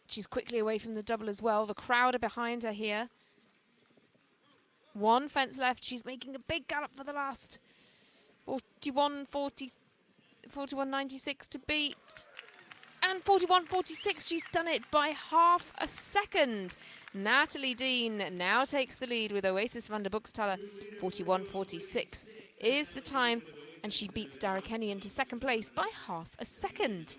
[SPEAKER 1] She's quickly away from the double as well. The crowd are behind her here. 1 fence left. She's making a big gallop for the last. 41.96 to beat. And 41.46, she's done it by half a second. Natalie Dean now takes the lead with Oasis van der Buxthaler. 41.46 is the time, and she beats Dara Kenny into 2nd place by half a second.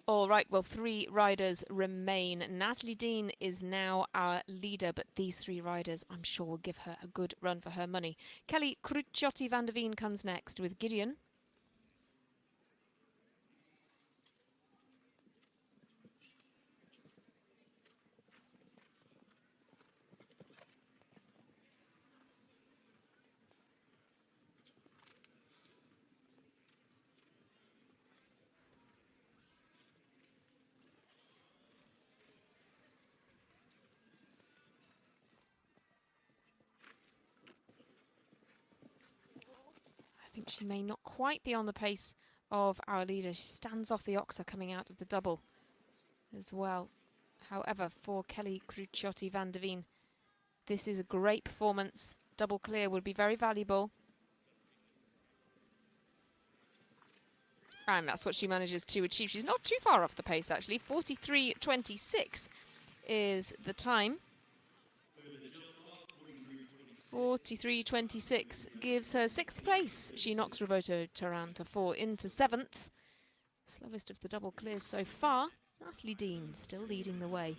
[SPEAKER 1] All right, well, 3 riders remain. Natalie Dean is now our leader, but these 3 riders, I'm sure, will give her a good run for her money. Kelly Cruciotti van der Veen comes next with Gideon. I think she may not quite be on the pace of our leader. She stands off the Oxa coming out of the double as well. However, for Kelly Cruciotti van der Veen, this is a great performance. Double clear would be very valuable. And that's what she manages to achieve. She's not too far off the pace, actually. 43.26 is the time. 43.26 gives her 6th place. She knocks Roberto Taranta 4 into 7th. Slowest of the double clears so far. Natalie Dean still leading the way.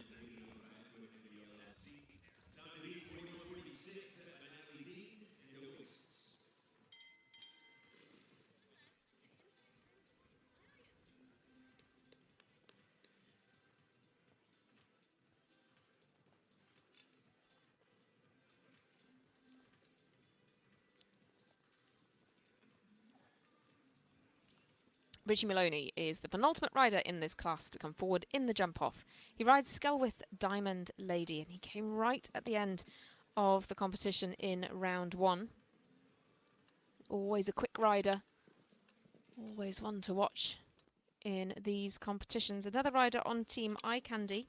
[SPEAKER 1] Richie Maloney is the penultimate rider in this class to come forward in the jump-off. He rides Skelwith Diamond Lady, and he came right at the end of the competition in round 1. Always a quick rider, always one to watch in these competitions. Another rider on Team Eye Candy.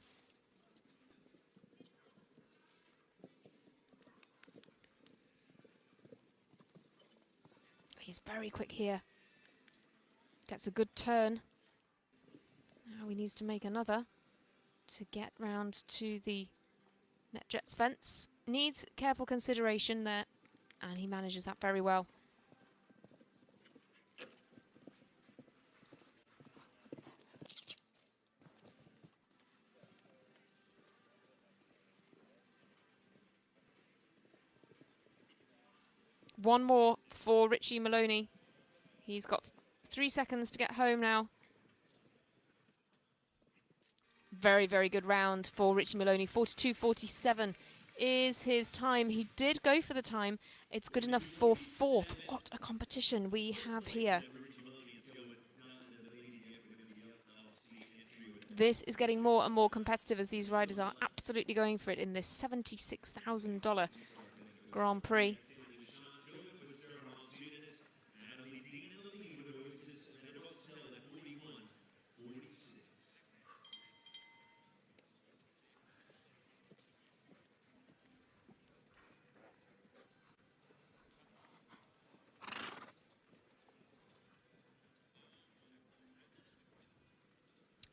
[SPEAKER 1] He's very quick here. Gets a good turn. Now he needs to make another to get round to the NetJets fence. Needs careful consideration there, and he manages that very well. One more for Richie Maloney. He's got 3 seconds to get home now. Very, very good round for Richie Maloney. 42.47 is his time. He did go for the time. It's good enough for 4th. What a competition we have here. This is getting more and more competitive as these riders are absolutely going for it in this $76,000 Grand Prix.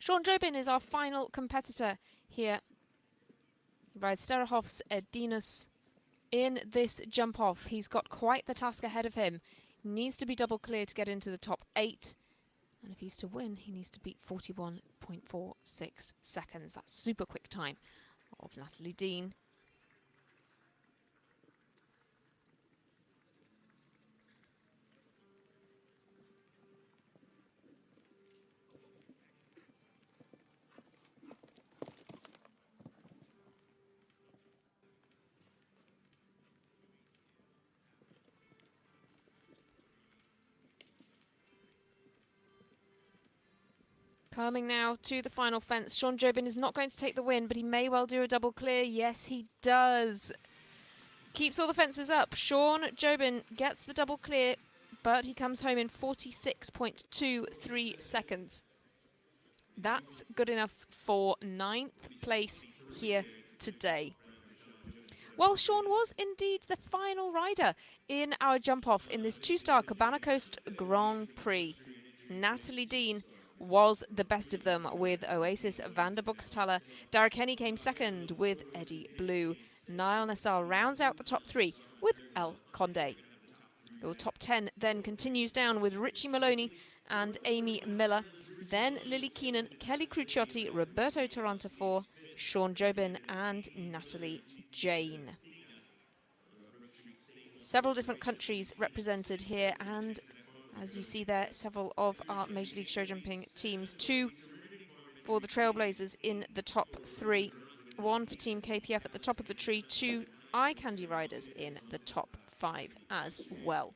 [SPEAKER 1] Sean Jobin is our final competitor here. He rides Sterahof's Edinus in this jump-off. He's got quite the task ahead of him. He needs to be double clear to get into the top 8. And if he's to win, he needs to beat 41.46 seconds. That's super quick time of Natalie Dean. Coming now to the final fence. Sean Jobin is not going to take the win, but he may well do a double clear. Yes, he does. Keeps all the fences up. Sean Jobin gets the double clear, but he comes home in 46.23 seconds. That's good enough for 9th place here today. Well, Sean was indeed the final rider in our jump-off in this 2-star Cabana Coast Grand Prix. Natalie Dean was the best of them with Oasis van der Buxtaler. Derek Henney came second with Eddie Blue. Niall Nassar rounds out the top 3 with El Conde. Your top 10 then continues down with Richie Maloney and Amy Miller. Then Lily Keenan, Kelly Cruciotti, Roberto Taranto, Sean Jobin and Natalie Jane. Several different countries represented here, and as you see there, several of our Major League Show Jumping teams. 2 for the Trailblazers in the top 3. 1 for Team KPF at the top of the tree. 2 Eye Candy riders in the top 5 as well.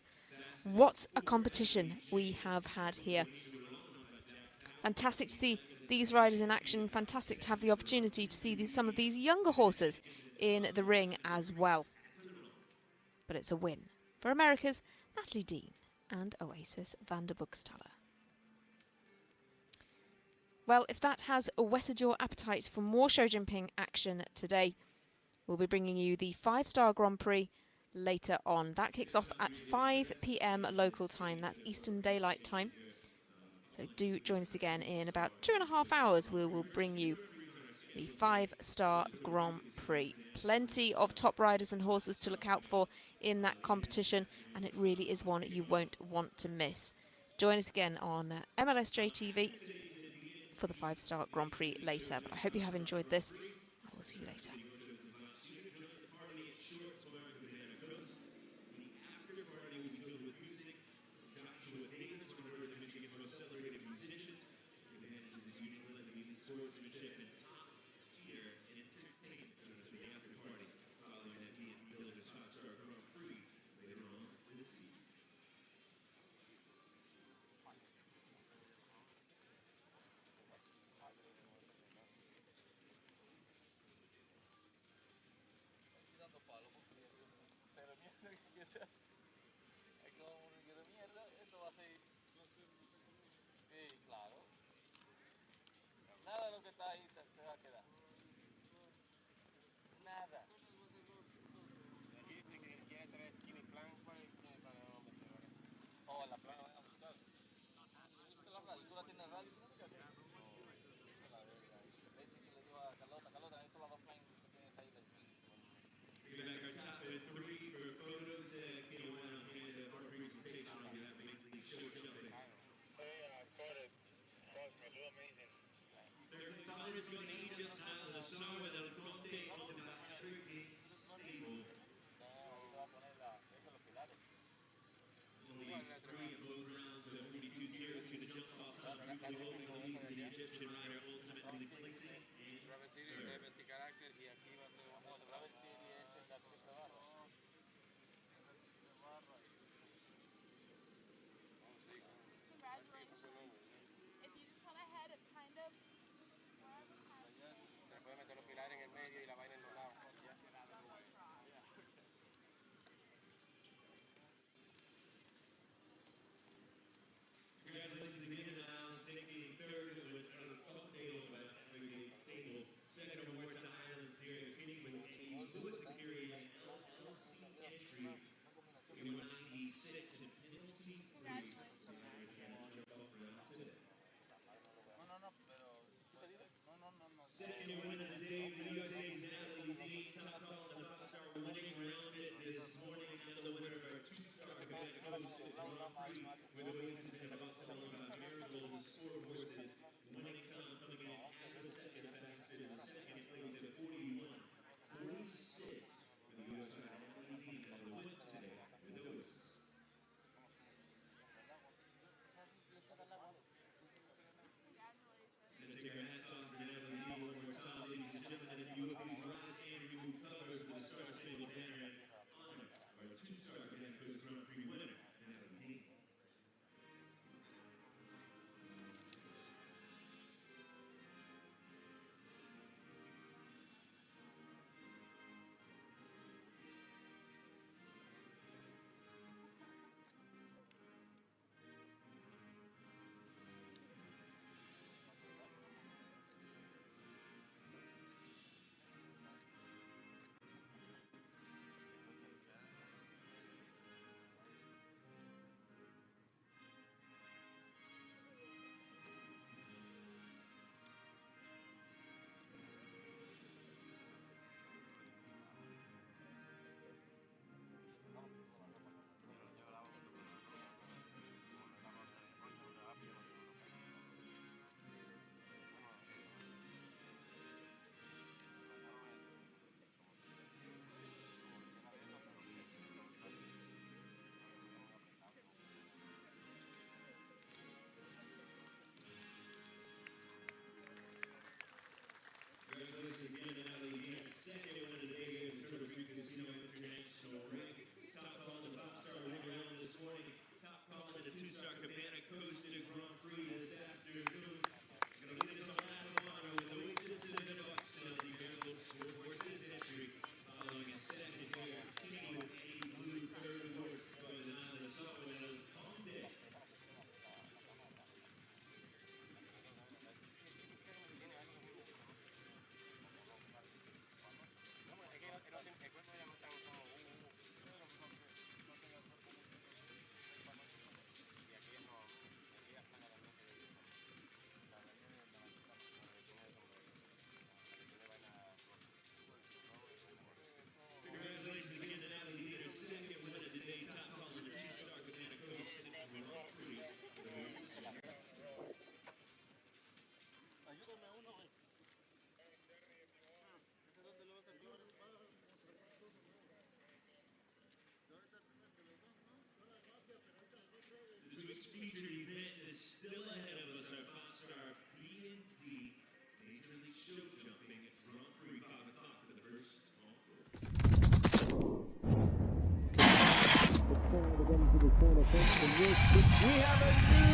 [SPEAKER 1] What a competition we have had here. Fantastic to see these riders in action. Fantastic to have the opportunity to see some of these younger horses in the ring as well. But it's a win for America's Natalie Dean and Oasis van der Buxtaler. Well, if that has whetted your appetite for more show jumping action today, we'll be bringing you the 5-star Grand Prix later on. That kicks off at 5 p.m. local time. That's Eastern Daylight Time. So do join us again in about 2.5 hours. We will bring you the 5-star Grand Prix. Plenty of top riders and horses to look out for in that competition, and it really is one you won't want to miss. Join us again on MLSJ TV for the 5-star Grand Prix later. But I hope you have enjoyed this. I will see you later.
[SPEAKER 2] horse going to Egypt now, the Sawa del Conte, owned by Prix stable. Only 3 of both rounds of 42-0 to the jump off top. Usually holding the lead to the Egyptian rider, ultimately placing in third.
[SPEAKER 18] Congratulations. If you just cut ahead, it kind of...
[SPEAKER 2] Congratulations again, taking third with Conte owned by Prix stable. Second award to Ireland's Derek Kinney with a bullet to carry an LLC entry. We were 96 and penalty free. The Irish had to jump off round today. Second win of the day for the USA's Natalie Dean. Top call in the 5-star winning round it this morning. Now the winner of our 2-star Cabana Coast Grand Prix with Oasis and Buckstone by Marigold Sport Horses. Winning time coming in as the second fastest in the second place at 41.46 for the US rider Natalie Dean. And the win today with Oasis. Gonna take our hats off for Natalie Dean one more time, ladies and gentlemen. If you will please rise and remove cover for the Star Spangled Banner and honor our 2-star Cabana Coast Grand Prix winner, Natalie Dean. Congratulations again to Natalie Dean, second win of the day here at the Turtle Creek Casino International Ring. Top call in the 5-star winning round this morning. Top call in the 2-star Cabana Coast Grand Prix this afternoon. Going to lead us on lap of honor with Oasis and the Buckstone, the Marigold Sport Horses entry. Following a second here, Kinney with a blue third award goes on to the Sawa del Conte. Congratulations again to Natalie Dean, her second win of the day. Top call in the 2-star Cabana Coast Grand Prix. This week's featured event is still ahead of us. Our 5-star CND Major League Show Jumping at Grand Prix, 5 o'clock for the first encore.
[SPEAKER 19] We have a new